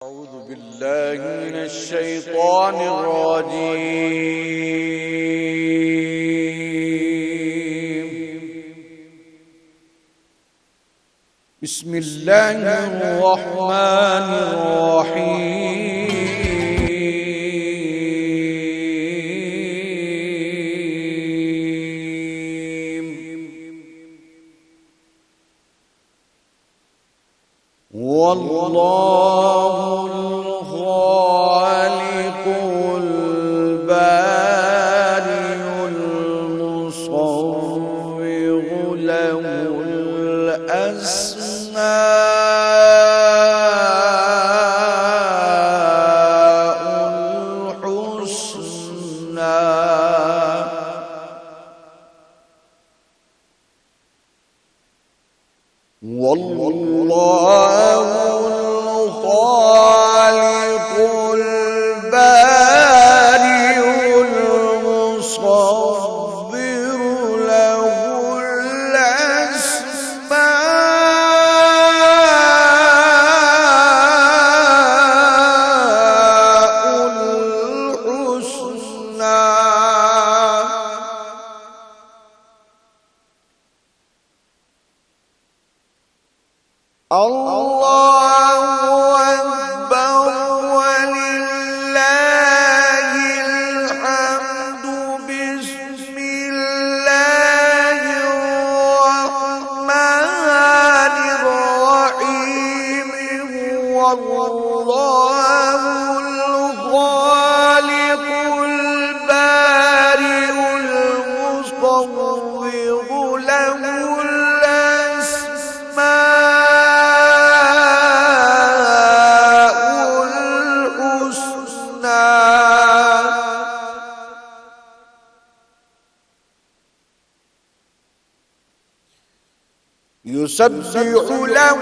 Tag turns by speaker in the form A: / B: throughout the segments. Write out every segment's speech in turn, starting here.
A: أعوذ بالله من الشيطان الرجيم. بسم الله الرحمن الرحيم. والله الخالق البارئ المصور له الأسماء الحسنى. والله الخالق البارئ المصور له الأسماء الحسنى. الله أكبر ولله الحمد. بسم الله الرحمن الرحيم. هو الله الخالق البارئ المصور له يسبح له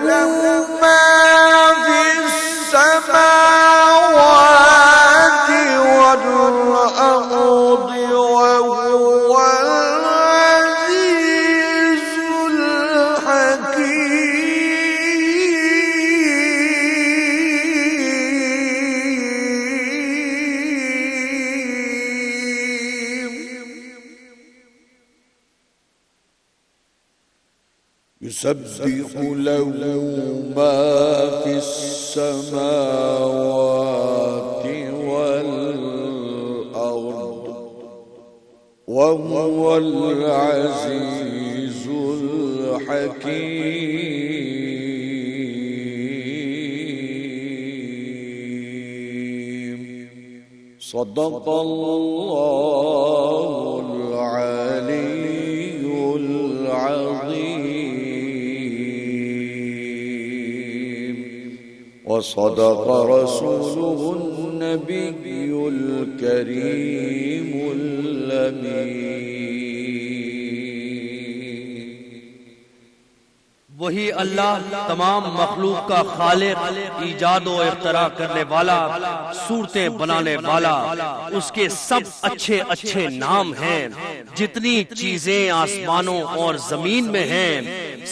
A: ما في السماوات والأرض وهو العزيز الحكيم. يسبح له ما في السماوات والأرض وهو العزيز الحكيم. صدق الله العلي العظيم. وصدق رسوله النبي الكريم الأمين.
B: وہی اللہ تمام مخلوق کا خالق، ایجاد و اختراع کرنے والا، صورتیں بنانے والا. اس کے سب اچھے اچھے نام ہیں. جتنی چیزیں آسمانوں اور زمین میں ہیں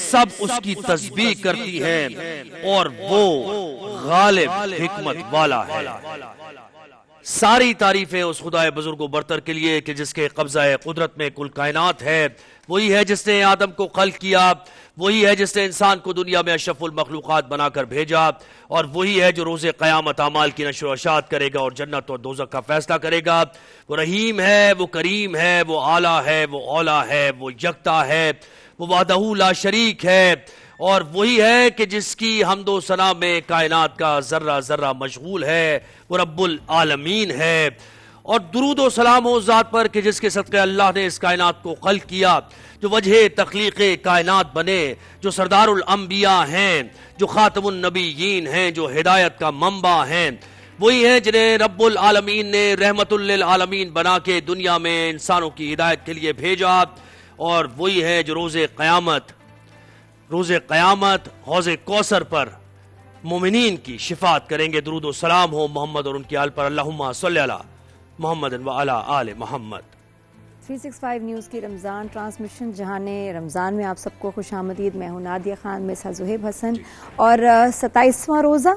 B: سب اس کی تسبیح کرتی ہیں، اور وہ غالب حکمت والا ہے. ساری تعریفیں اس خدائے بزرگ و برتر کے لیے کہ جس کے قبضہ قدرت میں کل کائنات ہے. وہی ہے جس نے آدم کو خلق کیا، وہی ہے جس نے انسان کو دنیا میں اشرف المخلوقات بنا کر بھیجا، اور وہی ہے جو روز قیامت اعمال کی نشر و اشاعت کرے گا اور جنت اور دوزخ کا فیصلہ کرے گا. وہ رحیم ہے، وہ کریم ہے، وہ اعلیٰ ہے، وہ اولا ہے، وہ یکتا ہے، وہ وحدہ لا شریک ہے. اور وہی ہے کہ جس کی حمد و ثنا میں کائنات کا ذرہ ذرہ مشغول ہے. وہ رب العالمین ہے. اور درود و سلام ہو ذات پر کہ جس کے صدقے اللہ نے اس کائنات کو خلق کیا، جو وجہ تخلیق کائنات بنے، جو سردار الانبیاء ہیں، جو خاتم النبیین ہیں، جو ہدایت کا منبع ہیں. وہی ہیں جنہیں رب العالمین نے رحمت للعالمین بنا کے دنیا میں انسانوں کی ہدایت کے لیے بھیجا. اور وہی ہے جو روز قیامت حوض کوثر پر مومنین کی شفاعت کریں گے. درود و سلام ہو محمد اور ان کی آل پر. اللہم صلی علی محمد و علی آل محمد.
C: 365 نیوز کی رمضان ٹرانسمیشن جہان رمضان میں آپ سب کو خوش آمدید. میں ہوں نادیہ خان، میں ساتھ زہیب حسن. اور 27واں روزہ،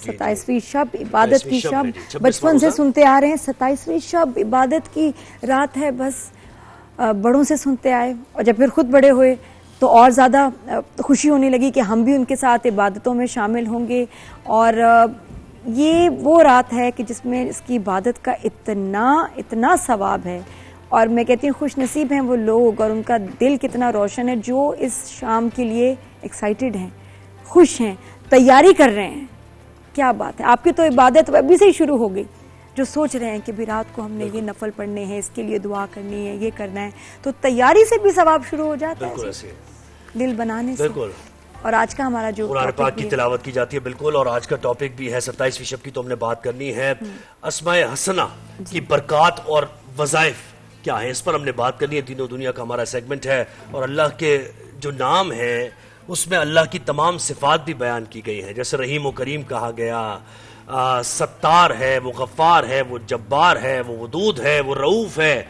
C: 27ویں شب، عبادت کی شب، بچپن سے سنتے آ رہے ہیں 27ویں شب عبادت کی رات ہے. بس بڑوں سے سنتے آئے اور جب پھر خود بڑے ہوئے تو اور زیادہ خوشی ہونے لگی کہ ہم بھی ان کے ساتھ عبادتوں میں شامل ہوں گے. اور یہ وہ رات ہے کہ جس میں اس کی عبادت کا اتنا ثواب ہے. اور میں کہتی ہوں خوش نصیب ہیں وہ لوگ اور ان کا دل کتنا روشن ہے جو اس شام کے لیے ایکسائٹیڈ ہیں، خوش ہیں، تیاری کر رہے ہیں. کیا بات ہے. آپ کی تو عبادت ابھی سے ہی شروع ہو گئی، جو سوچ رہے ہیں کہ بھی رات کو ہم نے یہ نفل پڑھنے ہیں، اس کے لیے دعا کرنی ہے، یہ کرنا ہے، تو تیاری سے بھی ثواب شروع ہو جاتا ہے دل بنانے سے. اور آج کا ہمارا جو
B: قرآن پاک کی تلاوت کی جاتی ہے. بالکل. اور آج کا ٹاپک بھی ہے 27ویں شب کی، تو ہم نے بات کرنی ہے اسماء حسنہ کی برکات اور وظائف کیا ہیں، اس پر ہم نے بات کرنی ہے. دین و دنیا کا ہمارا سیگمنٹ ہے اور اللہ کے جو نام ہیں اس میں اللہ کی تمام صفات بھی بیان کی گئی ہیں. جیسے رحیم و کریم کہا گیا، ستار ہے، وہ غفار ہے، وہ جبار ہے، وہ ودود ہے، وہ رؤوف ہے،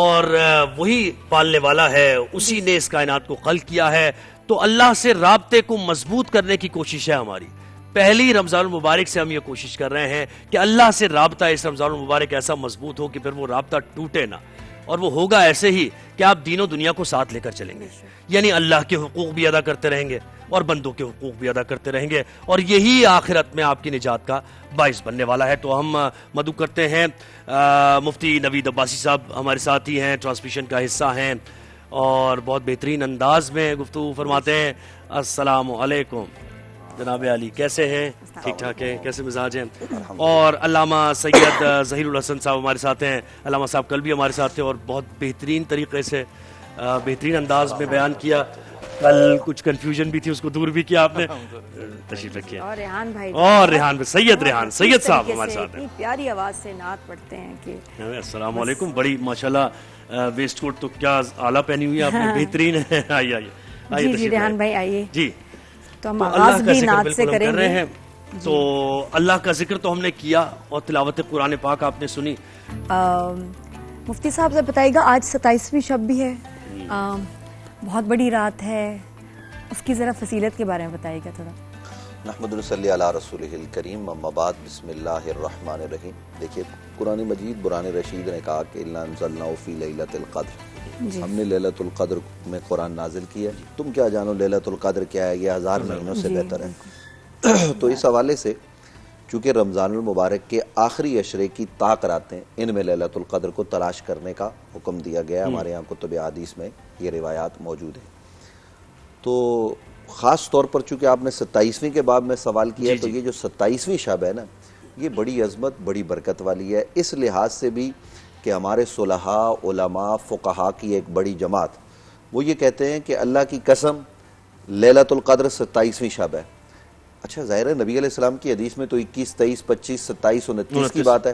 B: اور وہی پالنے والا ہے. اسی نے اس کائنات کو خلق کیا ہے. تو اللہ سے رابطے کو مضبوط کرنے کی کوشش ہے ہماری. پہلی رمضان المبارک سے ہم یہ کوشش کر رہے ہیں کہ اللہ سے رابطہ اس رمضان المبارک ایسا مضبوط ہو کہ پھر وہ رابطہ ٹوٹے نہ. اور وہ ہوگا ایسے ہی کہ آپ دین و دنیا کو ساتھ لے کر چلیں گے، یعنی اللہ کے حقوق بھی ادا کرتے رہیں گے اور بندوں کے حقوق بھی ادا کرتے رہیں گے، اور یہی آخرت میں آپ کی نجات کا باعث بننے والا ہے. تو ہم مدعو کرتے ہیں مفتی نوید عباسی صاحب ہمارے ساتھ ہی ہیں، ٹرانسمیشن کا حصہ ہیں اور بہت بہترین انداز میں گفتگو فرماتے ہیں. السلام علیکم جناب علی، کیسے ہیں؟ ٹھیک ٹھاک ہیں؟ کیسے مزاج ہیں؟ اور علامہ سید ظہیر الحسن صاحب ہمارے ساتھ ہیں. علامہ صاحب کل بھی ہمارے ساتھ تھے اور بہت بہترین طریقے سے بہترین انداز میں بیان کیا. کل کچھ کنفیوژن بھی تھی، اس کو دور بھی کیا آپ نے. تشریف رکھیے.
C: اور ریحان بھائی،
B: سید ریحان سید صاحب ہمارے ساتھ ہیں.
C: پیاری آواز سے نعت پڑھتے ہیں کہ
B: السلام علیکم. بڑی ماشاءاللہ ویسٹ کوٹ تو کیا اعلیٰ پہنی ہوئی ہے آپ نے، بہترین ہے. آئیے
C: جی ریحان بھائی آئیے.
B: جی
C: تو ہم آغاز بھی نعت سے کریں گے.
B: تو اللہ کا ذکر تو ہم نے کیا اور تلاوت قرآن پاک آپ نے سنی.
C: مفتی صاحب سے بتائیے گا، آج 27ویں شب بھی ہے، بہت بڑی رات ہے، اس کی ذرا فضیلت کے بارے میں بتائیے گا تھوڑا.
D: نحمد صلی علی رسولہ الکریم، اما بعد، بسم اللہ الرحمن الرحیم. دیکھیے قرآن مجید برہان رشید نے کہا کہ اِنَّا أَنزَلْنَاهُ فِي لَيْلَةِ الْقَدْرِ، ہم نے لیلۃ القدر میں قرآن نازل کیا. تم کیا جانو لیلۃ القدر کیا ہے، یہ 1000 مہینوں سے بہتر ہے. تو اس حوالے سے چونکہ رمضان المبارک کے آخری عشرے کی طاق راتیں، ان میں لیلۃ القدر کو تلاش کرنے کا حکم دیا گیا. ہمارے یہاں کتب حدیث میں یہ روایات موجود ہیں. تو خاص طور پر چونکہ آپ نے 27ویں کے باب میں سوال کیا، تو یہ جو 27ویں شب ہے نا، یہ بڑی عظمت، بڑی برکت والی ہے. اس لحاظ سے بھی کہ ہمارے صلحاء، علماء، فقہاء کی ایک بڑی جماعت وہ یہ کہتے ہیں کہ اللہ کی قسم لیلۃ القدر 27ویں شب ہے. اچھا ظاہر ہے نبی علیہ السلام کی حدیث میں تو 21، 23، 25، 27، 29 کی بات ہے،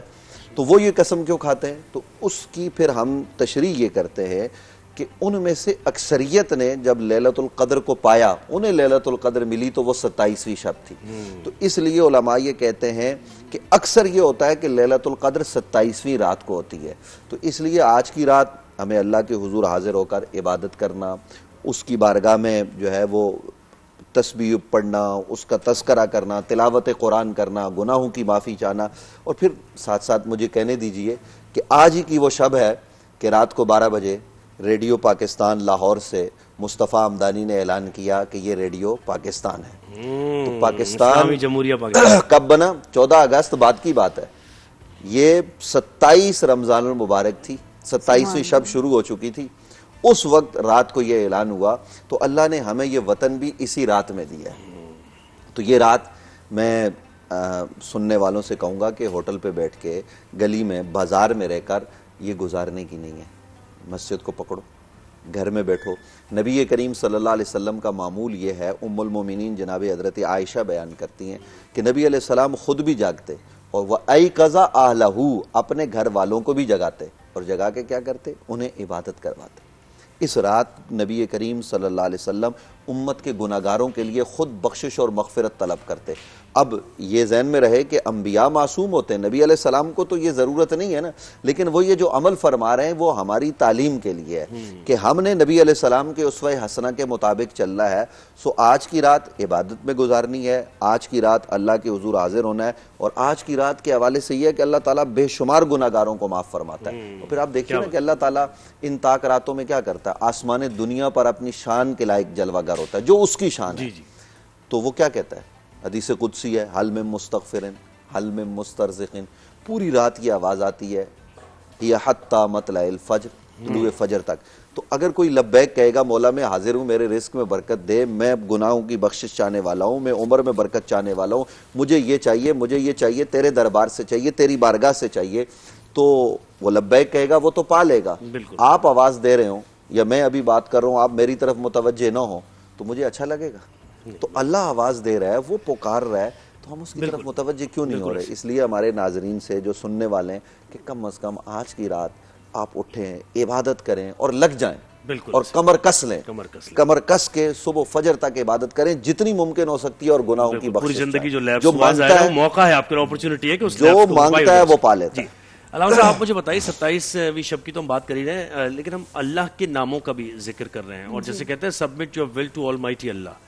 D: تو وہ یہ قسم کیوں کھاتے ہیں؟ تو اس کی پھر ہم تشریح یہ کرتے ہیں کہ ان میں سے اکثریت نے جب لیلۃ القدر کو پایا، انہیں لیلۃ القدر ملی تو وہ 27ویں شب تھی. تو اس لیے علماء یہ کہتے ہیں کہ اکثر یہ ہوتا ہے کہ لیلۃ القدر 27ویں رات کو ہوتی ہے. تو اس لیے آج کی رات ہمیں اللہ کے حضور حاضر ہو کر عبادت کرنا، اس کی بارگاہ میں جو ہے وہ تسبیح پڑھنا، اس کا تذکرہ کرنا، تلاوت قرآن کرنا، گناہوں کی معافی چاہنا. اور پھر ساتھ ساتھ مجھے کہنے دیجئے کہ آج ہی کی وہ شب ہے کہ رات کو 12 بجے ریڈیو پاکستان لاہور سے مصطفیٰ حمدانی نے اعلان کیا کہ یہ ریڈیو پاکستان ہے. تو پاکستان
B: جمہوریہ پاکستان
D: کب بنا؟ 14 اگست بعد کی بات ہے. یہ 27 رمضان المبارک تھی، 27ویں شب شروع ہو چکی تھی. اس وقت رات کو یہ اعلان ہوا. تو اللہ نے ہمیں یہ وطن بھی اسی رات میں دیا ہے. تو یہ رات میں سننے والوں سے کہوں گا کہ ہوٹل پہ بیٹھ کے، گلی میں، بازار میں رہ کر یہ گزارنے کی نہیں ہے. مسجد کو پکڑو، گھر میں بیٹھو. نبی کریم صلی اللہ علیہ وسلم کا معمول یہ ہے، ام المومنین جناب حضرت عائشہ بیان کرتی ہیں کہ نبی علیہ السلام خود بھی جاگتے اور وَأَيْقَظَ أَهْلَهُ، اپنے گھر والوں کو بھی جگاتے اور جگا کے کیا کرتے؟ انہیں عبادت کرواتے. اس رات نبی کریم صلی اللہ علیہ وسلم امت کے گناہگاروں کے لیے خود بخشش اور مغفرت طلب کرتے۔ اب یہ ذہن میں رہے کہ انبیاء معصوم ہوتے ہیں، نبی علیہ السلام کو تو یہ ضرورت نہیں ہے نا، لیکن وہ یہ جو عمل فرما رہے ہیں وہ ہماری تعلیم کے لیے ہے کہ ہم نے نبی علیہ السلام کے اسوہ حسنہ کے مطابق چلنا ہے۔ سو آج کی رات عبادت میں گزارنی ہے، آج کی رات اللہ کے حضور حاضر ہونا ہے، اور آج کی رات کے حوالے سے یہ ہے کہ اللہ تعالیٰ بے شمار گناہگاروں کو معاف فرماتا ہے۔ اور پھر آپ دیکھیے نا کہ اللہ تعالیٰ ان تاک راتوں میں کیا کرتا ہے، آسمان دنیا پر اپنی شان کے لائق جلوہ گر ہوتا ہے جو اس کی شان ہے۔ تو وہ کیا کہتا ہے، حدیث قدسی ہے، حل من مستغفرن حل من مسترزقن، پوری رات یہ آواز آتی ہے، یہ حتی مطلع الفجر، طلوع فجر تک۔ تو اگر کوئی لبیک کہے گا مولا میں حاضر ہوں، میرے رزق میں برکت دے، میں گناہوں کی بخشش چاہنے والا ہوں، میں عمر میں برکت چاہنے والا ہوں، مجھے یہ چاہیے، مجھے یہ چاہیے، تیرے دربار سے چاہیے، تیری بارگاہ سے چاہیے، تو وہ لبیک کہے گا، وہ تو پا لے گا۔ آپ آواز دے رہے ہوں یا میں ابھی بات کر رہا ہوں، آپ میری طرف متوجہ نہ ہوں تو مجھے اچھا لگے گا؟ تو اللہ آواز دے رہا ہے، وہ پکار رہا ہے، تو ہم اس کی طرف متوجہ کیوں نہیں ہو رہے؟ اس لیے ہمارے ناظرین سے جو سننے والے ہیں کہ کم از کم آج کی رات آپ اٹھیں، عبادت کریں اور لگ جائیں، اور کمر کس لیں، کمر کس کے صبح فجر تک عبادت کریں جتنی ممکن ہو سکتی ہے، اور گناہوں کی بخشش
B: زندگی جو
D: مانگتا ہے،
B: موقع ہے آپ کے اپرچونٹی ہے کہ
D: جو مانگتا ہے وہ پا لیتا ہے۔
B: علامہ صاحب آپ مجھے بتائیے، 27ویں شب کی تو ہم بات کر ہی رہے ہیں، لیکن ہم اللہ کے ناموں کا بھی ذکر کر رہے ہیں، اور جیسے کہتے ہیں submit your will to almighty اللہ۔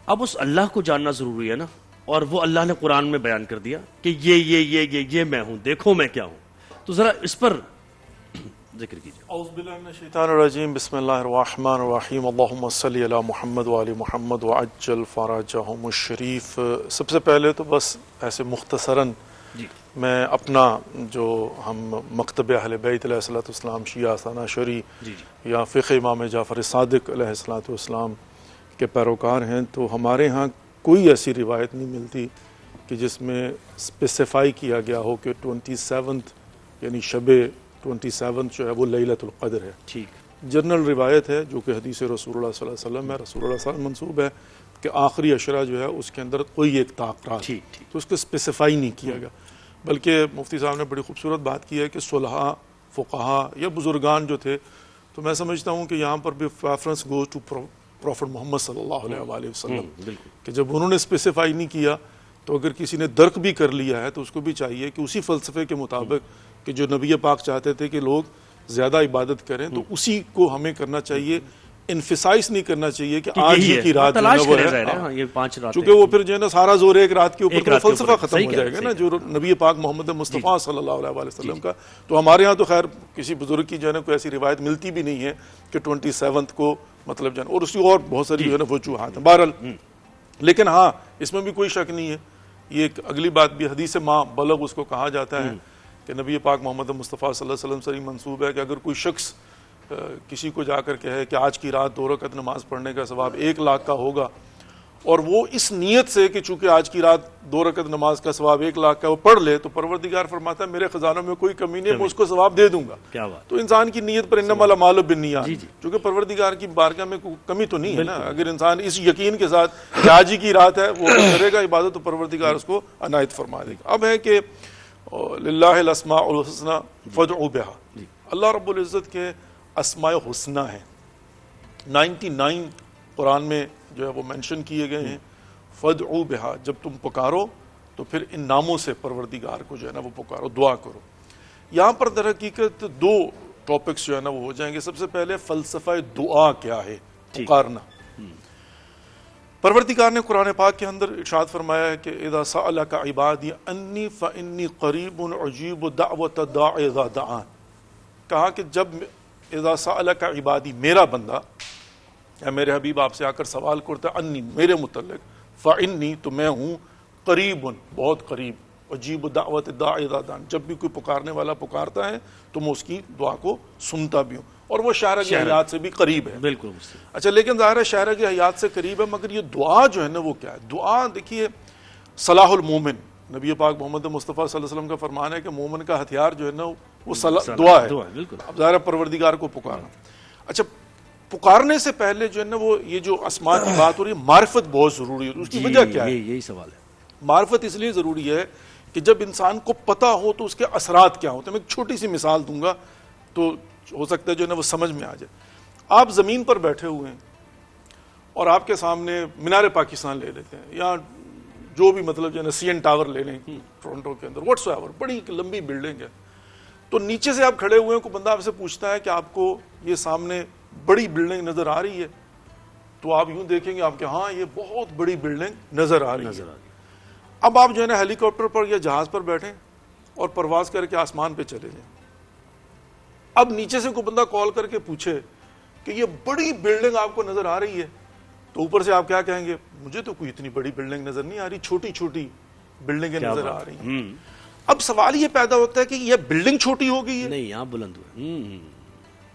B: اب اس اللہ کو جاننا ضروری ہے نا، اور وہ اللہ نے قرآن میں بیان کر دیا کہ یہ میں ہوں، دیکھو میں کیا ہوں، تو ذرا اس پر ذکر کیجیے۔
E: اعوذ باللہ من الشیطان الرجیم، بسم اللہ الرحمن الرحیم، اللہم صلی علی محمد وعلی محمد وعجل فرجہم الشریف۔ سب سے پہلے تو بس ایسے مختصراً میں اپنا جو ہم مکتب اہل بیت علیہ الصلوۃ والسلام شیعہ آستانہ شری یا فقہ امام جعفر صادق علیہ الصلوۃ والسلام کے پیروکار ہیں، تو ہمارے ہاں کوئی ایسی روایت نہیں ملتی کہ جس میں اسپیسیفائی کیا گیا ہو کہ 27 یعنی شب 27 جو ہے وہ لیلۃ القدر ہے۔ ٹھیک، جنرل روایت ہے جو کہ حدیث رسول اللہ صلی اللہ علیہ وسلم ہے، رسول اللہ صلی اللہ علیہ وسلم منسوب ہے کہ آخری عشرہ جو ہے اس کے اندر کوئی ایک طاقت، تو اس کو اسپیسیفائی نہیں کیا گیا، بلکہ مفتی صاحب نے بڑی خوبصورت بات کی ہے کہ صلحاء، فقہاء یا بزرگان جو تھے، تو میں سمجھتا ہوں کہ یہاں پر بھی ریفرنس گوز ٹو پروفٹ محمد صلی اللہ علیہ وآلہ وسلم، کہ جب انہوں نے اسپیسیفائی نہیں کیا تو اگر کسی نے درک بھی کر لیا ہے تو اس کو بھی چاہیے کہ اسی فلسفے کے مطابق کہ جو نبی پاک چاہتے تھے کہ لوگ زیادہ عبادت کریں، تو اسی کو ہمیں کرنا چاہیے، انفسائز نہیں کرنا چاہیے کہ آج ہی کی رات جو ہے وہ ہے، چونکہ وہ پھر جو ہے نا سارا زور ایک رات کے اوپر فلسفہ ختم ہو جائے گا نا جو نبی پاک محمد مصطفیٰ صلی اللہ علیہ وآلہ وسلم کا۔ تو ہمارے ہاں تو خیر کسی بزرگ کی جو ہے نا کوئی ایسی روایت ملتی بھی نہیں ہے کہ 27 کو مطلب جو ہے، اور اس کی اور بہت ساری جو ہے نا وجوہات ہیں بہرحال، لیکن ہاں اس میں بھی کوئی شک نہیں ہے، یہ ایک اگلی بات بھی حدیث ماں بلغ اس کو کہا جاتا ہے کہ نبی پاک محمد مصطفیٰ صلی اللہ علیہ وسلم سے منسوب ہے کہ اگر کوئی شخص کسی کو جا کر کہے کہ آج کی رات 2 رکعت نماز پڑھنے کا ثواب 1 لاکھ کا ہوگا، اور وہ اس نیت سے کہ چونکہ آج کی رات 2 رکعت نماز کا ثواب 1 لاکھ کا وہ پڑھ لے، تو پروردگار فرماتا ہے میرے خزانوں میں کوئی کمی نہیں ہے، میں اس کو ثواب دے دوں گا۔ تو انسان کی نیت پر انما الاعمال بالنیات، چونکہ پروردگار کی بارگاہ میں کوئی کمی تو نہیں ہے نا، اگر انسان اس یقین کے ساتھ کہ آج ہی کی رات ہے وہ کرے گا عبادت تو پروردگار اس کو عنایت فرما دے گا۔ اب ہے کہ للہ الاسماء الحسنى فادعوا بها، اللہ رب العزت کے اسماء حسنہ ہیں، 99 قرآن میں جو ہے وہ مینشن کیے گئے ہیں، فادعوا بها، جب تم پکارو تو پھر ان ناموں سے پروردگار کو جو ہے نا وہ پکارو، دعا کرو۔ یہاں پر در حقیقت 2 ٹاپکس جو ہے نا وہ ہو جائیں گے۔ سب سے پہلے فلسفہ دعا کیا ہے، پکارنا۔ پروردگار نے قرآن پاک کے اندر ارشاد فرمایا ہے کہ اذا سألک عبادی انی فانی قریب اجیب دعوت الداع اذا دعان، کہا کہ جب اذا سألک عبادی، میرا بندہ یا میرے حبیب آپ سے آ کر سوال کرتا ہے انی، میرے متعلق، فانی، تو میں ہوں، قریب، بہت قریب، اجیب دعوت الداع اذا دعان، جب بھی کوئی پکارنے والا پکارتا ہے تو میں اس کی دعا کو سنتا بھی ہوں، اور وہ شارع حیات سے بھی قریب ہے۔ بالکل اچھا، لیکن ظاہر ہے شارع حیات سے قریب ہے، مگر یہ دعا جو ہے نا وہ کیا ہے؟ دعا دیکھیے، صلاح المومن، نبی پاک محمد مصطفیٰ صلی اللہ علیہ وسلم کا فرمان ہے کہ مومن کا ہتھیار جو ہے نا وہ دعا ہے۔ اب ظاہر ہے پروردگار کو پکارنا۔ اچھا، پکارنے سے پہلے جو ہے نا وہ یہ جو اسماء کی بات ہو رہی ہے، معرفت بہت ضروری ہے۔ اس کی وجہ کیا ہے؟
B: یہی سوال ہے۔
E: معرفت اس لیے ضروری ہے کہ جب انسان کو پتہ ہو تو اس کے اثرات کیا ہوتے ہیں۔ میں ایک چھوٹی سی مثال دوں گا تو ہو سکتا ہے جو ہے نا وہ سمجھ میں آ جائے۔ آپ زمین پر بیٹھے ہوئے ہیں اور آپ کے سامنے مینار پاکستان لے لیتے ہیں یا جو بھی مطلب جو ہے نا سی این ٹاور لے لیں ٹورنٹو کے اندر واٹس ایور، بڑی لمبی بلڈنگ ہے، تو نیچے سے آپ کھڑے ہوئے ہیں، کوئی بندہ آپ سے پوچھتا ہے کہ آپ کو یہ سامنے بڑی بلڈنگ نظر آ رہی ہے، تو آپ یوں دیکھیں گے آپ کہ ہاں یہ بہت بڑی بلڈنگ نظر آ رہی ہے۔ اب آپ جو ہے نا ہیلی کاپٹر پر یا جہاز پر بیٹھیں اور پرواز کر کے آسمان پہ چلے جائیں، اب نیچے سے کوئی بندہ کال کر کے پوچھے کہ یہ بڑی بلڈنگ آپ کو نظر آ رہی ہے، تو اوپر سے آپ کیا کہیں گے؟ مجھے تو کوئی اتنی بڑی بلڈنگ نظر نہیں آ رہی، چھوٹی چھوٹی بلڈنگیں نظر آ رہی ہیں۔ اب سوال یہ پیدا ہوتا ہے کہ یہ بلڈنگ چھوٹی ہو گئی ہے؟
B: نہیں، یہاں بلند ہوا،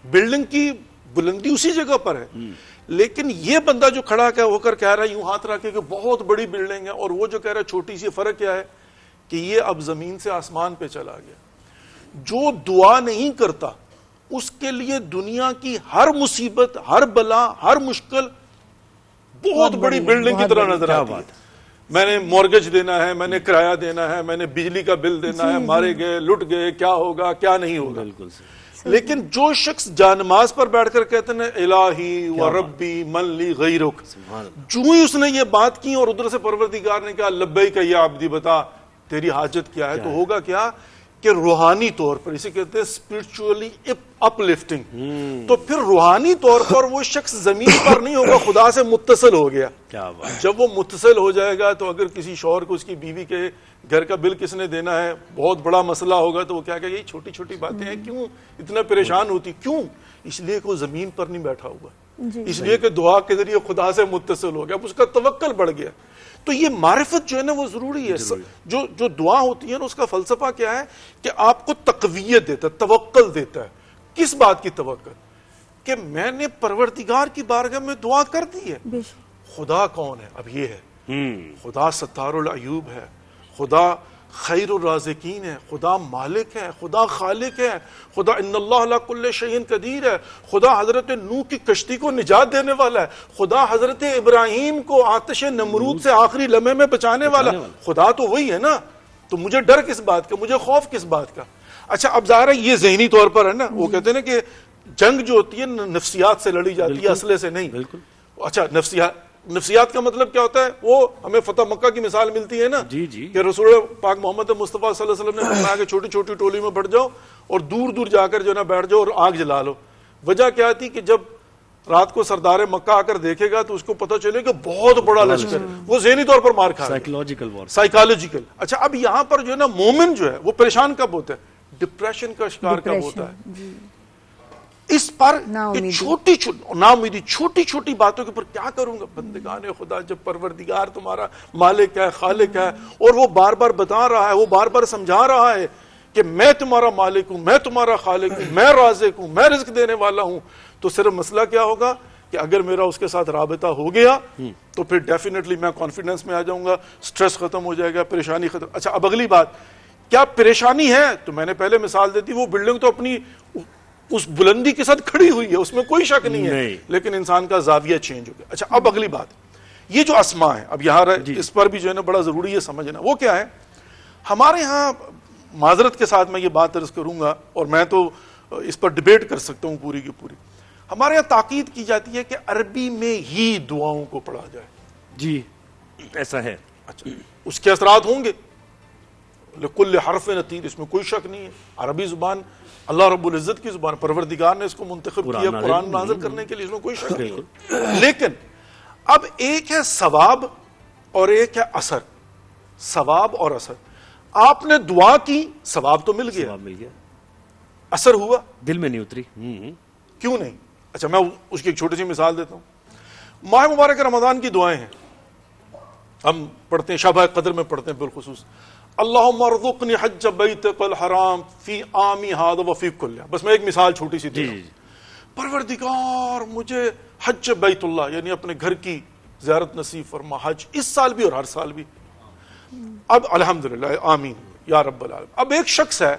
E: بلڈنگ کی بلندی اسی جگہ پر ہے، لیکن یہ بندہ جو کھڑا ہو کر کہہ رہا ہے یوں ہاتھ رکھے کہ بہت بڑی بلڈنگ ہے، اور وہ جو کہہ رہا ہے چھوٹی سی، فرق کیا ہے؟ کہ یہ اب زمین سے آسمان پہ چلا گیا۔ جو دعا نہیں کرتا اس کے لیے دنیا کی ہر مصیبت، ہر بلا، ہر مشکل بہت بڑی بلڈنگ کی طرح نظر آتی ہے۔ میں نے مورگیج دینا ہے، میں نے کرایہ دینا ہے، میں نے بجلی کا بل دینا ہے، مارے گئے، لٹ گئے، کیا ہوگا کیا نہیں ہوگا۔ لیکن جو شخص جانماز پر بیٹھ کر کہتے ہیں الہی و ربی من لی غیرک، جو ہی اس نے یہ بات کی اور ادھر سے پروردگار نے کہا لبیک یا عبدی، بتا تیری حاجت کیا ہے، تو ہوگا کیا کہ روحانی طور پر، اسے کہتے ہیں اسپرچولی اپ لفٹنگ، تو پھر روحانی طور پر وہ شخص زمین پر نہیں ہوگا، خدا سے متصل ہو گیا۔ جب وہ متصل ہو جائے گا تو اگر کسی شوہر کو اس کی بیوی کے گھر کا بل کس نے دینا ہے، بہت بڑا مسئلہ ہوگا، تو وہ کیا کہ یہ چھوٹی چھوٹی باتیں ہیں، کیوں اتنا پریشان ہوتی؟ کیوں؟ اس لیے کہ وہ زمین پر نہیں بیٹھا ہوا، اس لیے کہ دعا کے ذریعے خدا سے متصل ہو گیا، اب اس کا توکل بڑھ گیا۔ تو یہ معرفت جو ہے نا وہ ضروری ہے۔ جو دعا ہوتی ہے نا اس کا فلسفہ کیا ہے کہ آپ کو تقویت دیتا ہے، توکل دیتا ہے۔ کس بات کی توکل؟ کہ میں نے پروردگار کی بارگاہ میں دعا کر دی ہے۔ خدا کون ہے؟ اب یہ ہے، خدا ستار العیوب ہے، خدا خیر الرازقین ہے، خدا مالک ہے، خدا خالق ہے، خدا ان اللہ علی کل شیء قدیر ہے، خدا حضرت نوح کی کشتی کو نجات دینے والا ہے، خدا حضرت ابراہیم کو آتش نمرود سے آخری لمحے میں بچانے والا، خدا تو وہی ہے نا، تو مجھے ڈر کس بات کا، مجھے خوف کس بات کا؟ اچھا اب ظاہر ہے یہ ذہنی طور پر ہے نا، وہ کہتے ہیں نا کہ جنگ جو ہوتی ہے نفسیات سے لڑی جاتی ہے، اسلحے سے نہیں۔ اچھا نفسیات کا مطلب کیا ہوتا ہے؟ وہ ہمیں فتح مکہ کی مثال ملتی ہے نا، کہ رسول پاک محمد مصطفیٰ صلی اللہ علیہ وسلم نے فرمایا کہ چھوٹی چھوٹی ٹولی میں بڑھ جاؤ اور دور دور جا کر جو نا بیٹھ جاؤ اور آگ جلا لو۔ وجہ کیا تھی کہ جب رات کو سردار مکہ آ کر دیکھے گا تو اس کو پتہ چلے کہ بہت بڑا لشکر ہے، وہ ذہنی طور پر مار کھا رہا ہے، سائیکالوجیکل۔ اچھا اب یہاں پر جو ہے نا مومن جو ہے وہ پریشان کب ہوتا ہے؟ ڈپریشن کا شکار کب ہوتا ہے؟ اس پر چھوٹی چھوٹی باتوں کے اوپر کیا کروں گا؟ بندگان خدا، جب پروردگار تمہارا مالک ہے، خالق ہے، اور وہ بار بار بتا رہا ہے، وہ بار بار سمجھا رہا ہے کہ میں تمہارا مالک ہوں، میں تمہارا خالق ہوں، میں رازق ہوں، میں رزق دینے والا ہوں، تو صرف مسئلہ کیا ہوگا کہ اگر میرا اس کے ساتھ رابطہ ہو گیا تو پھر ڈیفینیٹلی میں کانفیڈنس میں آ جاؤں گا، سٹریس ختم ہو جائے گا، پریشانی ختم۔ اچھا اب اگلی بات، کیا پریشانی ہے؟ تو میں نے پہلے مثال دی تھی، وہ بلڈنگ تو اپنی اس بلندی کے ساتھ کھڑی ہوئی ہے، اس میں کوئی شک نہیں ہے، لیکن انسان کا زاویہ چینج ہو گیا۔ اچھا اب اگلی بات، یہ جو اسماء ہے، اب یہاں اس پر بھی جو ہے نا بڑا ضروری ہے سمجھنا، وہ کیا ہے؟ ہمارے ہاں معذرت کے ساتھ میں یہ بات عرض کروں گا، اور میں تو اس پر ڈیبیٹ کر سکتا ہوں پوری کی پوری، ہمارے یہاں تاکید کی جاتی ہے کہ عربی میں ہی دعاؤں کو پڑھا جائے۔
B: جی ایسا ہے۔
E: اچھا اس کے اثرات ہوں گے، لکل حرف نتیر، اس میں کوئی شک نہیں ہے، عربی زبان اللہ رب العزت کی زبان، پروردگار نے اس کو منتخب کیا قرآن نازل کرنے کے لیے، اس میں کوئی شک نہیں ہے۔ لیکن اب ایک ہے ثواب اور ایک ہے اثر، ثواب اور اثر۔ آپ نے دعا کی، ثواب تو مل گیا، اثر ہوا؟
B: دل میں نہیں اتری،
E: کیوں نہیں؟ اچھا میں اس کی ایک چھوٹی سی مثال دیتا ہوں۔ ماہ مبارک رمضان کی دعائیں ہیں، ہم پڑھتے ہیں، شب قدر میں پڑھتے ہیں بالخصوص، اللہم ارزقنی حج بیتک الحرام فی عامی ھذا وفی کل، بس میں ایک مثال چھوٹی سی دے رہا ہوں، پروردگار مجھے حج بیت اللہ یعنی اپنے گھر کی زیارت نصیب فرما، حج اس سال بھی اور ہر سال بھی، اب الحمدللہ آمین یا رب العالمین۔ اب ایک شخص ہے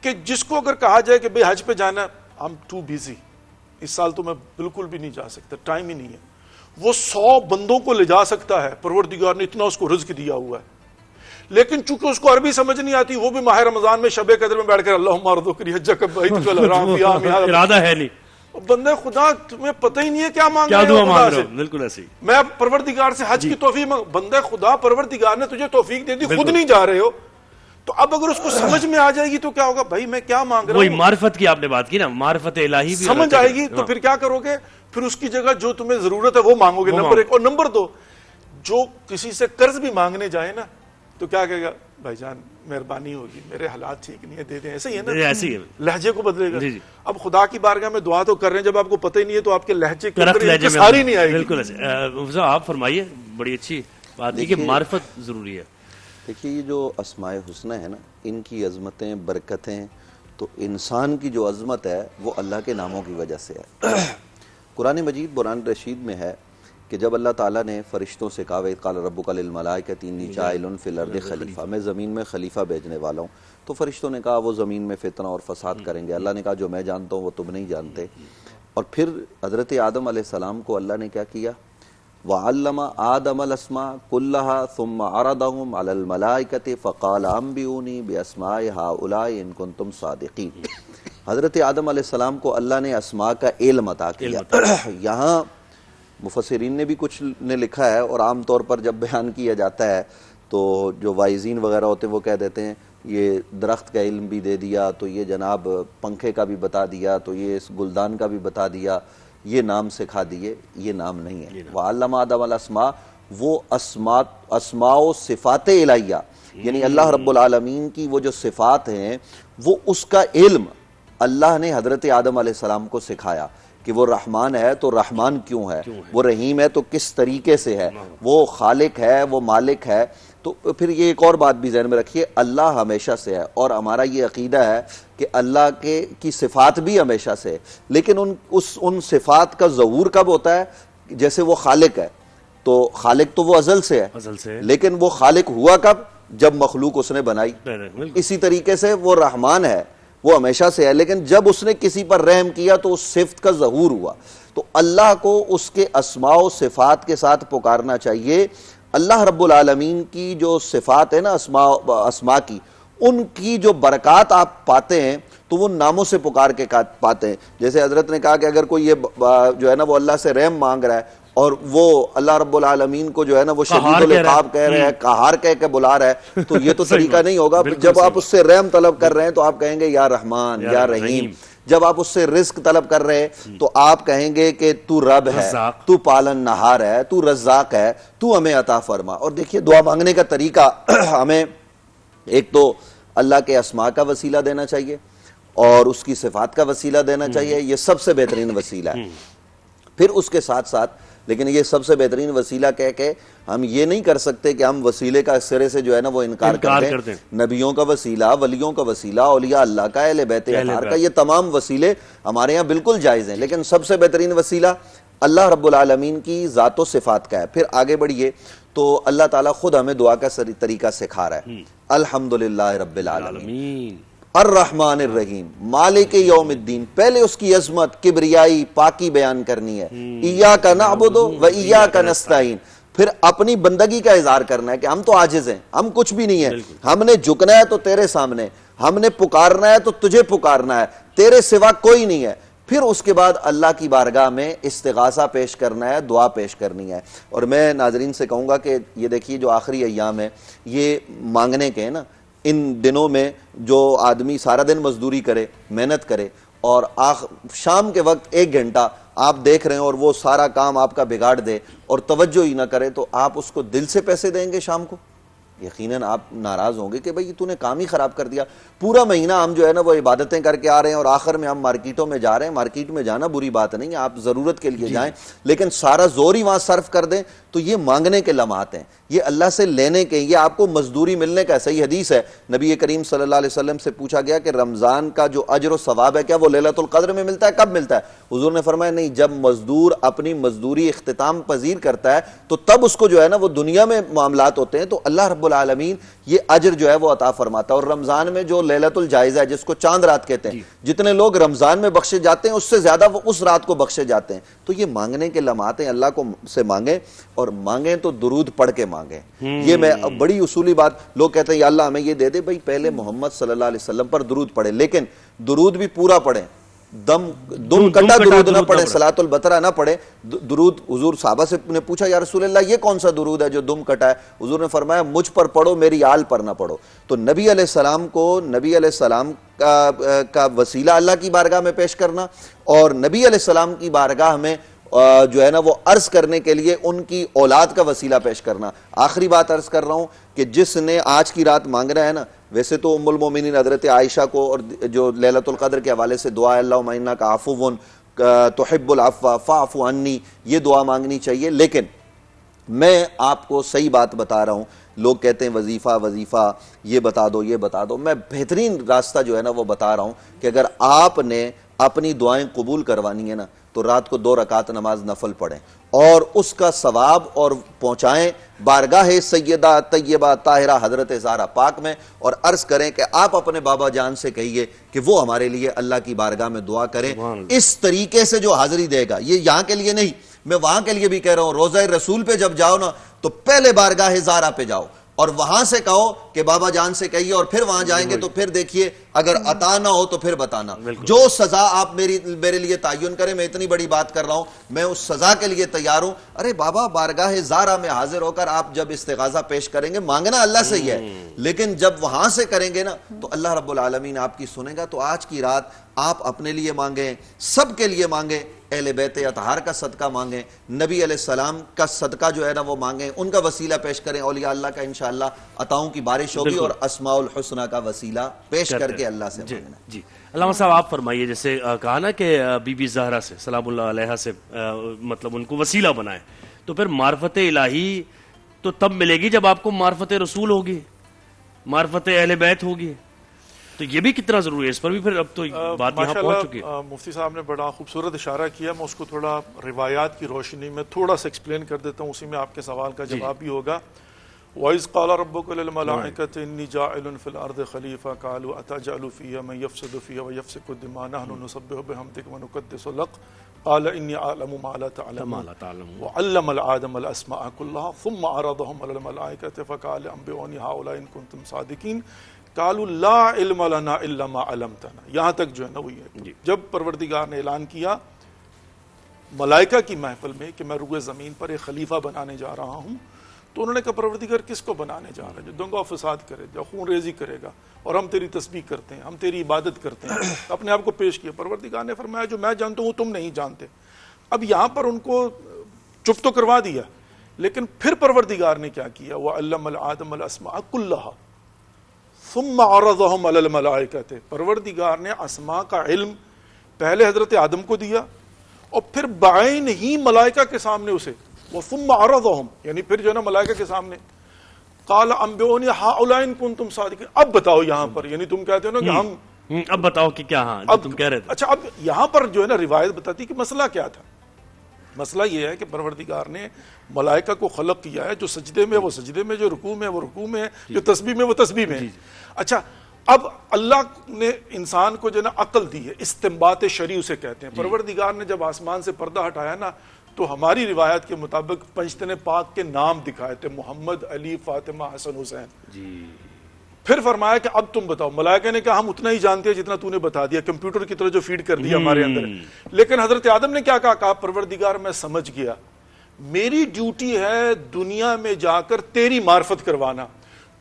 E: کہ جس کو اگر کہا جائے کہ بھئی حج پہ جانا، I'm too busy، اس سال تو میں بالکل بھی نہیں جا سکتا، ٹائم ہی نہیں ہے، وہ 100 بندوں کو لے جا سکتا ہے، پروردگار نے اتنا اس کو رزق دیا ہوا ہے، لیکن چونکہ اس کو عربی سمجھ نہیں آتی، وہ بھی ماہ رمضان میں شب قدر میں بیٹھ کر اللہم ارزقنی حج بیتک الحرام فی عامی ھذا،
B: ارادہ ہے نہیں،
E: بندے خدا تمہیں پتہ ہی نہیں ہے کیا مانگ
B: کیا
E: رہے
B: دعا
E: ہو
B: مانگ
E: خدا
B: رہے
E: سے.
B: ہو، بالکل ایسے ہی.
E: میں پروردگار سے حج کی توفیق بندے خدا پروردگار نے تجھے توفیق دے دی، خود نہیں جا رہے ہو، تو اب اگر اس کو سمجھ میں آ جائے گی تو کیا ہوگا؟ بھائی میں کیا مانگ رہا
B: وہی
E: ہوں،
B: معرفت کی آپ نے بات کی نا، معرفت الہی بھی
E: سمجھ آئے گی تو پھر کیا کرو گے؟ پھر اس کی جگہ جو تمہیں ضرورت ہے وہ مانگو گے، نمبر ایک. اور نمبر دو، جو کسی سے قرض بھی مانگنے جائے نا تو کیا کہے گا؟ بھائی جان مہربانی ہوگی، میرے حالات ٹھیک نہیں ہے، دے دیں. ایسے ہی ہے نا،
B: ایسے ہی ہے.
E: لہجے کو بدلے گا.
B: جی جی.
E: اب خدا کی بارگاہ میں دعا تو کر رہے ہیں، جب آپ کو پتہ ہی نہیں ہے تو آپ کے لہجے کے
B: کرخت
E: اندر
B: لہجے میں
E: انکساری نہیں آئے گی.
B: بالکل ایسے. حفظہ آپ فرمائیے، بڑی اچھی بات ہے کہ معرفت ضروری ہے.
D: دیکھیے یہ جو اسماء حسنہ ہے نا، ان کی عظمتیں، برکتیں، تو انسان کی جو عظمت ہے وہ اللہ کے ناموں کی وجہ سے ہے. قرآن مجید قرآن رشید میں ہے کہ جب اللہ تعالیٰ نے فرشتوں سے کہا وَإِذْ قَالَ رَبُّكَ لِلْمَلَائِكَةِ إِنِّي جَاعِلٌ فِي الْأَرْضِ خلیفہ، میں زمین میں خلیفہ بھیجنے والا ہوں. تو فرشتوں نے کہا وہ زمین میں فتنہ اور فساد کریں گے. اللہ نے کہا جو میں جانتا ہوں وہ تم نہیں جانتے. اور پھر حضرت آدم علیہ السلام کو اللہ نے کیا کیا؟ وَعَلَّمَ آدَمَ الْأَسْمَاءَ كُلَّهَا ثُمَّ عَرَضَهُمْ عَلَى الْمَلَائِكَةِ فَقَالَ أَنبِئُونِي بِأَسْمَاءِ هَؤُلَاءِ إِن كُنتُم صَادِقِينَ. حضرت آدم علیہ السلام کو اللہ نے اسماء کا علم عطا کیا. یہاں مفسرین نے بھی کچھ نے لکھا ہے، اور عام طور پر جب بیان کیا جاتا ہے تو جو وائزین وغیرہ ہوتے ہیں وہ کہہ دیتے ہیں یہ درخت کا علم بھی دے دیا، تو یہ جناب پنکھے کا بھی بتا دیا، تو یہ اس گلدان کا بھی بتا دیا، یہ نام سکھا دیے. یہ نام نہیں ہے. وَعَلَّمَ آدَمَ الْأَسْمَاءَ، وہ اسماء و صفات الہیہ، یعنی اللہ رب العالمین کی وہ جو صفات ہیں وہ اس کا علم اللہ نے حضرت آدم علیہ السلام کو سکھایا کہ وہ رحمان ہے تو رحمان کیوں ہے، وہ رحیم ہے تو کس طریقے سے ہے، وہ خالق ہے، وہ مالک ہے. تو پھر یہ ایک اور بات بھی ذہن میں رکھیے، اللہ ہمیشہ سے ہے، اور ہمارا یہ عقیدہ ہے کہ اللہ کی صفات بھی ہمیشہ سے ہے، لیکن ان صفات کا ظہور کب ہوتا ہے؟ جیسے وہ خالق ہے تو خالق تو وہ ازل سے ہے، لیکن وہ خالق ہوا کب؟ جب مخلوق اس نے بنائی. اسی طریقے سے وہ رحمان ہے، وہ ہمیشہ سے ہے، لیکن جب اس نے کسی پر رحم کیا تو اس صفت کا ظہور ہوا. تو اللہ کو اس کے اسماء و صفات کے ساتھ پکارنا چاہیے. اللہ رب العالمین کی جو صفات ہے نا اسماء کی، ان کی جو برکات آپ پاتے ہیں تو وہ ناموں سے پکار کے پاتے ہیں. جیسے حضرت نے کہا کہ اگر کوئی یہ جو ہے نا وہ اللہ سے رحم مانگ رہا ہے اور وہ اللہ رب العالمین کو جو ہے نا وہ شدید العقاب کہہ رہے ہیں، قہار کہہ کے بلا رہا ہے، تو یہ تو طریقہ نہیں ہوگا. جب آپ اس سے رحم طلب کر رہے ہیں تو آپ کہیں گے یا رحمان یا رحیم. جب آپ اس سے رزق طلب کر رہے ہیں تو آپ کہیں گے کہ تو رب ہے، تو پالن نہار ہے، تو رزاق ہے، تو ہمیں عطا فرما. اور دیکھیے دعا مانگنے کا طریقہ، ہمیں ایک تو اللہ کے اسماء کا وسیلہ دینا چاہیے اور اس کی صفات کا وسیلہ دینا چاہیے. یہ سب سے بہترین وسیلہ ہے. پھر اس کے ساتھ ساتھ لیکن یہ سب سے بہترین وسیلہ کہہ کے ہم یہ نہیں کر سکتے کہ ہم وسیلے کا سرے سے جو ہے نا وہ انکار کر دیں. نبیوں کا وسیلہ، ولیوں کا وسیلہ، اولیاء اللہ کا، اہل بیت اطہار کا، یہ تمام وسیلے ہمارے یہاں بالکل جائز ہیں، لیکن سب سے بہترین وسیلہ اللہ رب العالمین کی ذات و صفات کا ہے. پھر آگے بڑھیے تو اللہ تعالیٰ خود ہمیں دعا کا طریقہ سکھا رہا ہے. الحمدللہ رب العالمین الرحمن الرحیم مالک یوم الدین. پہلے اس کی عظمت، کبریائی، پاکی بیان کرنی ہے. ایاک نعبد و ایاک نستعین. پھر اپنی بندگی کا اظہار کرنا ہے کہ ہم تو عاجز ہیں، ہم کچھ بھی نہیں ہیں، ہم نے جھکنا ہے تو تیرے سامنے، ہم نے پکارنا ہے تو تجھے پکارنا ہے، تیرے سوا کوئی نہیں ہے. پھر اس کے بعد اللہ کی بارگاہ میں استغاثہ پیش کرنا ہے، دعا پیش کرنی ہے. اور میں ناظرین سے کہوں گا کہ یہ دیکھیے جو آخری ایام ہے یہ مانگنے کے ہیں نا، ان دنوں میں جو آدمی سارا دن مزدوری کرے، محنت کرے، اور شام کے وقت 1 گھنٹہ آپ دیکھ رہے ہیں اور وہ سارا کام آپ کا بگاڑ دے اور توجہ ہی نہ کرے، تو آپ اس کو دل سے پیسے دیں گے شام کو؟ یقیناً آپ ناراض ہوں گے کہ بھئی تو نے کام ہی خراب کر دیا. پورا مہینہ ہم جو ہے نا وہ عبادتیں کر کے آ رہے ہیں اور آخر میں ہم مارکیٹوں میں جا رہے ہیں. مارکیٹ میں جانا بری بات نہیں ہے، آپ ضرورت کے لیے جائیں، لیکن سارا زور ہی وہاں صرف کر دیں تو یہ مانگنے کے لمحات ہیں، یہ اللہ سے لینے کے، یہ آپ کو مزدوری ملنے کا. صحیح حدیث ہے، نبی کریم صلی اللہ علیہ وسلم سے پوچھا گیا کہ رمضان کا جو اجر و ثواب ہے کیا وہ لیلۃ القدر میں ملتا ہے؟ کب ملتا ہے؟ حضور نے فرمایا نہیں، جب مزدور اپنی مزدوری اختتام پذیر کرتا ہے تو تب اس کو جو ہے نا وہ دنیا میں معاملات ہوتے ہیں، تو اللہ رب العالمین یہ اجر جو ہے وہ عطا فرماتا ہے. اور رمضان میں جو لیلۃ الجائزہ ہے جس کو چاند رات کہتے ہیں، جتنے لوگ رمضان میں بخشے جاتے ہیں اس سے زیادہ وہ اس رات کو بخشے جاتے ہیں. تو یہ مانگنے کے لمحات ہیں، اللہ کو سے مانگیں، اور مانگیں تو درود پڑھ کے مانگیں. یہ میں بڑی اصولی بات، لوگ کہتے ہیں یا اللہ ہمیں یہ دے دے، بھائی پہلے محمد صلی اللہ علیہ وسلم پر درود پڑھیں، لیکن درود بھی پورا پڑھیں. دم کٹا درود نہ پڑھیں، صلاۃ البترا نہ پڑھیں. درود حضور صحابہ سے نے پوچھا یا رسول اللہ یہ کون سا درود ہے جو دم کٹا ہے؟ حضور نے فرمایا مجھ پر پڑھو، میری آل پر نہ پڑھو. تو نبی علیہ السلام کو نبی علیہ السلام کا وسیلہ اللہ کی بارگاہ میں پیش کرنا اور نبی علیہ السلام کی بارگاہ میں جو ہے نا وہ عرض کرنے کے لیے ان کی اولاد کا وسیلہ پیش کرنا. آخری بات عرض کر رہا ہوں کہ جس نے آج کی رات مانگنا ہے نا، ویسے تو ام المومنین حضرت عائشہ کو اور جو لیلۃ القدر کے حوالے سے دعا اللہم انک عفو تحب العفو فاعف عنی، یہ دعا مانگنی چاہیے. لیکن میں آپ کو صحیح بات بتا رہا ہوں. لوگ کہتے ہیں وظیفہ یہ بتا دو یہ بتا دو. میں بہترین راستہ جو ہے نا وہ بتا رہا ہوں کہ اگر آپ نے اپنی دعائیں قبول کروانی ہے نا تو رات کو 2 رکعت نماز نفل پڑھیں اور اس کا ثواب اور پہنچائیں بارگاہ سیدہ طیبہ طاہرہ حضرت زہرا پاک میں، اور عرض کریں کہ آپ اپنے بابا جان سے کہیے کہ وہ ہمارے لیے اللہ کی بارگاہ میں دعا کریں اس طریقے سے جو حاضری دے گا. یہ یہاں کے لیے نہیں، میں وہاں کے لیے بھی کہہ رہا ہوں. روضہ رسول پہ جب جاؤ نا تو پہلے بارگاہ زہرا پہ جاؤ اور وہاں سے کہو کہ بابا جان سے کہیے، اور پھر وہاں جائیں گے تو پھر دیکھیے اگر عطا نہ ہو تو پھر بتانا. جو سزا آپ میرے لیے تعین کریں، میں اتنی بڑی بات کر رہا ہوں، میں اس سزا کے لیے تیار ہوں. ارے بابا بارگاہ زہرا میں حاضر ہو کر آپ جب استغاثہ پیش کریں گے، مانگنا اللہ سے ہی ہے، لیکن جب وہاں سے کریں گے نا تو اللہ رب العالمین آپ کی سنے گا. تو آج کی رات آپ اپنے لیے مانگیں، سب کے لیے مانگیں، اہل بیت اطہار کا صدقہ مانگیں، نبی علیہ السلام کا صدقہ جو ہے نا وہ مانگیں، ان کا وسیلہ پیش کریں. اولیاء اللہ کا انشاءاللہ عطاؤں کی بارش ہوگی اور اسماء الحسنہ کا وسیلہ پیش کر کے اللہ سے مانگنا.
B: جی علامہ صاحب آپ فرمائیے، جیسے کہا نا کہ بی بی زہرا سے سلام اللہ علیہ سے مطلب ان کو وسیلہ بنائیں، تو پھر معرفت الہی تو تب ملے گی جب آپ کو معرفت رسول ہوگی، معرفت اہل بیت ہوگی. تو یہ بھی کتنا ضروری ہے، اس پر بھی پھر اب تو بات یہاں پہنچ چکی ہے.
E: مفتی صاحب نے بڑا خوبصورت اشارہ کیا. میں اس کو تھوڑا روایات کی روشنی میں تھوڑا سا ایکسپلین کر دیتا ہوں، اسی میں آپ کے سوال کا جواب بھی ہوگا. وَإِذْ قَالَ رَبُّكَ لِلْمَلَائِكَةِ إِنِّي جَاعِلٌ فِي الْأَرْضِ خَلِيفَةً قَالُوا أَتَجْعَلُ فِيهَا مَن يُفْسِدُ فِيهَا وَيَسْفِكُ الدِّمَاءَ نَحْنُ نُسَبِّحُ بِحَمْدِكَ وَنُقَدِّسُ لَكَ قَالَ إِنِّي أَعْلَمُ مَا لَا تَعْلَمُونَ وَعَلَّمَ آدَمَ الْأَسْمَاءَ كُلَّهَا ثُمَّ عَرَضَهُمْ عَلَى الْمَلَائِكَةِ فَقَالَ أَنبِئُونِي هَؤُلَاءِ إِن كُنتُمْ صَادِقِينَ قَالُوا لَا عِلْمَ لَنَا إِلَّا مَا عَلَّمْتَنَا. یہاں تک جو ہے نا وہی ہے. جب پروردگار نے اعلان کیا ملائکہ کی محفل میں کہ میں روئے زمین پر ایک خلیفہ بنانے جا رہا ہوں، تو انہوں نے کہا پروردگار کس کو بنانے جا رہا ہے؟ جو دنگا و فساد کرے، جو خون ریزی کرے گا، اور ہم تیری تسبیح کرتے ہیں، ہم تیری عبادت کرتے ہیں. اپنے آپ کو پیش کیا. پروردگار نے فرمایا جو میں جانتا ہوں تم نہیں جانتے. اب یہاں پر ان کو چپ تو کروا دیا، لیکن پھر پروردگار نے کیا کیا؟ وَعَلَّمَ آدَمَ الْأَسْمَاءَ كُلَّهَا ثُمَّ عَرَضَهُمْ عَلَى الْمَلَائِكَةِ. پروردگار نے اسماء کا علم پہلے حضرت آدم کو دیا اور پھر بعین ہی ملائکہ کے سامنے اسے وَثُمَّ عَرَضَهُمْ، یعنی پھر جو ہے نا ملائکہ کے سامنے قَالَ أَنبِئُونِي هَؤُلَاءِ إِن كُنتُمْ صَادِقِينَ. اب بتاؤ یہاں پر، یعنی تم کہتے ہو نا کہ ہم
B: اب بتاؤ کہ کیا، ہاں جو تم کہہ رہے تھے.
E: اچھا اب یہاں پر جو ہے نا روایت بتاتی کہ مسئلہ کیا تھا. مسئلہ یہ ہے کہ پروردگار نے ملائکہ کو خلق کیا ہے، جو سجدے میں وہ سجدے میں، جو رکوع میں وہ رکوع میں، جو تسبیح میں وہ تسبیح میں. اچھا اب اللہ نے انسان کو جو ہے نا عقل دی ہے، استنباط شرعی اسے کہتے ہیں. پروردگار نے جب آسمان سے پردہ ہٹایا نا تو ہماری روایت کے مطابق پنجتن پاک کے نام دکھائے تھے، محمد، علی، فاطمہ، حسن، حسین. پھر فرمایا کہ اب تم بتاؤ. ملائکہ نے کہا ہم اتنا ہی جانتے ہیں جتنا تو نے بتا دیا، کمپیوٹر کی طرح جو فیڈ کر دیا ہمارے اندر. لیکن حضرت آدم نے کیا کہا؟ پروردگار میں سمجھ گیا، میری ڈیوٹی ہے دنیا میں جا کر تیری معرفت کروانا.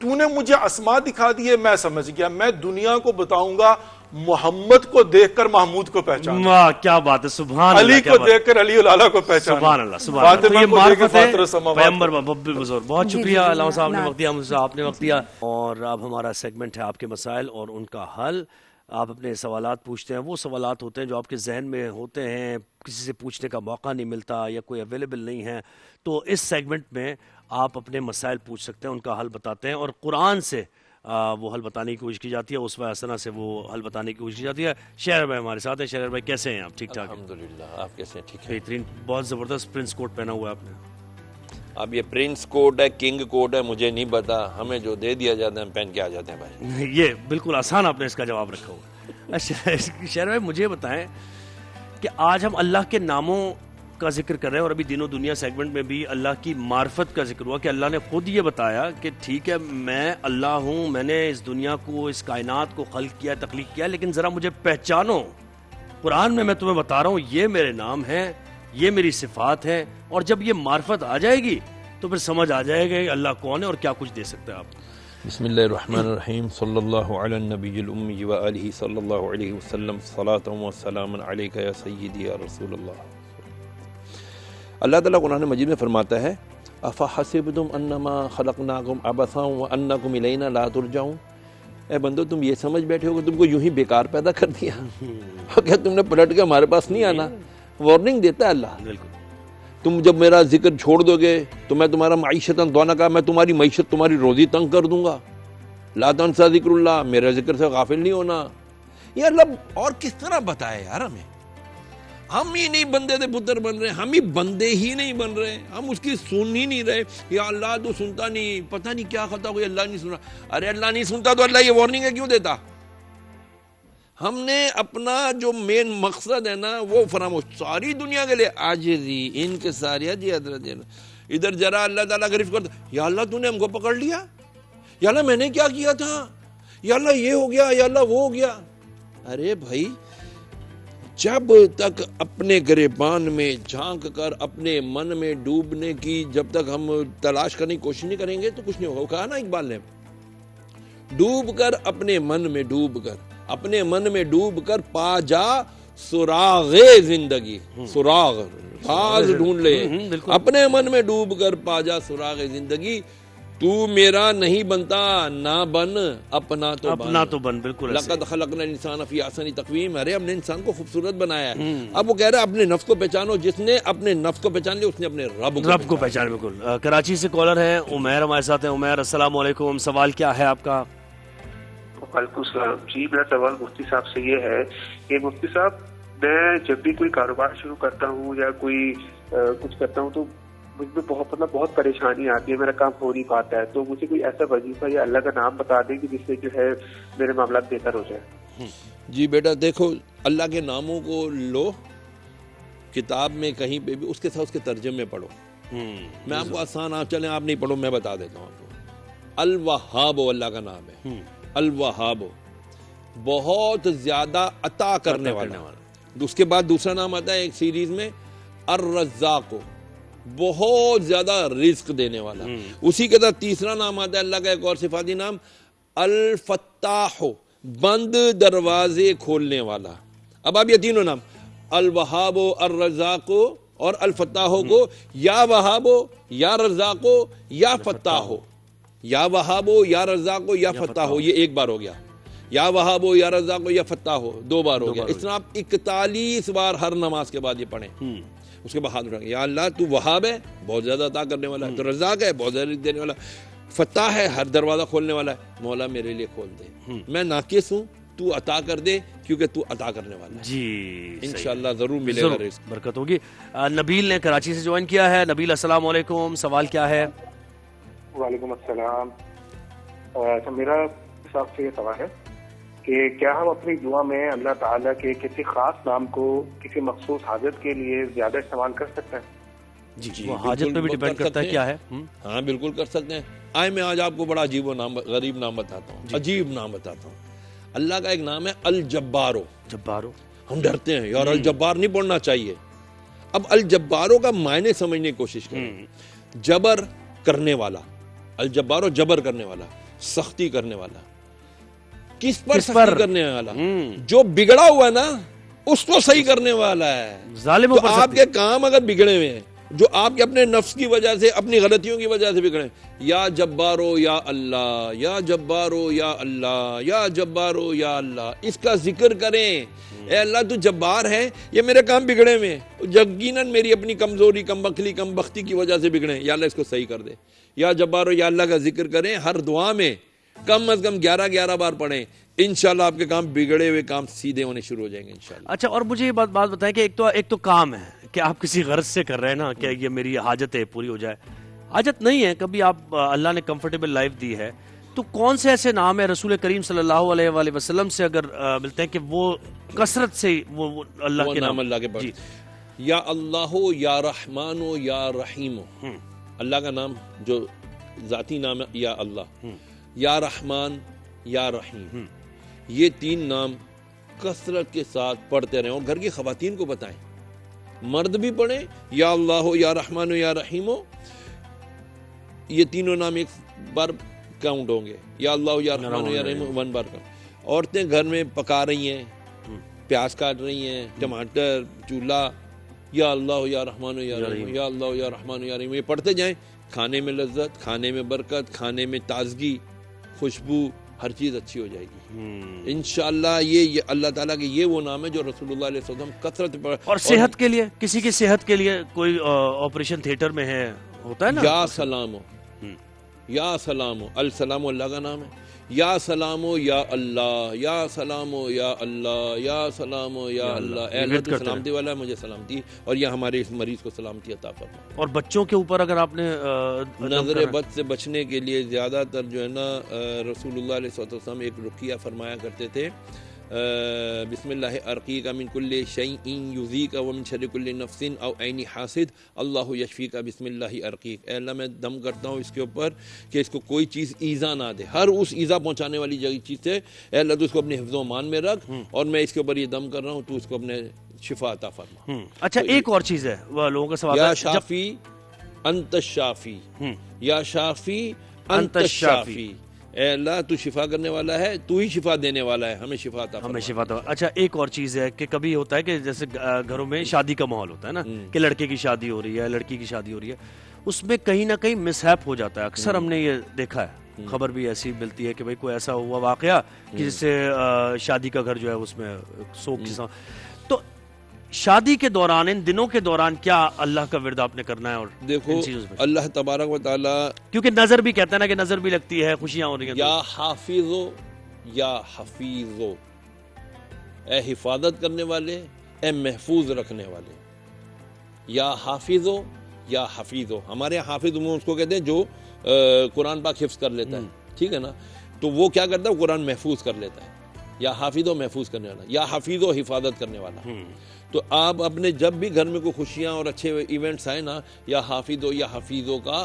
E: تو نے مجھے اسماء دکھا دیے، میں سمجھ گیا، میں دنیا کو بتاؤں گا محمد کو دیکھ کر محمود کو پہچان.
B: واہ کیا بات ہے، سبحان اللہ.
E: علی کو دیکھ کر علی العلا کو پہچان.
B: سبحان اللہ سبحان اللہ. تو یہ معرفت ہے پیغمبر بزرگ. بہت شکریہ علامہ صاحب نے وقت دیا، مجھ سے آپ نے وقت دیا. اور اب ہمارا سیگمنٹ ہے آپ کے مسائل اور ان کا حل. آپ اپنے سوالات پوچھتے ہیں، وہ سوالات ہوتے ہیں جو آپ کے ذہن میں ہوتے ہیں، کسی سے پوچھنے کا موقع نہیں ملتا یا کوئی اویلیبل نہیں ہے، تو اس سیگمنٹ میں آپ اپنے مسائل پوچھ سکتے ہیں، ان کا حل بتاتے ہیں، اور قرآن سے وہ حل بتانے کی کوشش کی جاتی ہے، اسوہ حسنہ سے وہ حل بتانے کی کوشش کی جاتی ہے. شہر بھائی ہمارے ساتھ ہیں. شہر بھائی کیسے ہیں آپ؟ ٹھیک ٹھاک؟
F: الحمدللہ. آپ کیسے ہیں؟ ٹھیک ہے.
B: بہترین. بہت زبردست پرنس کوٹ پہنا ہوا ہے آپ نے.
F: اب یہ پرنس کوٹ ہے، کنگ کوٹ ہے، مجھے نہیں پتا، ہمیں جو دے دیا جاتا ہے ہم پہن کے آ جاتے ہیں بھائی.
B: یہ بالکل آسان آپ نے اس کا جواب رکھا ہوا. شہر بھائی مجھے بتائیں کہ آج ہم اللہ کے ناموں کا ذکر کر رہے ہیں، اور ابھی دینوں دنیا سیگمنٹ میں بھی اللہ کی معرفت کا ذکر ہوا کہ اللہ نے خود یہ بتایا کہ ٹھیک ہے میں اللہ ہوں، میں نے اس دنیا کو، اس کائنات کو خلق کیا، تخلیق کیا، لیکن ذرا مجھے پہچانو. قرآن میں تمہیں بتا رہا ہوں یہ میرے نام ہیں, یہ میری صفات ہیں, اور جب یہ معرفت آ جائے گی تو پھر سمجھ آ جائے گا کہ اللہ کون ہے اور کیا کچھ دے سکتا ہے آپ.
F: بسم اللہ الرحمن الرحیم. صلی اللہ علی النبی الامی و آلہ صلی اللہ علیہ وسلم. صلاۃ و سلام علیک یا سیدی یا رسول اللہ. اللہ تعالیٰ قرآن مجید میں فرماتا ہے افحسبتم انما خلقناکم عبثا وانکم الینا لا ترجعون. اے بندو تم یہ سمجھ بیٹھے ہو کہ تم کو یوں ہی بیکار پیدا کر دیا, کیا تم نے پلٹ کے ہمارے پاس نہیں آنا؟ وارننگ دیتا ہے اللہ.
B: بالکل.
F: تم جب میرا ذکر چھوڑ دو گے تو میں تمہارا معیشتاً ضنکا, میں تمہاری معیشت تمہاری روزی تنگ کر دوں گا. لا تنسا ذکر اللہ, میرے ذکر سے غافل نہیں ہونا. یہ اللہ اور کس طرح بتائے یار ہمیں. ہم ہی نہیں بندے دے پتر بن رہے, ہم ہی بندے ہی نہیں بن رہے, ہم اس کی سن ہی نہیں رہے. یا اللہ تو سنتا نہیں, پتہ نہیں کیا خطا ہوئی, اللہ نہیں سنا. ارے اللہ نہیں سنتا تو اللہ یہ وارننگ ہے کیوں دیتا؟ ہم نے اپنا جو مین مقصد ہے نا وہ فراموش. ساری دنیا کے لیے عاجزی انکساریت جی حضرت ادھر ذرا اللہ تعالیٰ گرفت کرتا. یا اللہ تو نے ہم کو پکڑ لیا, یا اللہ میں نے کیا کیا تھا, یا اللہ یہ ہو گیا, یا اللہ وہ ہو گیا. ارے بھائی جب تک اپنے گریبان میں جھانک کر اپنے من میں ڈوبنے کی جب تک ہم تلاش کرنے کی کوشش نہیں کریں گے تو کچھ نہیں ہوگا. کہا نا اقبال نے, ڈوب کر اپنے من میں ڈوب کر, اپنے من میں ڈوب کر پا جا سراغ زندگی. سراغ راز ڈھونڈ لے, اپنے من میں ڈوب کر پا جا سراغ زندگی. تو میرا نہیں بنتا نہ بن اپنا تو بن.
B: بالکل.
F: لقد خلقنا الانسان فی احسن تقویم. ارے ہم نے انسان کو خوبصورت بنایا ہے. اب وہ کہہ رہا ہے اپنے نفس کو پہچانو. جس نے اپنے نفس کو پہچان لیا اس نے اپنے رب کو پہچان.
B: بالکل. کراچی سے کالر ہیں عمیر ہمارے ساتھ ہیں. عمیر السلام علیکم, سوال کیا ہے آپ کا؟
G: وعلیکم السلام. جی میرا سوال مفتی صاحب سے یہ ہے کہ مفتی صاحب میں جب بھی کوئی کاروبار شروع کرتا ہوں یا کوئی کچھ کرتا ہوں تو مجھ میں بہت پریشانی آتی ہے, میرا کام ہو نہیں پاتا ہے. تو مجھے کوئی ایسا وظیفہ یا اللہ کا نام بتا دیں کہ جس سے جو ہے میرے معاملات بہتر ہو جائے.
F: جی بیٹا دیکھو, اللہ کے ناموں کو لو, کتاب میں کہیں پہ بھی اس کے ساتھ اس کے ترجمے پڑھو. میں آپ کو آسان, آپ چلیں آپ نہیں پڑھو میں بتا دیتا ہوں آپ کو. الوہاب اللہ کا نام ہے. الوہاب بہت زیادہ عطا کرنے والا. اس کے بعد دوسرا نام آتا ہے ایک سیریز میں الرزاق, بہت زیادہ رزق دینے والا. اسی کے ساتھ تیسرا نام آتا ہے اللہ کا ایک اور صفاتی نام الفتاح, بند دروازے کھولنے والا. اب آپ یہ تینوں نام الوہاب, الرزاق اور الفتاح کو یا وہاب یا رزاق یا فتاح, یا وہاب یا رزاق یا فتاح, یہ ایک بار ہو گیا. یا وہاب یا رزاق یا فتاح دو بار ہو گیا. اس طرح آپ 41 بار ہر نماز کے بعد یہ پڑھیں. اس کے بعد ہاتھ اٹھائیں, یا اللہ تو وہاب ہے بہت زیادہ عطا کرنے والا ہے, تو رزاق ہے بہت زیادہ رزق دینے والا, فتاح ہے ہر دروازہ کھولنے والا ہے. مولا میرے لیے کھول دے, میں ناقص ہوں, تو عطا کر دے کیونکہ تو عطا کرنے والا ہے.
B: جی
F: انشاءاللہ ضرور ملے گا رزق,
B: برکت ہوگی. نبیل نے کراچی سے جوائن کیا ہے. نبیل السلام علیکم, سوال کیا ہے؟
G: وعلیکم السلام. میرا صاحب سے یہ سوال ہے کہ کیا ہم اپنی دعا میں اللہ تعالیٰ کے کسی خاص نام کو کسی مخصوص حاجت کے لیے زیادہ استعمال کر سکتے ہیں؟
B: جی وہ حاجت پہ بھی ڈیپینڈ کرتا ہے کیا ہے.
F: ہاں بالکل کر سکتے ہیں. آئے میں آج آپ کو بڑا عجیب و نام, غریب نام بتاتا ہوں, عجیب نام بتاتا ہوں. اللہ کا ایک نام ہے الجبارو.
B: جبارو,
F: ہم ڈرتے ہیں یار الجبار نہیں پڑھنا چاہیے. اب الجبارو کا معنی سمجھنے کی کوشش کریں. جبر کرنے والا, الجبارو جبر کرنے والا, سختی کرنے والا. کس پر سختی کرنے والا؟ جو بگڑا ہوا نا اس کو صحیح کرنے والا ہے. ظالموں پر آپ کے کام اگر بگڑے ہوئے ہیں, جو آپ کے اپنے نفس کی وجہ سے, اپنی غلطیوں کی وجہ سے بگڑے, یا جبارو یا اللہ, یا جبارو یا اللہ, یا جبارو یا اللہ, اس کا ذکر کریں. اے اللہ تو جبار ہے, یہ میرے کام بگڑے ہوئے ہیں, یقیناً میری اپنی کمزوری, کم بخلی, کم بختی کی وجہ سے بگڑے, یا اللہ اس کو صحیح کر دے. یا جبارو یا اللہ کا ذکر کریں, ہر دعا میں کم از کم 11 بار پڑھیں. انشاءاللہ آپ کے کام بگڑے ہوئے کام سیدھے ہونے شروع ہو جائیں گے انشاءاللہ.
B: اچھا, اور مجھے یہ بات بتائیں کہ ایک تو کام ہے کہ آپ کسی غرض سے کر رہے ہیں نا کہ یہ میری حاجت ہے پوری ہو جائے. حاجت نہیں ہے, کبھی آپ اللہ نے کمفرٹیبل لائف دی ہے, تو کون سے ایسے نام ہے رسول کریم صلی اللہ علیہ وآلہ وسلم سے اگر ملتے ہیں کہ وہ کثرت سے وہ اللہ کے نام
F: اللہ کے پاس, یا اللہ یا رحمان یا رحیم, اللہ کا نام جو ذاتی نام ہے یا اللہ, یا رحمان یا رحیم, یہ 3 نام کثرت کے ساتھ پڑھتے رہیں اور گھر کی خواتین کو بتائیں, مرد بھی پڑھیں یا اللہ ہو یا رحمان ہو یا رحیم ہو, یہ تینوں نام ایک بار کاؤنٹ ہوں گے, یا اللہ ہو یا رحمان ہو یا رحیم ہو 1 بار کاؤنٹ. عورتیں گھر میں پکا رہی ہیں, پیاز کاٹ رہی ہیں, ٹماٹر, چولہا, یا اللہ ہو یا رحمان ہو یا رحیم ہو, یا اللہ ہو یا رحمان ہو یا رحیم ہو, یہ پڑھتے جائیں. کھانے میں لذت, کھانے میں برکت, کھانے میں تازگی, خوشبو, ہر چیز اچھی ہو جائے گی انشاءاللہ. یہ اللہ تعالیٰ کے یہ وہ نام ہے جو رسول اللہ علیہ وسلم کثرت پر.
B: اور صحت کے لیے, کسی کی صحت کے لیے کوئی آپریشن تھیٹر میں ہے, ہوتا ہے نا,
F: یا سلام ہو, یا سلام ہو, السلام اللہ کا نام ہے, یا سلام ہو یا اللہ, یا سلام ہو یا اللہ, یا سلام ہو یا اللہ. اے اللہ تو سلامتی والا ہے, مجھے سلامتی, اور یا ہمارے اس مریض کو سلامتی عطا فرما.
B: اور بچوں کے اوپر اگر آپ نے
F: نظر بد سے بچنے کے لیے زیادہ تر جو ہے نا رسول اللہ علیہ وسلم ایک رقیہ فرمایا کرتے تھے, بسم اللہ ارقیک من کل شیء یؤذیک ومن شر کل نفس او عین حاسد اللہ یشفیک بسم اللہ ارقیک. اے اللہ میں دم کرتا ہوں اس کے اوپر کہ اس کو کوئی چیز ایذا نہ دے, ہر اس ایذا پہنچانے والی چیز سے اے اللہ تو اس کو اپنے حفظ و امان میں رکھ, اور میں اس کے اوپر یہ دم کر رہا ہوں, تو اس کو اپنے شفا عطا فرما.
B: اچھا ایک اور چیز ہے, وہ لوگوں کا سوال ہے,
F: یا شافی انت الشافی, یا شافی انت الشافی. اے اللہ تو شفا کرنے والا ہے, تو ہی شفا دینے والا ہے, ہمیں شفا عطا فرما.
B: ہمیں شفا عطا. اچھا ایک اور چیز ہے کہ کبھی ہوتا ہے کہ جیسے گھروں میں شادی کا ماحول ہوتا ہے نا, کہ لڑکے کی شادی ہو رہی ہے, لڑکی کی شادی ہو رہی ہے, اس میں کہیں نہ کہیں مس ہیپ ہو جاتا ہے. اکثر ہم نے یہ دیکھا ہے, خبر بھی ایسی ملتی ہے کہ بھئی کوئی ایسا ہوا واقعہ کہ جس سے شادی کا گھر جو ہے اس میں سوگ جیسا. تو شادی کے دوران, ان دنوں کے دوران کیا اللہ کا ورد آپ نے کرنا ہے؟ اور
F: دیکھو اللہ تبارک و تعالی,
B: کیونکہ نظر بھی کہتا ہے نا کہ نظر بھی لگتی ہے, خوشیاں ہو رہی ہیں,
F: یا حافظو یا حفیظو, اے حفاظت کرنے والے, اے محفوظ رکھنے والے. یا حافظو یا حفیظو. ہمارے یہاں حافظ اس کو کہتے ہیں جو قرآن پاک حفظ کر لیتا ہے, ٹھیک ہے نا, تو وہ کیا کرتا ہے, قرآن محفوظ کر لیتا ہے. یا حافظو محفوظ کرنے والا, یا حفیظو حفاظت کرنے والا. تو آپ اپنے جب بھی گھر میں کوئی خوشیاں اور اچھے ایونٹس آئیں نا, یا حافظو یا حفیظو کا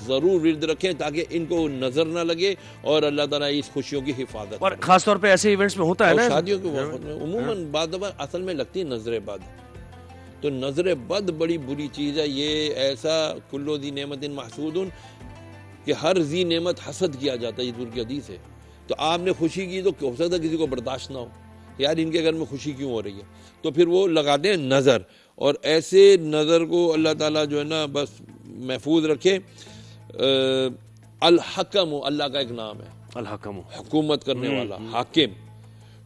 F: ضرور ورد رکھیں تاکہ ان کو نظر نہ لگے, اور اللہ تعالیٰ اس خوشیوں کی حفاظت.
B: اور خاص طور پہ ایسے ایونٹس میں ہوتا ہے نا,
F: شادیوں کے وقت میں عموماً بعض دفعہ اصل میں لگتی ہے نظر بد. تو نظر بد بڑی بری چیز ہے. یہ ایسا کلو ذی نعمت محسود کہ ہر ذی نعمت حسد کیا جاتا ہے, یہ دور کی حدیث ہے. تو آپ نے خوشی کی تو ہو سکتا ہے کسی کو برداشت نہ ہو, یار ان کے گھر میں خوشی کیوں ہو رہی ہے, تو پھر وہ لگاتے ہیں نظر. اور ایسے نظر کو اللہ تعالیٰ جو ہے نا بس محفوظ رکھے. الحکم اللہ کا ایک نام ہے,
B: الحکم
F: حکومت کرنے والا, حاکم.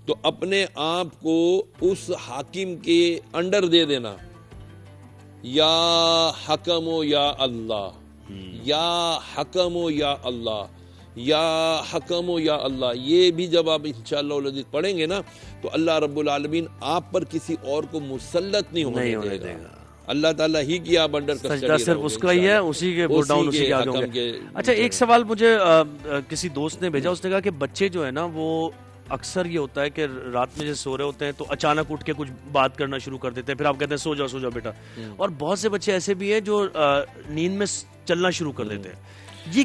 F: تو اپنے آپ کو اس حاکم کے انڈر دے دینا, یا حکم یا اللہ, یا حکم یا اللہ, یا حکم یا اللہ. یہ بھی جب آپ انشاءاللہ العزیز پڑھیں گے نا تو اللہ رب العالمین آپ پر کسی اور کو مسلط نہیں ہونے دے گا. اللہ تعالیٰ ہی کی آپ انڈر
B: سجدہ صرف اس کا ہی ہے, اسی کے بول ڈاؤن اسی کے آگے ہوں گے. اچھا ایک سوال مجھے کسی دوست نے بھیجا, اس نے کہا کہ بچے جو ہے نا وہ اکثر یہ ہوتا ہے کہ رات میں جیسے سو رہے ہوتے ہیں تو اچانک اٹھ کے کچھ بات کرنا شروع کر دیتے ہیں, پھر آپ کہتے ہیں سو جاؤ بیٹا. اور بہت سے بچے ایسے بھی ہیں جو نیند میں چلنا شروع کر دیتے ہیں. یہ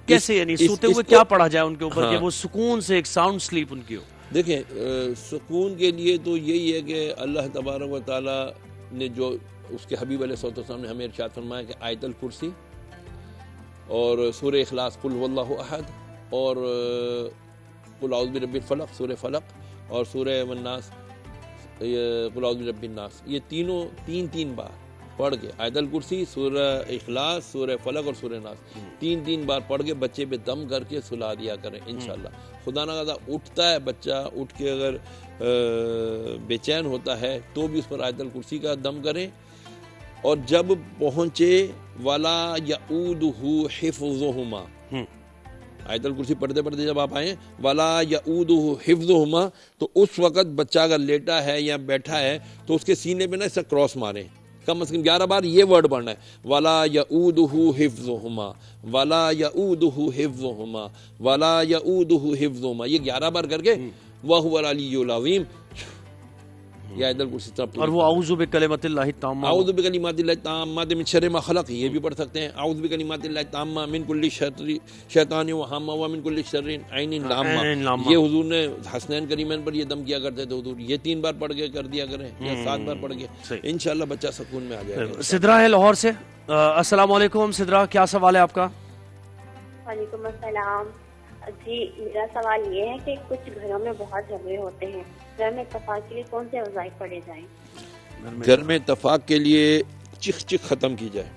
B: کیسے, یعنی سوتے ہوئے کیا پڑھا جائے ان کے اوپر کہ وہ سکون سے ایک ساؤنڈ سلیپ ان کی ہو؟
F: دیکھیں سکون کے لیے تو یہی ہے کہ اللہ تبارک و تعالیٰ نے جو اس کے حبیب علیہ السلام نے ہمیں ارشاد فرمایا کہ آیت الکرسی اور سورہ اخلاص قل هو اللہ احد, اور قل اعوذ برب الفلق سورہ فلق, اور سورہ الناس قل اعوذ برب الناس, یہ تینوں تین بار پڑھ کے, آیت الکرسی, سورہ اخلاص, سورہ فلق اور سورہ ناس, تین بار پڑھ کے بچے پہ دم کر کے سلا دیا کریں انشاءاللہ. خدا نہ خدا اٹھتا ہے بچہ, اٹھ کے اگر بے چین ہوتا ہے تو بھی اس پر آیت الکرسی کا دم کریں. اور جب پہنچے ولا یعودہ حفظہما, آیت الکرسی پڑھتے جب آپ آئیں ولا یعودہ حفظہما, تو اس وقت بچہ اگر لیٹا ہے یا بیٹھا ہے تو اس کے سینے پہ نا اس سے کراس ماریں, کم از کم 11 بار یہ ورڈ پڑھنا ہے, ولا یعودہ حفظہما, ولا یعودہ حفظہما, ولا یعودہ حفظہما, یہ 11 بار کر کے وَهُوَ الْعَلِيُّ الْعَظِيمُ یا ادھر کچھ اس طرح.
B: اور وہ اعوذ بکلمات اللہ التامہ،
F: اعوذ بکلمات اللہ التامات من شر ما خلق، یہ بھی پڑھ سکتے ہیں. اعوذ بکلمات اللہ التامات من کل شر شیطان وہامہ ومن کل شر عین لامہ. یہ حضور نے حسنین کریمین پر یہ دم کیا کرتے تھے حضور. یہ 3 بار پڑھ کے کر دیا کریں یا 7 بار پڑھ کے، انشاءاللہ بچہ سکون میں آ جائے گا.
B: سدرا ہے لاہور سے. السلام علیکم سدرا، کیا سوال ہے آپ کا؟
H: وعلیکم السلام. جی میرا سوال یہ ہے کہ کچھ گھروں میں بہت جھگڑے ہوتے ہیں، گھر میں اتفاق کے لیے کون سے وظائف پڑھے جائیں؟
F: گھر میں اتفاق کے لیے چخ ختم کی جائے،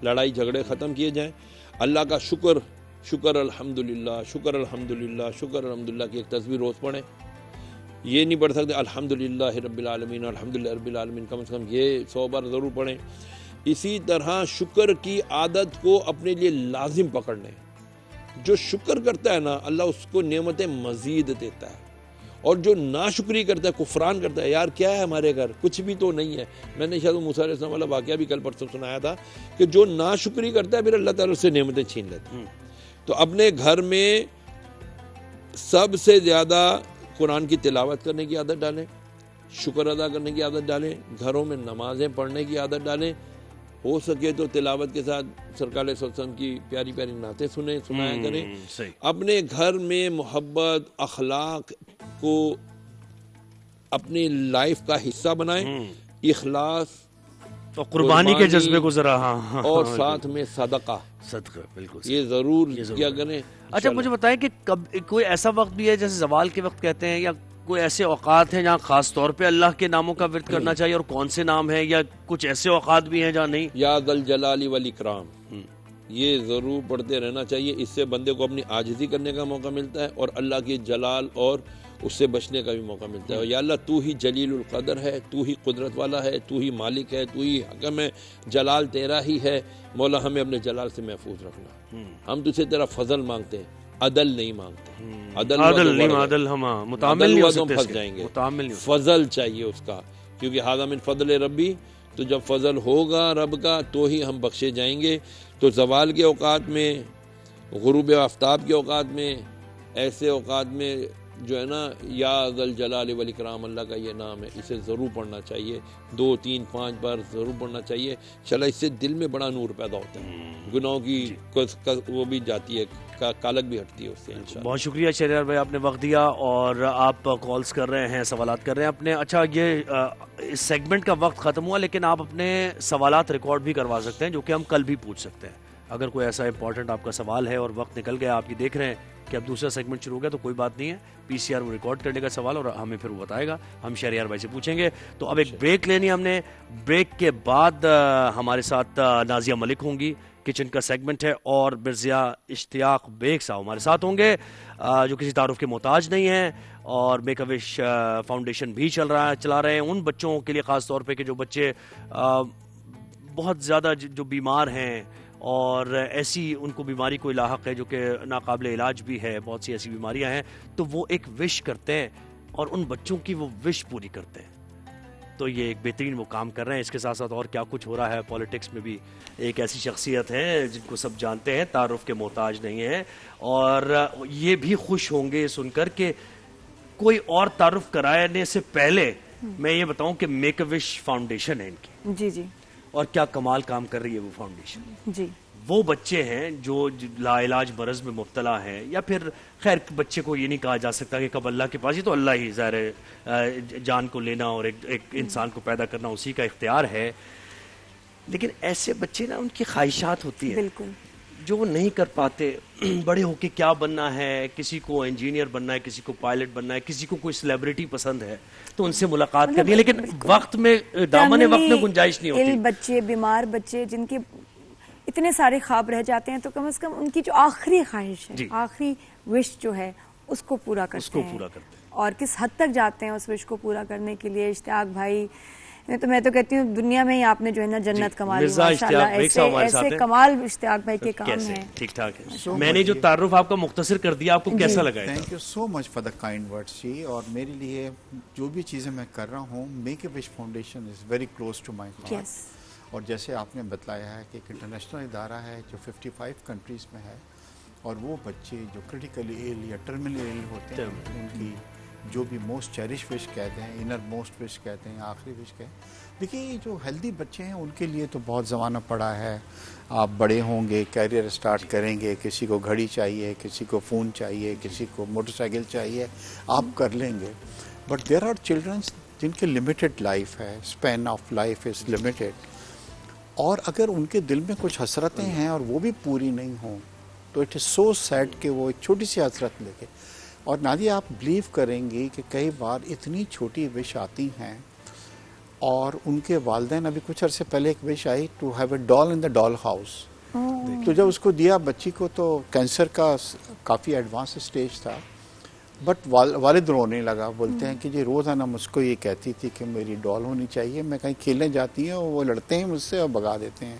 F: لڑائی جھگڑے ختم کیے جائیں. اللہ کا شکر الحمدللہ، شکر الحمدللہ، شکر الحمدللہ کی ایک تصویر روز پڑھیں. یہ نہیں پڑھ سکتے الحمدللہ رب العالمین، الحمدللہ رب العالمین، کم سے کم یہ 100 بار ضرور پڑھیں. اسی طرح شکر کی عادت کو اپنے لیے لازم پکڑ لیں. جو شکر کرتا ہے نا اللہ اس کو نعمتیں مزید دیتا ہے، اور جو ناشکری کرتا ہے، کفران کرتا ہے، یار کیا ہے ہمارے گھر، کچھ بھی تو نہیں ہے. میں نے شاید موسیٰ علیہ السلام والا واقعہ بھی کل پرسوں سنایا تھا کہ جو ناشکری کرتا ہے پھر اللہ تعالیٰ سے نعمتیں چھین لیتا ہے. تو اپنے گھر میں سب سے زیادہ قرآن کی تلاوت کرنے کی عادت ڈالیں، شکر ادا کرنے کی عادت ڈالیں، گھروں میں نمازیں پڑھنے کی عادت ڈالیں. ہو سکے تو تلاوت کے ساتھ سرکار صلی اللہ علیہ وسلم کی پیاری پیاری نعتیں سنایا کریں. اپنے گھر میں محبت، اخلاق کو اپنی لائف کا حصہ بنائیں، اخلاص
B: اور قربانی کے جذبے کو ذرا
F: اور ساتھ میں صدقہ
B: بالکل
F: یہ ضرور کیا کریں.
B: اچھا مجھے بتائیں کہ کوئی ایسا وقت بھی ہے جیسے زوال کے وقت کہتے ہیں، یا کوئی ایسے اوقات ہیں جہاں خاص طور پہ اللہ کے ناموں کا ورد کرنا چاہیے، اور کون سے نام ہیں، یا کچھ ایسے اوقات بھی ہیں جہاں نہیں؟
F: یا ذا الجلال والاکرام، یہ ضرور پڑھتے رہنا چاہیے. اس سے بندے کو اپنی عاجزی کرنے کا موقع ملتا ہے اور اللہ کی جلال اور اس سے بچنے کا بھی موقع ملتا ہے. یا اللہ تو ہی جلیل القدر ہے، تو ہی قدرت والا ہے، تو ہی مالک ہے، تو ہی حکم ہے، جلال تیرا ہی ہے. مولا ہمیں اپنے جلال سے محفوظ رکھنا. ہم تجھ سے تیرا فضل مانگتے ہیں، عدل نہیں مانگتے.
B: عدل ہم متعامل نہیں ہو سکتے،
F: پھنس جائیں گے. فضل چاہیے اس کا، کیونکہ ھذا من فضل ربی. تو جب فضل ہوگا رب کا تو ہی ہم بخشے جائیں گے. تو زوال کے اوقات میں، غروب آفتاب کے اوقات میں، ایسے اوقات میں جو ہے نا یا ذا الجلال والاکرام اللہ کا یہ نام ہے، اسے ضرور پڑھنا چاہیے. 2 3 5 بار ضرور پڑھنا چاہیے. چلا اس سے دل میں بڑا نور پیدا ہوتا ہے، گناہوں کی وہ بھی جاتی ہے، کالک بھی ہٹتی ہے اس سے انشاءاللہ.
B: بہت شکریہ شہریار بھائی، آپ نے وقت دیا اور آپ کالز کر رہے ہیں، سوالات کر رہے ہیں اپنے. اچھا یہ اس سیگمنٹ کا وقت ختم ہوا، لیکن آپ اپنے سوالات ریکارڈ بھی کروا سکتے ہیں، جو کہ ہم کل بھی پوچھ سکتے ہیں. اگر کوئی ایسا امپورٹنٹ آپ کا سوال ہے اور وقت نکل گیا، آپ یہ دیکھ رہے ہیں کہ اب دوسرا سیگمنٹ شروع ہو گیا، تو کوئی بات نہیں ہے، پی سی آر وہ ریکارڈ کرنے کا سوال اور ہمیں پھر وہ بتائے گا، ہم شہریار بھائی سے پوچھیں گے. تو اب ایک بریک لینی ہم نے، بریک کے بعد ہمارے ساتھ نازیہ ملک ہوں گی، کچن کا سیگمنٹ ہے، اور مرزا اشتیاق بیگ صاحب ہمارے ساتھ ہوں گے، جو کسی تعارف کے محتاج نہیں ہیں، اور میک اے وش فاؤنڈیشن بھی چلا رہے ہیں ان بچوں کے لیے، خاص طور پہ کہ جو بچے بہت زیادہ جو بیمار ہیں اور ایسی ان کو بیماری کوئی لاحق ہے جو کہ ناقابل علاج بھی ہے، بہت سی ایسی بیماریاں ہیں، تو وہ ایک وش کرتے ہیں اور ان بچوں کی وہ وش پوری کرتے ہیں. تو یہ ایک بہترین وہ کام کر رہے ہیں. اس کے ساتھ ساتھ اور کیا کچھ ہو رہا ہے پالیٹکس میں بھی، ایک ایسی شخصیت ہے جن کو سب جانتے ہیں، تعارف کے محتاج نہیں ہیں، اور یہ بھی خوش ہوں گے سن کر کہ کوئی اور تعارف کرانے سے پہلے میں یہ بتاؤں کہ میک اے وش فاؤنڈیشن ہے ان کی.
C: جی جی.
B: اور کیا کمال کام کر رہی ہے وہ فاؤنڈیشن.
C: جی.
B: وہ بچے ہیں جو لا علاج مرض میں مبتلا ہیں، یا پھر خیر بچے کو یہ نہیں کہا جا سکتا کہ کب اللہ کے پاس، یہ تو اللہ ہی ظاہر ہے، جان کو لینا اور ایک انسان کو پیدا کرنا اسی کا اختیار ہے. لیکن ایسے بچے نا ان کی خواہشات ہوتی ہیں
C: بالکل
B: جو وہ نہیں کر پاتے. بڑے ہو کے کیا بننا ہے، کسی کو انجینئر بننا ہے، کسی کو پائلٹ بننا ہے، کسی کو کوئی سیلیبریٹی پسند ہے، تو ان سے ملاقات کرنی ہے، لیکن وقت میں دامن وقت میں گنجائش نہیں ہوتی.
C: بچے، بیمار بچے جن کے اتنے سارے خواب رہ جاتے ہیں، تو کم از کم ان کی جو آخری خواہش ہے، آخری وش جو ہے اس کو پورا کرتے ہیں. اور کس حد تک جاتے ہیں اس وش کو پورا کرنے کے لیے. اشتیاق بھائی تو میں تو کہتی ہوں دنیا میں ہی آپ نے جو ہے نا جنت کمالی، ماشاءاللہ ایسے کمال اشتیاق بھائی کے کام ہیں.
B: ٹھیک ٹھاک ہے. میں نے جو تعارف آپ کا مختصر کر دیا، آپ کو کیسا لگا؟
I: Thank you so much for the kind words جی. اور میرے لیے جو بھی چیزیں میں کر رہا ہوں، make a wish foundation is very close to my heart. اور جیسے آپ نے بتلایا ہے کہ ایک انٹرنیشنل ادارہ ہے جو 55 کنٹریز میں ہے، اور وہ بچے جو کرٹیکلی ایل یا ٹرمینل ایل ہوتے ہیں، ان کی جو بھی موسٹ چیریش وش کہتے ہیں، انر موسٹ وش کہتے ہیں، آخری وش کہتے ہیں. دیکھیے یہ جو ہیلدی بچے ہیں ان کے لیے تو بہت زمانہ پڑا ہے. آپ بڑے ہوں گے، کیریئر اسٹارٹ کریں گے، کسی کو گھڑی چاہیے، کسی کو فون چاہیے، کسی کو موٹر سائیکل چاہیے، آپ کر لیں گے. بٹ دیر آر چلڈرنس جن کے لمیٹڈ لائف ہے، span of life is limited, اور اگر ان کے دل میں کچھ حسرتیں ہیں اور وہ بھی پوری نہیں ہوں تو اٹ از سو سیڈ کہ وہ ایک چھوٹی سی حسرت لے کے. اور نادیہ آپ بلیو کریں گی کہ کئی بار اتنی چھوٹی وش آتی ہیں، اور ان کے والدین، ابھی کچھ عرصے پہلے ایک وش آئی ٹو ہیو اے ڈال ان دا ڈال ہاؤس. تو جب اس کو دیا بچی کو تو کینسر کا کافی ایڈوانس اسٹیج تھا، بٹ والد رونے لگا. بولتے ہیں کہ جی روزانہ مجھ کو یہ کہتی تھی کہ میری ڈال ہونی چاہیے، میں کہیں کھیلنے جاتی ہوں وہ لڑتے ہیں مجھ سے اور بھگا دیتے ہیں،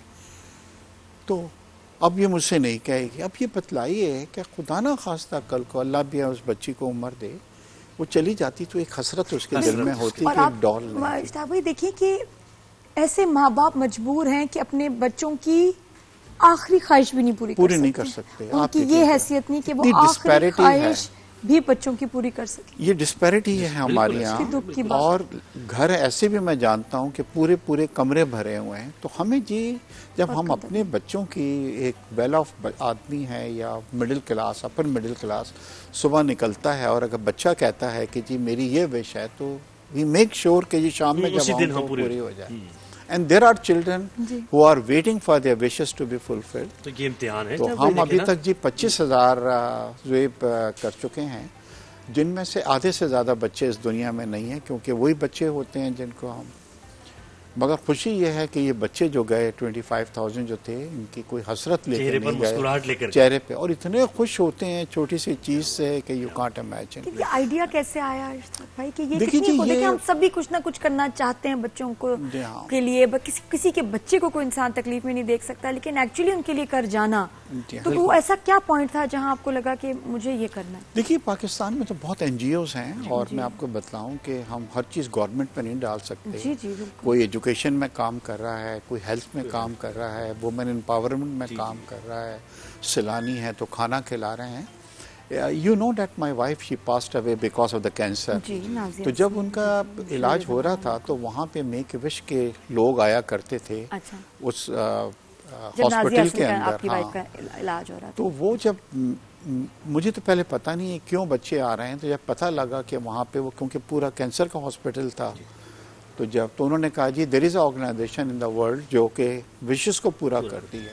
I: تو اب یہ مجھ سے نہیں کہے گی. اب یہ بتلائیے کہ خدا نہ خواستہ کل کو اللہ بھی اس بچی کو عمر دے، وہ چلی جاتی تو ایک حسرت اس کے دل میں ہوتی کہ ایک ڈال نہیں.
C: اشتاق بھائی دیکھیے کہ ایسے ماں باپ مجبور ہیں کہ اپنے بچوں کی آخری خواہش بھی نہیں پوری نہیں کر سکتے. ان کی یہ حیثیت نہیں کہ وہ آخری خواہش بھی بچوں کی پوری کر سکیں.
I: یہ ڈسپیرٹی ہے ہمارے یہاں. اور گھر ایسے بھی میں جانتا ہوں کہ پورے کمرے بھرے ہوئے ہیں. تو ہمیں جی جب ہم اپنے بچوں کی، ایک ویل آف آدمی ہے یا middle class, upper middle class, صبح نکلتا ہے اور اگر بچہ کہتا ہے کہ جی میری یہ وش ہے تو وی میک شیور کہ یہ شام میں جب آؤں تو پوری ہو جائے. And there are children who are waiting for their wishes to be fulfilled.
B: تو یہ امتحان ہے.
I: تو ہم ابھی تک جی 25,000 زویب کر چکے ہیں، جن میں سے آدھے سے زیادہ بچے اس دنیا میں نہیں ہیں، کیونکہ وہی بچے ہوتے ہیں جن کو ہم، مگر خوشی یہ ہے کہ یہ بچے جو گئے 25,000 جو تھے، ان کی کوئی حسرت لے کے نہیں گئے چہرے پہ، اور اتنے خوش ہوتے ہیں چھوٹی سی چیز سے کہ یو کانٹ امیجن.
C: یہ آئیڈیا کیسے آیا اشتاق بھائی کہ یہ کتنی ہوتا ہے کہ ہم سب بھی کچھ نہ کچھ کرنا چاہتے ہیں بچوں کو کے لیے، کسی کے بچے کو کوئی انسان تکلیف میں نہیں دیکھ سکتا، لیکن ایکچولی ان کے لیے کر جانا، تو وہ ایسا کیا پوائنٹ تھا جہاں آپ کو لگا کہ مجھے یہ کرنا ہے؟
I: دیکھیے پاکستان میں تو بہت این جی اوز ہیں، اور میں آپ کو بتلاؤں کہ ہم ہر چیز گورنمنٹ پہ نہیں ڈال سکتے. کوئی ایجوکیشن میں کام کر رہا ہے، کوئی ہیلتھ میں کام کر رہا ہے، وومن امپاورمنٹ میں کام کر رہا ہے، سیلانی ہے تو کھانا کھلا رہے ہیں. You know that my wife she passed away because of the cancer. تو جب ان کا علاج ہو رہا تھا تو وہاں پہ میک وش کے لوگ آیا کرتے تھے اس ہاسپٹل کے اندر. تو وہ جب مجھے تو پہلے پتہ نہیں ہے کیوں بچے آ رہے ہیں، تو جب پتہ لگا کہ وہاں پہ وہ کیونکہ پورا کینسر کا ہاسپٹل تھا، تو انہوں نے کہا جی دیر از اے آرگنائزیشن ان دا ورلڈ جو کہ وشز کو پورا کرتی ہے.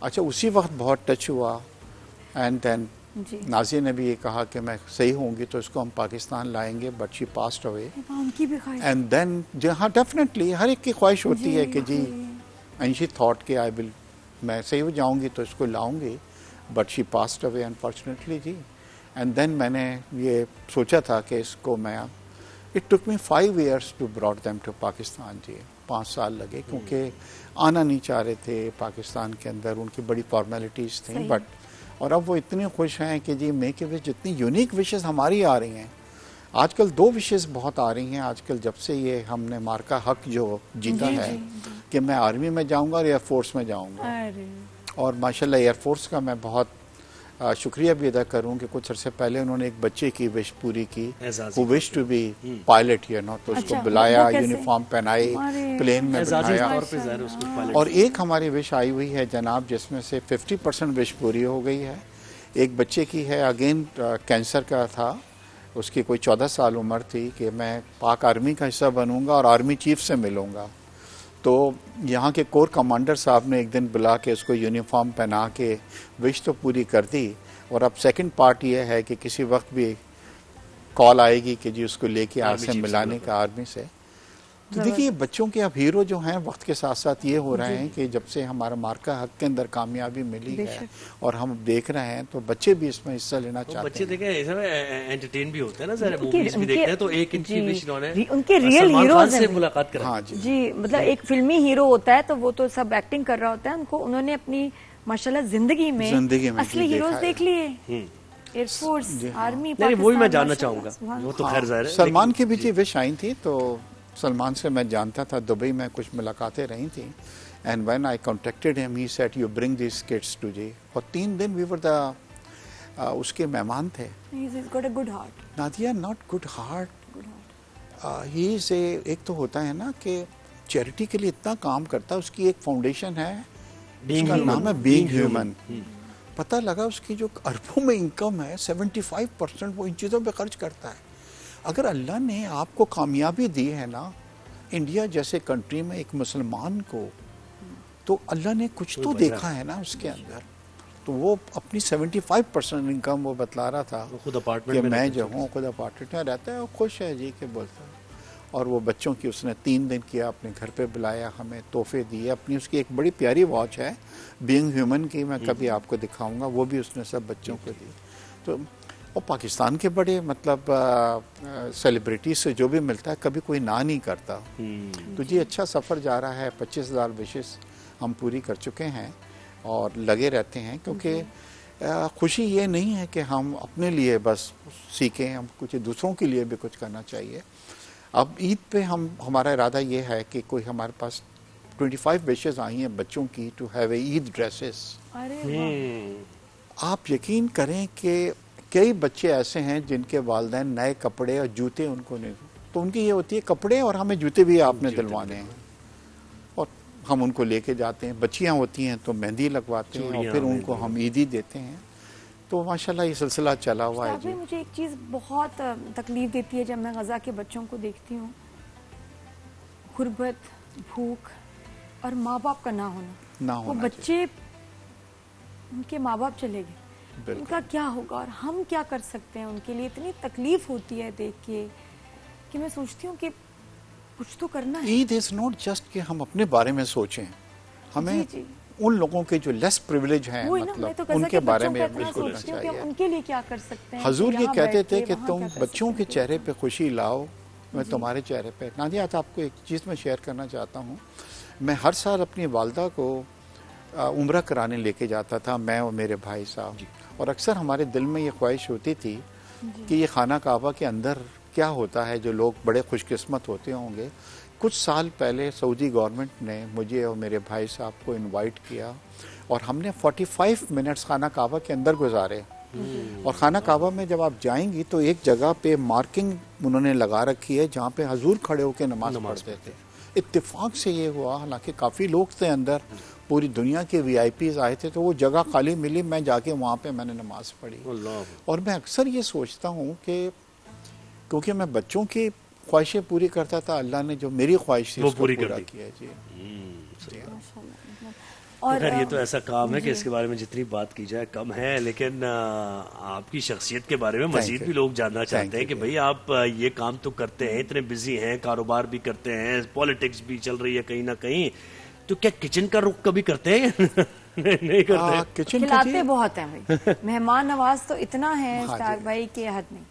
I: اچھا اسی وقت بہت ٹچ ہوا، اینڈ دین نازیہ نے بھی یہ کہا کہ میں صحیح ہوں گی تو اس کو ہم پاکستان لائیں گے، but she passed away. And then ہاں ڈیفینیٹلی ہر ایک کی خواہش ہوتی ہے کہ جی، اینڈ شی تھاٹ کہ آئی ول، میں صحیح ہو جاؤں گی تو اس کو لاؤں گی، but she passed away unfortunately جی. اینڈ دین میں نے یہ سوچا تھا کہ اس کو میں، It took me 5 years to brought them to Pakistan جی. 5 سال لگے کیونکہ آنا نہیں چاہ رہے تھے پاکستان کے اندر، ان کی بڑی فارمیلٹیز تھیں. بٹ اور اب وہ اتنے خوش ہیں کہ جی میک وش، جتنی یونیک وشز ہماری آ رہی ہیں آج کل، 2 وشز بہت آ رہی ہیں آج کل جب سے یہ ہم نے مارکا حق جو جیتا ہے کہ میں آرمی میں جاؤں گا اور ایئر فورس میں جاؤں گا. اور ماشاءاللہ ایئر فورس کا میں بہت شکریہ بھی ادا کروں کہ کچھ عرصے پہلے انہوں نے ایک بچے کی وش پوری کی، who wished to be pilot, تو اس کو بلایا، یونیفارم پہنائی، پلین میں بٹھایا. اور ایک ہماری وش آئی ہوئی ہے جناب جس میں سے 50% وش پوری ہو گئی ہے. ایک بچے کی ہے، اگین کینسر کا تھا، اس کی کوئی 14 سال عمر تھی، کہ میں پاک آرمی کا حصہ بنوں گا اور آرمی چیف سے ملوں گا. تو یہاں کے کور کمانڈر صاحب نے ایک دن بلا کے اس کو یونیفارم پہنا کے وش تو پوری کر دی. اور اب سیکنڈ پارٹ یہ ہے کہ کسی وقت بھی کال آئے گی کہ جی اس کو لے کے آپ سے ملانے کا آرمی سے. تو دیکھیے بچوں کے اب ہیرو جو ہیں وقت کے ساتھ ساتھ یہ ہو رہے ہیں کہ جب سے ہمارا مارکا حق کے اندر کامیابی ملی ہے اور ہم دیکھ رہے ہیں تو بچے بھی اس میں حصہ لینا چاہتے ہیں.
B: بچے دیکھیں انٹرٹین بھی ہوتے ہیں نا، ذرا موویز بھی دیکھتے ہیں تو ایک ان کی وش انہوں نے
C: ان کے ریئل ہیروز
B: سے ملاقات کرا.
I: ہاں
C: جی مطلب ایک فلمی ہیرو ہوتا ہے تو وہ تو سب ایکٹنگ کر رہا ہوتا ہے، انہوں نے اپنی ماشاءاللہ زندگی میں اصلی ہیروز دیکھ لیے. ایئر فورس، آرمی،
B: وہی میں جاننا چاہوں گا. وہ تو خیر ظاہر ہے
I: سلمان کی بھی جی وش آئی تھی، تو سلمان سے میں جانتا تھا، دبئی میں کچھ ملاقاتیں رہی تھیں. And when I contacted him he said you bring these kids to جی. اور 3 دن وی ور دا اس کے مہمان تھے.
C: He's got a good heart.
I: Nadia not good heart. ہی سے ایک تو ہوتا ہے نا کہ چیریٹی کے لیے اتنا کام کرتا ہے. اس کی ایک فاؤنڈیشن ہے, اس کا نام ہے بینگ ہیومن. پتہ لگا اس کی جو اربوں میں انکم ہے 75% وہ ان چیزوں پہ خرچ کرتا ہے. اگر اللہ نے آپ کو کامیابی دی ہے نا انڈیا جیسے کنٹری میں ایک مسلمان کو, تو اللہ نے کچھ تو دیکھا ہے نا اس کے اندر. تو وہ اپنی 75% انکم وہ بتلا رہا تھا کہ میں جو ہوں خود اپارٹمنٹ میں رہتا ہے, وہ خوش ہے جی کہ بولتا ہے. اور وہ بچوں کی اس نے 3 دن کیا, اپنے گھر پہ بلایا, ہمیں تحفے دیے. اپنی اس کی ایک بڑی پیاری واچ ہے بینگ ہیومن کی, میں کبھی آپ کو دکھاؤں گا, وہ بھی اس نے سب بچوں کو دی. تو اور پاکستان کے بڑے مطلب سیلیبریٹی سے جو بھی ملتا ہے کبھی کوئی نہ نہیں کرتا. تو جی اچھا سفر جا رہا ہے. 25,000 وشز ہم پوری کر چکے ہیں اور لگے رہتے ہیں, کیونکہ خوشی یہ نہیں ہے کہ ہم اپنے لیے بس سیکھیں, ہم کچھ دوسروں کے لیے بھی کچھ کرنا چاہیے. اب عید پہ ہمارا ارادہ یہ ہے کہ کوئی ہمارے پاس 25 وشز آئی ہیں بچوں کی to have a Eid dresses. آپ یقین کریں کہ کئی بچے ایسے ہیں جن کے والدین نئے کپڑے اور جوتے ان کو نہیں, تو ان کی یہ ہوتی ہے کپڑے اور ہمیں جوتے بھی آپ نے دلوانے ہیں, اور ہم ان کو لے کے جاتے ہیں. بچیاں ہوتی ہیں تو مہندی لگواتے ہیں اور پھر ان کو ہم عیدی دیتے ہیں. تو ماشاءاللہ یہ سلسلہ چلا ہوا ہے. جی
C: مجھے ایک چیز بہت تکلیف دیتی ہے جب میں غزہ کے بچوں کو دیکھتی ہوں, غربت, بھوک اور ماں باپ کا نہ ہونا. وہ بچے, ان کے ماں باپ چلے گئے, ان کا کیا ہوگا اور ہم کیا کر سکتے ہیں ان کے لیے. اتنی تکلیف ہوتی ہے دیکھ کے کہ میں سوچتی ہوں کہ کچھ تو کرنا ہے.
I: عید از ناٹ جسٹ کہ ہم اپنے بارے میں سوچیں, ہمیں ان لوگوں کے جو لیس پریویلیج ہیں مطلب ان کے بارے میں بالکل سوچنا چاہیے.
C: ان کے لیے کیا کر سکتے ہیں.
I: حضور یہ کہتے تھے کہ تم بچوں کے چہرے پہ خوشی لاؤ, میں تمہارے چہرے پہ. نادیہ آج آپ کو ایک چیز میں شیئر کرنا چاہتا ہوں. میں ہر سال اپنی والدہ کو عمرہ کرانے لے کے جاتا تھا, میں اور میرے بھائی صاحب, اور اکثر ہمارے دل میں یہ خواہش ہوتی تھی کہ یہ خانہ کعبہ کے اندر کیا ہوتا ہے جو لوگ بڑے خوش قسمت ہوتے ہوں گے. کچھ سال پہلے سعودی گورنمنٹ نے مجھے اور میرے بھائی صاحب کو انوائٹ کیا اور ہم نے 45 منٹس خانہ کعبہ کے اندر گزارے. اور خانہ کعبہ میں جب آپ جائیں گی تو ایک جگہ پہ مارکنگ انہوں نے لگا رکھی ہے جہاں پہ حضور کھڑے ہو کے نماز پڑھتے تھے. اتفاق سے یہ ہوا, حالانکہ کافی لوگ تھے اندر, پوری دنیا کے وی آئی پیز آئے تھے, تو وہ جگہ خالی ملی, میں جا کے وہاں پہ میں نے نماز پڑھی. اور میں اکثر یہ سوچتا ہوں کہ کیونکہ میں بچوں کی خواہشیں پوری کرتا تھا, اللہ نے جو میری خواہش تھی وہ پوری کر کیا. جی
B: اور یہ تو ایسا کام ہے کہ اس کے بارے میں جتنی بات کی جائے کم ہے, لیکن آپ کی شخصیت کے بارے میں مزید بھی لوگ جاننا چاہتے ہیں کہ بھئی آپ یہ کام تو کرتے ہیں, اتنے بزی ہیں, کاروبار بھی کرتے ہیں, پالیٹکس بھی چل رہی ہے کہیں نہ کہیں, تو کیا کچن کا رخ کبھی کرتے ہیں؟ نہیں کرتے.
C: کھلاتے بہت ہیں بھائی, مہمان نواز تو اتنا ہے اشتاق بھائی کہ حد نہیں.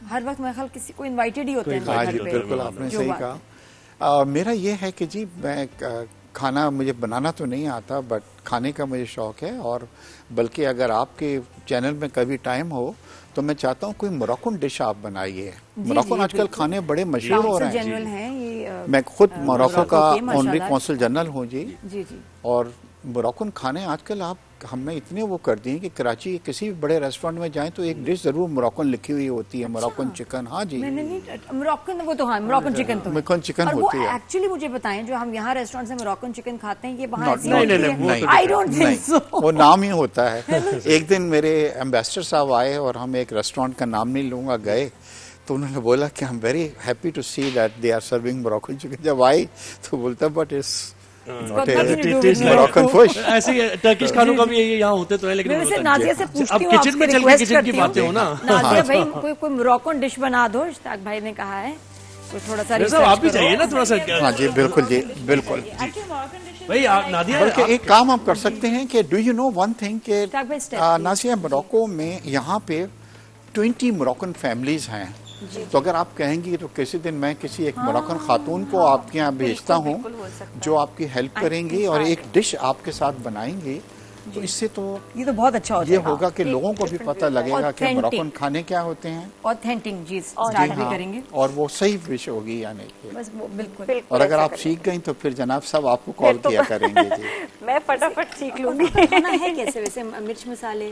C: ہر وقت میں خیال کسی کو انوائٹڈ ہی ہوتے ہیں.
I: بالکل آپ نے صحیح کہا. میرا یہ ہے کہ جی میں کھانا مجھے بنانا تو نہیں آتا, بٹ کھانے کا مجھے شوق ہے. اور بلکہ اگر آپ کے چینل میں کبھی ٹائم ہو تو میں چاہتا ہوں کوئی موراکن ڈش آپ بنائیے. موراکن آج کل کھانے بڑے مشہور ہو رہے ہیں. میں خود موراکو کا آنری کونسل جنرل ہوں. جی اور موراکن کھانے آج کل آپ ہم نے اتنے وہ کر دیے کہ کراچی کسی بھی بڑے ریسٹورینٹ میں جائیں تو ایک ڈش ضرور موراکن لکھی ہوئی ہوتی ہے, موراکن چکن. ہاں جی
C: موراکن, وہ تو ہاں موراکن چکن تو
I: موراکن چکن ہوتی ہے.
C: ایکچولی مجھے بتائیں جو ہم یہاں ریسٹورینٹ سے موراکن چکن کھاتے ہیں یہ وہاں
I: وہ نام ہی ہوتا ہے. ایک دن میرے ایمبیسڈر صاحب آئے اور ہم ایک ریسٹورینٹ کا نام نہیں لوں گا گئے, تو انہوں نے بولا کہ I'm very happy to see that they are serving Moroccan chicken. جب آئی تو بولتا but it's Moroccan fish.
B: ایسے ٹرکش کھانوں کا بھی یہاں ہوتے تو ہے, لیکن
C: نازیہ سے پوچھتی ہوں,
B: کچن میں چل کے کچن کی باتیں ہو نا.
C: نازیہ بھائی کوئی موراکن ڈش بنا دو, اشتاق بھائی نے کہا ہے تھوڑا سا
B: آپ بھی چاہیے نا تھوڑا سا.
I: ہاں جی بالکل, جی بالکل.
B: بھائی نادیہ
I: بلکہ ایک کام آپ کر سکتے ہیں کہ do you know one thing کہ نازیہ موراکو میں یہاں پہ 20 موراکن فیملیز ہیں. تو اگر آپ کہیں گی تو کسی دن میں کسی ایک موراکن خاتون کو آپ کے یہاں بھیجتا ہوں جو آپ کی ہیلپ کریں گی اور ایک ڈش آپ کے ساتھ بنائیں گی, تو اس سے تو
C: یہ تو بہت اچھا ہوتا ہے.
I: یہ ہوگا کہ لوگوں کو بھی پتہ لگے گا کہ موراکن کھانے کیا ہوتے ہیں,
C: اوتھینٹک چیز اسٹارٹ بھی کریں گے,
I: اور وہ صحیح ڈش ہوگی یعنی.
C: بس بالکل.
I: اور اگر آپ سیکھ گئیں تو پھر جناب صاحب آپ کو کال کیا کریں گے. جی
H: میں فٹافٹ سیکھ لوں گی.
C: کھانا ہے کیسے ویسے, مرچ مسالے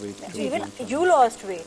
I: weight.
J: Even you lost weight.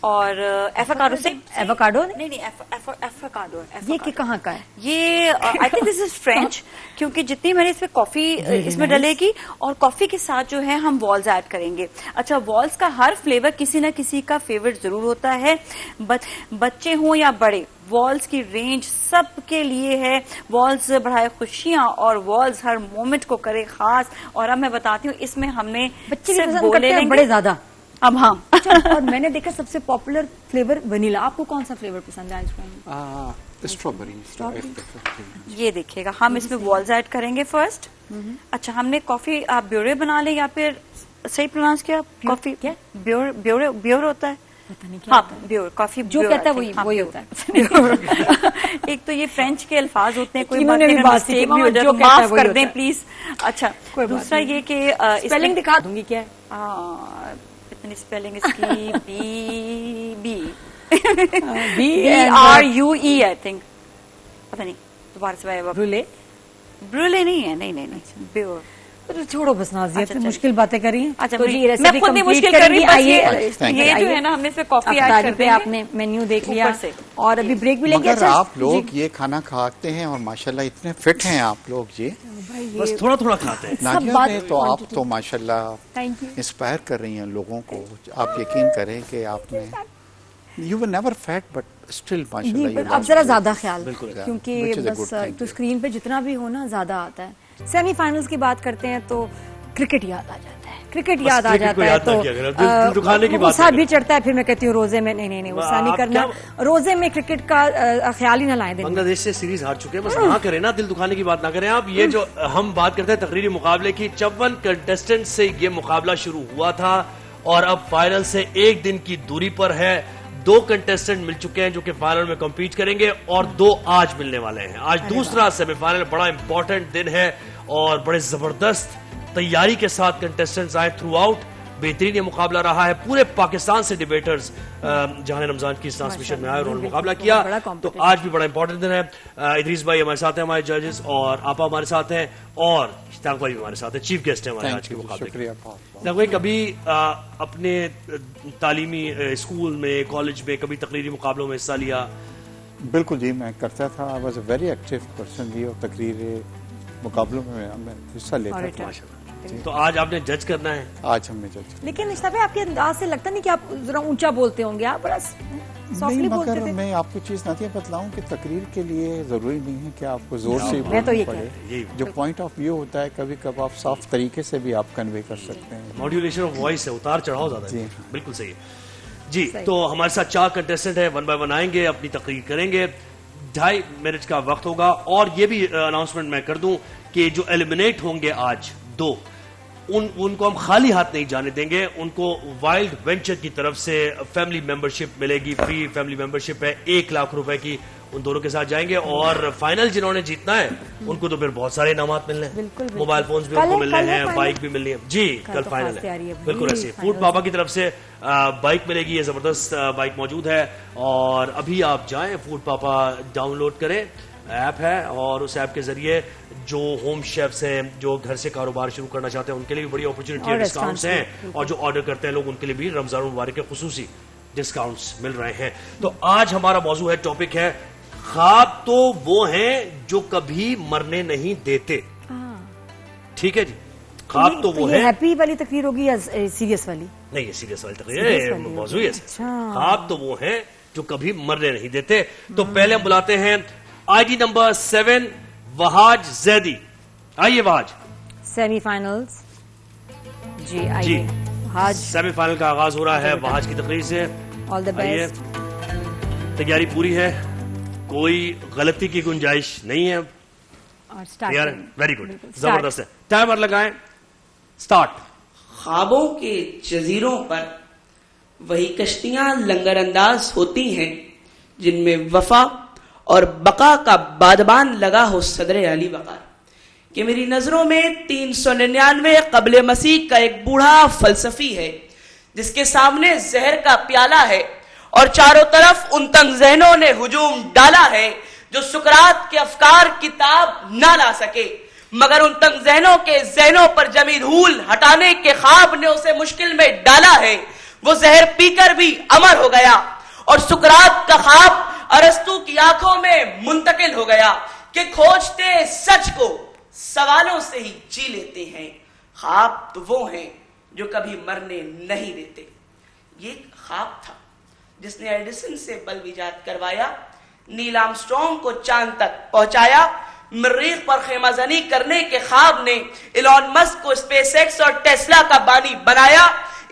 J: اور ایووکاڈو سے
C: ایووکاڈو
J: نہیں ایووکاڈو
C: یہ کہاں کا ہے؟
J: یہ I think this is French, کیونکہ جتنی میں نے اس میں کافی اس میں ڈلے گی اور کافی کے ساتھ جو ہے ہم والز ایڈ کریں گے. اچھا والز کا ہر فلیور کسی نہ کسی کا فیوریٹ ضرور ہوتا ہے، بچے ہوں یا بڑے، والز کی رینج سب کے لیے ہے. والز بڑھائے خوشیاں اور والز ہر مومنٹ کو کرے خاص. اور اب میں بتاتی ہوں اس میں ہم نے
C: بچے لیں گے بڑے زیادہ
J: اب. ہاں
C: اور میں نے دیکھا سب سے پاپولر فلیور ونیلا. آپ کو کون سا فلیور پسند ہے آئس کریم؟
I: اسٹرابری.
J: یہ دیکھیے گا ہم اس میں والز ایڈ کریں گے فرسٹ. اچھا ہم نے کافی آپ بیورے بنا لیں یا پھر صحیح پروناؤنس کیا کافی کیا بیور ہوتا ہے؟ ہاں بیور کافی
C: جو کہتا ہے وہی ہوتا ہے.
J: ایک تو یہ فرینچ کے الفاظ ہوتے ہیں، کوئی معاف کر دیں پلیز. اچھا دوسرا یہ کہ
C: اسپیلنگ دکھا دوں گی کیا ہے
J: اتنی اسپیلنگ اس کی BRUE آئی تھنک، پتہ نہیں دوبارہ سے برولے نہیں ہے. نہیں بیور.
C: چھوڑو بس نازیہ مشکل باتیں کری ہیں.
J: اچھا میں خود نہیں مشکل کر رہی. یہ جو ہے نا ہم نے اس میں کافی ایڈ کر دیں.
C: آپ نے مینیو دیکھ لیا اور ابھی بریک بھی لیں گے.
I: آپ لوگ یہ کھانا کھاتے ہیں اور ماشاءاللہ اتنے فٹ ہیں آپ لوگ. جی
B: بس تھوڑا تھوڑا کھاتے ہیں
I: نادیہ. تو آپ تو ماشاءاللہ انسپائر کر رہی ہیں لوگوں کو. آپ یقین کریں کہ آپ نے you were never fat but still ماشاءاللہ
C: اب ذرا زیادہ خیال کیونکہ بس تو اسکرین پہ جتنا بھی ہو نا زیادہ آتا ہے. سیمی فائنلز کی بات کرتے ہیں تو کرکٹ یاد آ جاتا ہے. کرکٹ یاد آ جاتا ہے تو غصہ بھی چڑھتا ہے. پھر میں کہتی ہوں روزے میں نہیں غصہ نہیں کرنا. روزے میں کرکٹ کا خیال ہی نہ لائیں.
B: بنگلہ دیش سے سیریز ہار چکے ہیں، بس نہ کریں نا، دل دکھانے کی بات نہ کریں آپ. یہ جو ہم بات کرتے ہیں تقریری مقابلے کی، 54 کنٹسٹنٹ سے یہ مقابلہ شروع ہوا تھا اور اب فائنل سے ایک دن کی دوری پر ہے. 2 کنٹسٹنٹ مل چکے ہیں جو کہ فائنل میں کمپیٹ کریں گے اور 2 آج ملنے والے ہیں. آج دوسرا سیمی فائنل، بڑا امپورٹنٹ دن ہے اور بڑے زبردست تیاری کے ساتھ کنٹسٹنٹس آئے تھرو آؤٹ. بہترین یہ مقابلہ رہا ہے. پورے پاکستان سے ڈیبیٹرز جہاں رمضان کی ٹرانسمیشن میں آئے اور انہوں نے مقابلہ کیا. تو آج بھی بڑا امپورٹنٹ دن ہے. ادریس بھائی ہمارے ساتھ ہیں، ہمارے ججز، اور آپا ہمارے ساتھ ہیں اور اشتاق بھائی بھی ہمارے ساتھ ہیں، چیف گیسٹ ہیں ہمارے آج کے مقابلے. کبھی اپنے تعلیمی اسکول میں، کالج میں کبھی تقریری مقابلوں میں حصہ لیا؟
I: بالکل جی میں کرتا تھا. I was a very active person جی، اور تقریری مقابلوں میں حصہ لیتا تھا.
B: تو آج آپ نے جج کرنا ہے.
I: آج ہم نے جج.
C: لیکن اشتاق بھائی آپ کے انداز سے لگتا نہیں کہ آپ ذرا اونچا بولتے ہوں گے، آپ بڑا سافٹلی بولتے تھے.
I: میں آپ کو چیز نہ بتلاؤں کہ تقریر کے لیے ضروری نہیں ہے کہ آپ کو زور سے
C: بولنا
I: پڑے. جو پوائنٹ آف ویو ہوتا ہے کبھی کبھی آپ صاف طریقے سے بھی آپ کنوے کر سکتے ہیں.
B: ماڈیولیشن آف وائس ہے، اتار چڑھاؤ زیادہ ہے. بالکل صحیح ہے جی. تو ہمارے ساتھ 4 کنٹسٹنٹ ہیں، 1 بائی 1 آئیں گے، اپنی تقریر کریں گے. 2.5 منٹ کا وقت ہوگا. اور یہ بھی اناؤنسمنٹ میں کر دوں کہ جو ایلیمنیٹ ہوں گے آج 2، ان کو ہم خالی ہاتھ نہیں جانے دیں گے. ان کو وائلڈ وینچر کی طرف سے فیملی ممبرشپ ملے گی، فری فیملی ممبرشپ ہے 1 لاکھ روپے کی. ان دونوں کے ساتھ جائیں گے اور فائنل جنہوں نے جیتنا ہے ان کو تو پھر بہت سارے انعامات ملنے ہیں. موبائل فونز بھی ان کو ملنے ہیں، بائک بھی ملنی ہے. جی کل فائنل ہے بالکل ایسے. فوڈ پاپا کی طرف سے بائک ملے گی، یہ زبردست بائک موجود ہے. اور ابھی آپ جائیں فوڈ پاپا ڈاؤن لوڈ کریں، ایپ ہے، اور اس ایپ کے ذریعے جو ہوم شیفس ہیں، جو گھر سے کاروبار شروع کرنا چاہتے ہیں ان کے لیے بھی بڑی اپرچونٹی اور ڈسکاؤنٹس ہیں، اور جو آرڈر کرتے ہیں لوگ ان کے لیے بھی رمضان المبارک کے خصوصی ڈسکاؤنٹس مل رہے ہیں. تو آج ہمارا موضوع ہے، ٹاپک ہے خواب تو وہ ہیں جو کبھی مرنے نہیں دیتے. ٹھیک ہے جی، خواب تو وہ ہیں.
C: ہیپی والی تقریر ہوگی یا سیریس والی؟
B: نہیں یہ سیریس والی تقریر ہے، موضوع ہے. خواب تو وہ ہیں جو کبھی مرنے نہیں دیتے. تو پہلے ہم بلاتے ہیں I D number 7 Wahaj Zaidi. آئیے وہاج.
C: سیمی فائنلز جی آئیے.
B: سیمی فائنل کا آغاز ہو رہا ہے وہاج کی تقریر سے.
C: آل دی بیسٹ.
B: تیاری پوری ہے، کوئی غلطی کی گنجائش نہیں ہے. ویری گڈ، زبردست ہے. ٹائمر لگائیں، سٹارٹ.
K: خوابوں کے جزیروں پر وہی کشتیاں لنگر انداز ہوتی ہیں جن میں وفا اور بقا کا بادبان لگا ہو صدر علی وقار. کہ میری نظروں میں 399 قبل مسیح کا ایک بوڑھا فلسفی ہے جس کے سامنے زہر کا پیالہ ہے اور چاروں طرف ان تنگ ذہنوں نے ہجوم ڈالا ہے جو سکرات کے افکار کتاب نہ لا سکے، مگر ان تنگ ذہنوں کے ذہنوں پر جمی دھول ہٹانے کے خواب نے اسے مشکل میں ڈالا ہے. وہ زہر پی کر بھی امر ہو گیا اور سکرات کا خواب ارسطو کی آنکھوں میں منتقل ہو گیا کہ کھوجتے سچ کو سوالوں سے ہی جی لیتے ہیں. خواب تو وہ ہیں جو کبھی مرنے نہیں دیتے. یہ ایک خواب تھا جس نے ایڈیسن سے بلب ایجاد کروایا, نیل آرمسٹرانگ کو چاند تک پہنچایا, مریخ پر خیمہ زنی کرنے کے خواب نے ایلون مسک کو اسپیس ایکس اور ٹیسلا کا بانی بنایا.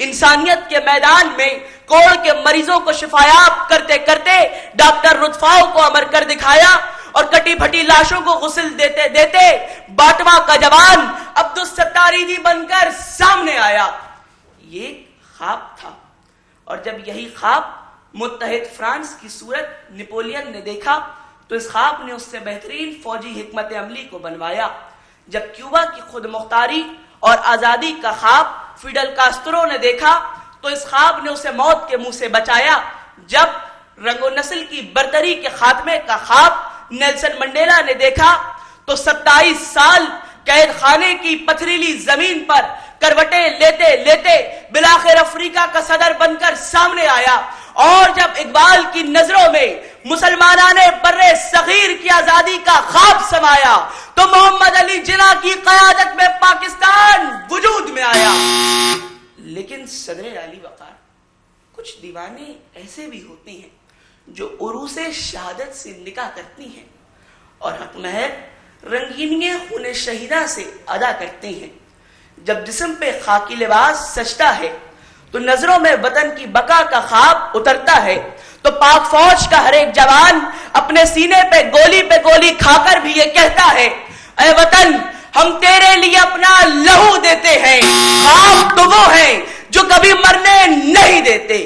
K: انسانیت کے میدان میں کوڑ کے مریضوں کو شفایاب کرتے کرتے ڈاکٹر رتفاؤ کو امر کر دکھایا اور کٹی پھٹی لاشوں کو غسل دیتے دیتے باٹوا کا جوان عبدالستاریدی بن کر سامنے آیا. یہ خواب تھا, اور جب یہی خواب متحد فرانس کی صورت نپولین نے دیکھا تو اس خواب نے اس سے بہترین فوجی حکمت عملی کو بنوایا. جب کیوبا کی خود مختاری اور آزادی کا خواب فیڈل کاسٹرو نے دیکھا تو اس خواب نے اسے موت کے منہ سے بچایا. جب رنگ و نسل کی برتری کے خاتمے کا خواب نیلسن منڈیلا نے دیکھا تو 27 سال قید خانے کی پتھریلی زمین پر کروٹیں لیتے لیتے بلاخر افریقہ کا صدر بن کر سامنے آیا. اور جب اقبال کی نظروں میں مسلمانان بر صغیر کی آزادی کا خواب سمایا تو محمد علی جناح کی قیادت میں پاکستان وجود میں آیا. لیکن صدر علی وقار, کچھ دیوانے ایسے بھی ہوتے ہیں جو عروس شہادت سے نکاح کرتی ہیں اور حق مہر رنگینی خون شہیدہ سے ادا کرتے ہیں. جب جسم پہ خاکی لباس سجتا ہے تو نظروں میں وطن کی بقا کا خواب اترتا ہے. تو پاک فوج کا ہر ایک جوان اپنے سینے پہ گولی کھا کر بھی یہ کہتا ہے, اے وطن ہم تیرے لیے اپنا لہو دیتے ہیں. خواب تو وہ ہیں جو کبھی مرنے نہیں دیتے.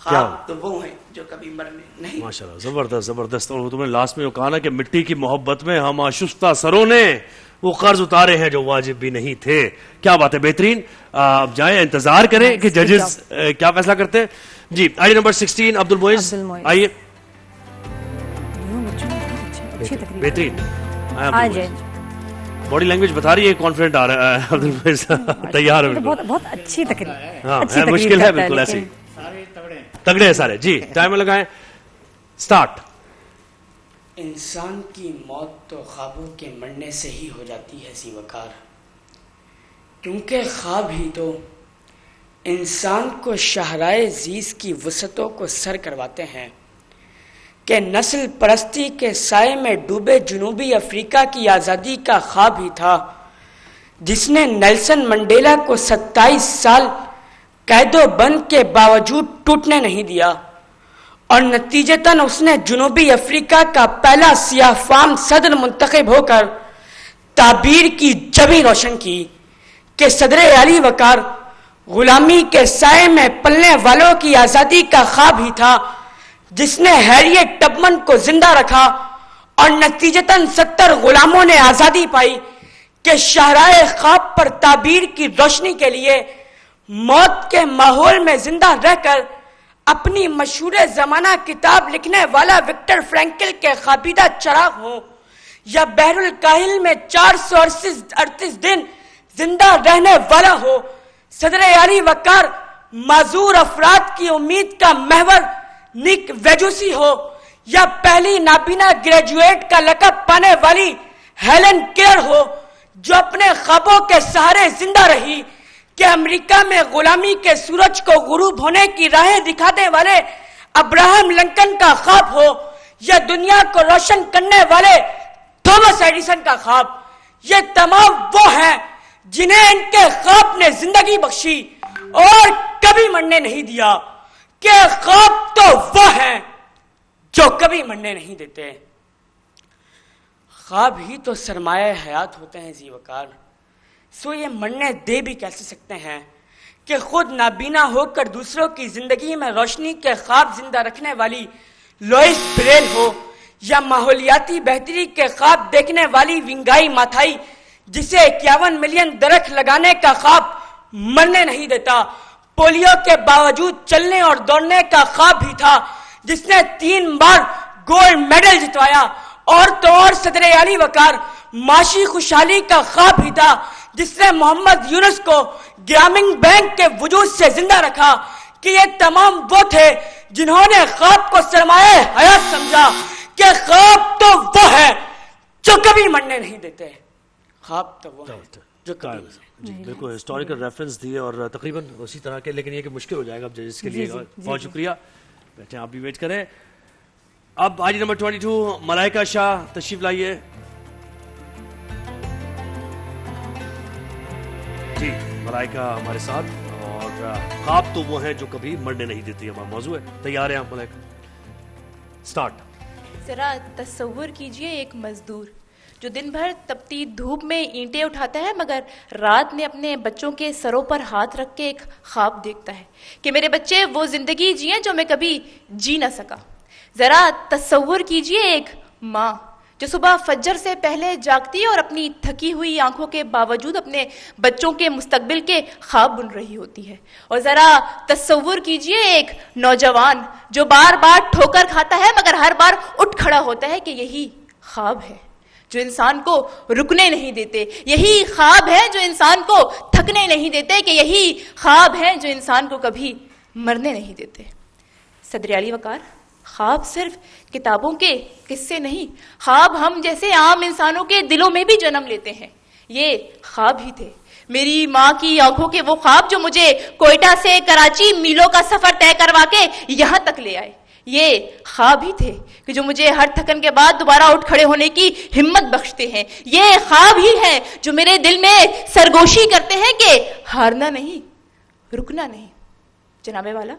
K: خواب تو وہ ہیں جو کبھی مرنے نہیں.
B: ماشاءاللہ, زبردست زبردست. اور تم نے لاسٹ میں وہ کہا نا کہ مٹی کی محبت میں ہم آشفتہ سروں نے وہ قرض اتارے ہیں جو واجب بھی نہیں تھے. کیا بات ہے, بہترین. اب جائیں, انتظار کریں کہ ججز کیا فیصلہ کرتے ہیں. جی, آئی نمبر 16 عبد المعز, آئیے. بہترین. باڈی لینگویج بتا رہی ہے کانفیڈنٹ آ رہا ہے عبد المعز, تیار ہے.
C: بہت اچھی تقریر.
B: ہاں, مشکل ہے بالکل ایسی, تگڑے ہیں سارے. جی, ٹائم لگائیں, سٹارٹ.
K: انسان کی موت تو خوابوں کے مرنے سے ہی ہو جاتی ہے ذی وقار, کیونکہ خواب ہی تو انسان کو شاہراہ زیز کی وسعتوں کو سر کرواتے ہیں کہ نسل پرستی کے سائے میں ڈوبے جنوبی افریقہ کی آزادی کا خواب ہی تھا جس نے نیلسن منڈیلا کو 27 سال قید و بند کے باوجود ٹوٹنے نہیں دیا, اور نتیجتاً اس نے جنوبی افریقہ کا پہلا سیاہ فام صدر منتخب ہو کر تعبیر کی جبیں روشن کی کہ صدر علی وقار غلامی کے سائے میں پلنے والوں کی آزادی کا خواب ہی تھا جس نے ہیریٹ ٹبمن کو زندہ رکھا, اور نتیجتاً 70 غلاموں نے آزادی پائی کہ شاہراہ خواب پر تعبیر کی روشنی کے لیے موت کے ماحول میں زندہ رہ کر اپنی مشہور زمانہ کتاب لکھنے والا وکٹر فرینکل کے خوابیدہ چراغ ہوں یا بحر الکاہل میں 438 دن زندہ رہنے والا ہو, صدر علی وقار معذور افراد کی امید کا محور نک ویجوسی ہو یا پہلی نابینا گریجویٹ کا لقب پانے والی ہیلن کیلر ہو جو اپنے خوابوں کے سہارے زندہ رہی کہ امریکہ میں غلامی کے سورج کو غروب ہونے کی راہیں دکھانے والے ابراہم لنکن کا خواب ہو یا دنیا کو روشن کرنے والے تھامس ایڈیسن کا خواب. یہ تمام وہ ہیں جنہیں ان کے خواب نے زندگی بخشی اور کبھی مرنے نہیں دیا, کہ خواب تو وہ ہیں جو کبھی مرنے نہیں دیتے. خواب ہی تو سرمایہ حیات ہوتے ہیں ذی وقار, سو یہ مرنے دے بھی کیسے سکتے ہیں کہ خود نابینا ہو کر دوسروں کی زندگی میں روشنی کے خواب زندہ رکھنے والی لوئس بریل ہو یا ماحولیاتی بہتری کے خواب دیکھنے والی ونگائی ماتھائی جسے 51 ملین درخت لگانے کا خواب مرنے نہیں دیتا, پولیو کے باوجود چلنے اور دوڑنے کا خواب بھی تھا جس نے 3 بار گولڈ میڈل جتوایا, اور تو اور صدر علی وقار معاشی خوشحالی کا خواب بھی تھا جس نے محمد یونس کو گرامین بینک کے وجود سے زندہ رکھا کہ یہ تمام وہ تھے جنہوں نے خواب کو سرمایہ حیات سمجھا کہ خواب تو وہ ہے جو کبھی مرنے نہیں دیتے. خواب تو وہ ہے جو کبھی.
B: جی بالکل ہسٹوریکل ریفرنس دیے اور تقریباً اسی طرح کے, لیکن یہ کہ مشکل ہو جائے گا اب جس کے لیے. بہت شکریہ, بیٹھے آپ بھی ویٹ کریں. اب آج نمبر 22 ملائکہ شاہ تشریف لائیے. جی ملائکہ ہمارے ساتھ, اور خواب تو وہ ہیں جو کبھی مرنے نہیں دیتی ہمارا موضوع ہے. تیار ہیں آپ ملائکہ؟ اسٹارٹ.
L: ذرا تصور کیجئے ایک مزدور جو دن بھر تپتی دھوپ میں اینٹیں اٹھاتا ہے مگر رات میں اپنے بچوں کے سروں پر ہاتھ رکھ کے ایک خواب دیکھتا ہے کہ میرے بچے وہ زندگی جئیں جو میں کبھی جی نہ سکا. ذرا تصور کیجئے ایک ماں جو صبح فجر سے پہلے جاگتی ہے اور اپنی تھکی ہوئی آنکھوں کے باوجود اپنے بچوں کے مستقبل کے خواب بن رہی ہوتی ہے. اور ذرا تصور کیجئے ایک نوجوان جو بار بار ٹھوکر کھاتا ہے مگر ہر بار اٹھ کھڑا ہوتا ہے کہ یہی خواب ہے جو انسان کو رکنے نہیں دیتے, یہی خواب ہے جو انسان کو تھکنے نہیں دیتے, کہ یہی خواب ہے جو انسان کو کبھی مرنے نہیں دیتے. صدر اعلی وقار, خواب صرف کتابوں کے قصے نہیں, خواب ہم جیسے عام انسانوں کے دلوں میں بھی جنم لیتے ہیں. یہ خواب ہی تھے میری ماں کی آنکھوں کے وہ خواب جو مجھے کوئٹہ سے کراچی میلوں کا سفر طے کروا کے یہاں تک لے آئے. یہ خواب ہی تھے کہ جو مجھے ہر تھکن کے بعد دوبارہ اٹھ کھڑے ہونے کی ہمت بخشتے ہیں. یہ خواب ہی ہے جو میرے دل میں سرگوشی کرتے ہیں کہ ہارنا نہیں, رکنا نہیں. جناب والا,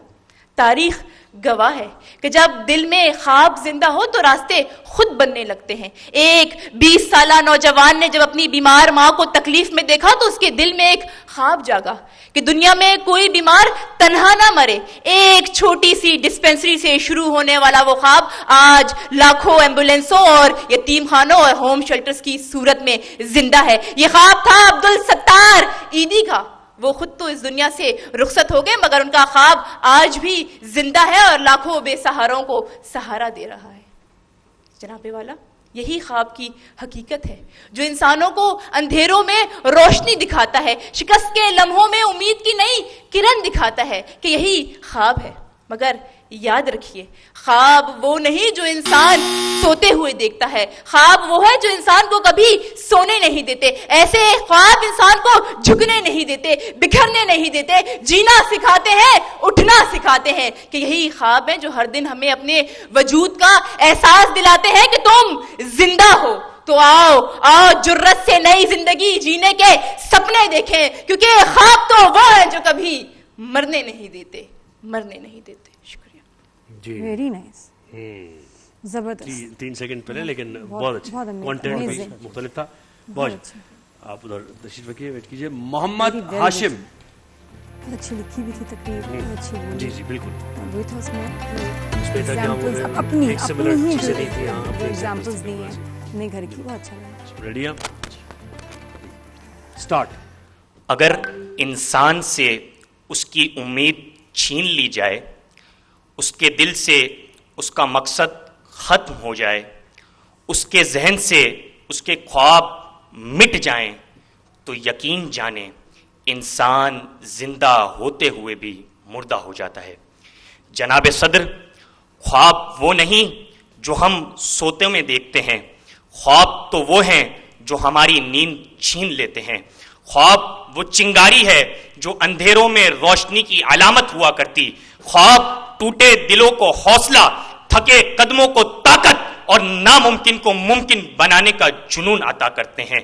L: تاریخ گواہ ہے کہ جب دل میں خواب زندہ ہو تو راستے خود بننے لگتے ہیں. ایک 20 سالہ نوجوان نے جب اپنی بیمار ماں کو تکلیف میں دیکھا تو اس کے دل میں ایک خواب جاگا کہ دنیا میں کوئی بیمار تنہا نہ مرے. ایک چھوٹی سی ڈسپینسری سے شروع ہونے والا وہ خواب آج لاکھوں ایمبولینسوں اور یتیم خانوں اور ہوم شیلٹرز کی صورت میں زندہ ہے. یہ خواب تھا عبدالستار ایدی کا. وہ خود تو اس دنیا سے رخصت ہو گئے مگر ان کا خواب آج بھی زندہ ہے اور لاکھوں بے سہاروں کو سہارا دے رہا ہے. جناب والا, یہی خواب کی حقیقت ہے جو انسانوں کو اندھیروں میں روشنی دکھاتا ہے, شکست کے لمحوں میں امید کی نئی کرن دکھاتا ہے کہ یہی خواب ہے. مگر یاد رکھیے, خواب وہ نہیں جو انسان سوتے ہوئے دیکھتا ہے, خواب وہ ہے جو انسان کو کبھی سونے نہیں دیتے. ایسے خواب انسان کو جھکنے نہیں دیتے, بکھرنے نہیں دیتے, جینا سکھاتے ہیں, اٹھنا سکھاتے ہیں. کہ یہی خواب ہیں جو ہر دن ہمیں اپنے وجود کا احساس دلاتے ہیں کہ تم زندہ ہو. تو آؤ جرت سے نئی زندگی جینے کے سپنے دیکھیں, کیونکہ خواب تو وہ ہے جو کبھی مرنے نہیں دیتے, مرنے نہیں دیتے. شکریہ.
B: جی
C: ویری نائس, زبردست.
B: 3 سیکنڈ پہلے, لیکن بہت اچھا کنٹینٹ بھی مختلف تھا. بہت آپ ادھر تشریف رکھیے, ویٹ کیجیے. محمد ہاشم,
C: بہت اچھی لکھی بھی تھی تقریر, بہت اچھی بولی.
B: جی جی بالکل.
C: وہ تھا اس میں اپنی ایگزامپلز دی ہیں اپنے گھر کی, بہت اچھا لگا.
B: ریڈی ہیں؟ اسٹارٹ.
M: اگر انسان سے اس کی امید چھین لی جائے, اس کے دل سے اس کا مقصد ختم ہو جائے, اس کے ذہن سے اس کے خواب مٹ جائیں, تو یقین جانیں انسان زندہ ہوتے ہوئے بھی مردہ ہو جاتا ہے. جناب صدر, خواب وہ نہیں جو ہم سوتے میں دیکھتے ہیں, خواب تو وہ ہیں جو ہماری نیند چھین لیتے ہیں. خواب وہ چنگاری ہے جو اندھیروں میں روشنی کی علامت ہوا کرتی. خواب ٹوٹے دلوں کو حوصلہ, تھکے قدموں کو طاقت اور ناممکن کو ممکن بنانے کا جنون عطا کرتے ہیں.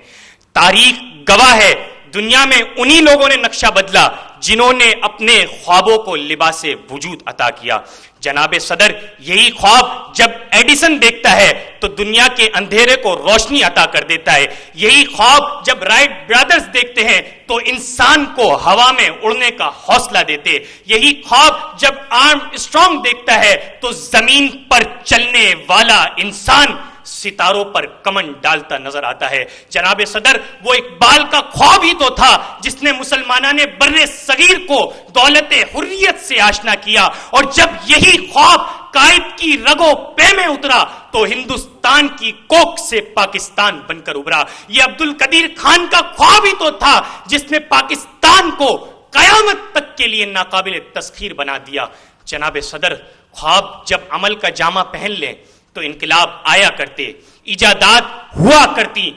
M: تاریخ گواہ ہے دنیا میں انہی لوگوں نے نقشہ بدلا جنہوں نے اپنے خوابوں کو لباس وجود عطا کیا. جناب صدر, یہی خواب جب ایڈیسن دیکھتا ہے تو دنیا کے اندھیرے کو روشنی عطا کر دیتا ہے. یہی خواب جب رائٹ برادرز دیکھتے ہیں تو انسان کو ہوا میں اڑنے کا حوصلہ دیتے. یہی خواب جب آرم اسٹرانگ دیکھتا ہے تو زمین پر چلنے والا انسان ستاروں پر کمن ڈالتا نظر آتا ہے. جناب صدر, وہ اقبال کا خواب ہی تو تھا جس نے مسلمانان بر صغیر کو دولت حریت سے آشنا کیا, اور جب یہی خواب قائد کی رگوں پے میں اترا تو ہندوستان کی کوک سے پاکستان بن کر ابھرا. یہ عبد القدیر خان کا خواب ہی تو تھا جس نے پاکستان کو قیامت تک کے لیے ناقابل تسخیر بنا دیا. جناب صدر خواب جب عمل کا جامہ پہن لیں تو انقلاب آیا کرتے, ایجادات ہوا کرتی.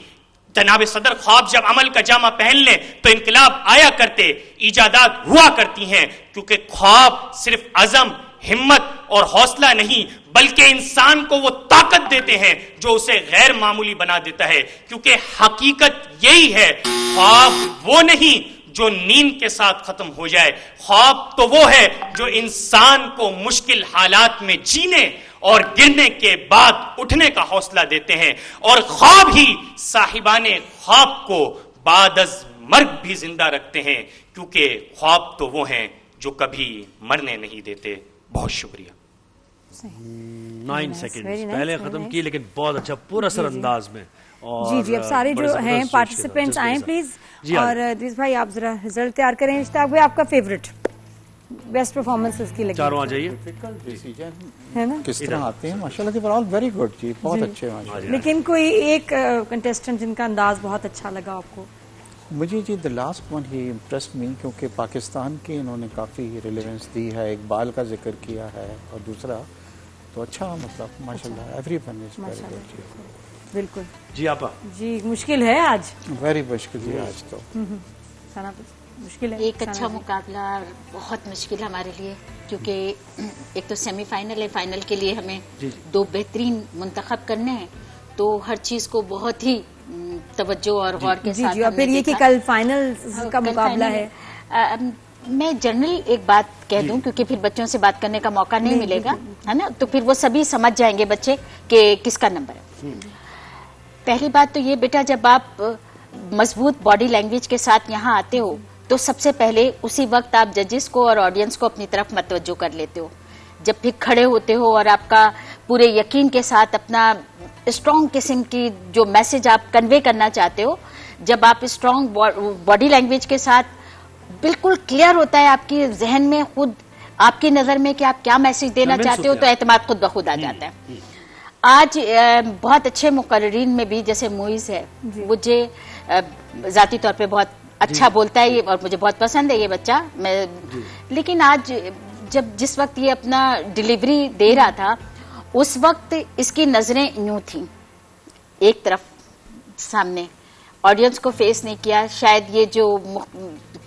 M: جناب صدر خواب جب عمل کا جامہ پہن لیں تو انقلاب آیا کرتے, ایجادات ہوا کرتی ہیں, کیونکہ خواب صرف عزم, ہمت اور حوصلہ نہیں بلکہ انسان کو وہ طاقت دیتے ہیں جو اسے غیر معمولی بنا دیتا ہے. کیونکہ حقیقت یہی ہے, خواب وہ نہیں جو نیند کے ساتھ ختم ہو جائے, خواب تو وہ ہے جو انسان کو مشکل حالات میں جینے اور گرنے کے بعد اٹھنے کا حوصلہ دیتے ہیں. اور خواب ہی صاحبان خواب کو بعد از مرگ بھی زندہ رکھتے ہیں, کیونکہ خواب تو وہ ہیں جو کبھی مرنے نہیں دیتے. بہت شکریہ.
B: 9 سیکنڈ پہلے ختم کی, لیکن بہت اچھا پورا اثر انداز میں.
C: جی اب سارے جو ہیں پارٹیسپینٹس آئیں پلیز. اور ادریس بھائی آپ ذرا رزلٹ تیار کریں. اشتاق بھائی آپ کا فیوریٹ بیسٹ پرفارمنس کی لگی؟
B: چاروں آ جائیے.
C: ہے نا
I: کس طرح آتے ہیں ماشاءاللہ دے ور آل ویری گڈ جی, بہت اچھے ماشاءاللہ.
C: لیکن کوئی ایک کنٹیسٹنٹ جن کا انداز بہت اچھا لگا آپ کو؟
I: مجھے جی the last one he impressed me, کیونکہ پاکستان کی انہوں نے کافی ریلیونس دی ہے, اقبال کا ذکر کیا ہے, اور دوسرا تو اچھا مطلب ماشاءاللہ everyone is very good جی.
C: بالکل
B: جی آپا.
C: جی مشکل ہے آج,
I: ویری مشکل جی آج تو
C: مشکل ہے.
N: ایک اچھا مقابلہ, بہت مشکل ہمارے لیے, کیونکہ ایک تو سیمی فائنل ہے, فائنل کے لیے ہمیں 2 بہترین منتخب کرنے ہیں, تو ہر چیز کو بہت ہی توجہ اور غور کے ساتھ.
C: جی پھر یہ کہ کل فائنل کا مقابلہ ہے.
N: میں جنرل ایک بات کہہ دوں, کیونکہ پھر بچوں سے بات کرنے کا موقع نہیں ملے گا, ہے نا, تو پھر وہ سبھی سمجھ جائیں گے بچے کہ کس کا نمبر ہے. پہلی بات تو یہ بیٹا, جب آپ مضبوط باڈی لینگویج کے ساتھ یہاں آتے ہو تو سب سے پہلے اسی وقت آپ ججز کو اور آڈینس کو اپنی طرف متوجہ کر لیتے ہو. جب پھر کھڑے ہوتے ہو اور آپ کا پورے یقین کے ساتھ اپنا اسٹرانگ قسم کی جو میسج آپ کنوے کرنا چاہتے ہو, جب آپ اسٹرانگ باڈی لینگویج کے ساتھ بالکل کلیئر ہوتا ہے آپ کی ذہن میں خود آپ کی نظر میں کہ آپ کیا میسج دینا چاہتے ہو, تو اعتماد خود بخود آ جاتا ہے. آج بہت اچھے مقررین میں بھی جیسے موئز ہے, مجھے ذاتی طور پہ بہت اچھا بولتا ہے اور مجھے بہت پسند ہے یہ بچہ. میں لیکن آج جس وقت یہ اپنا ڈیلیوری دے رہا تھا اس وقت اس کی نظریں یوں تھیں ایک طرف سامنے, آڈینس کو فیس نہیں کیا. شاید یہ جو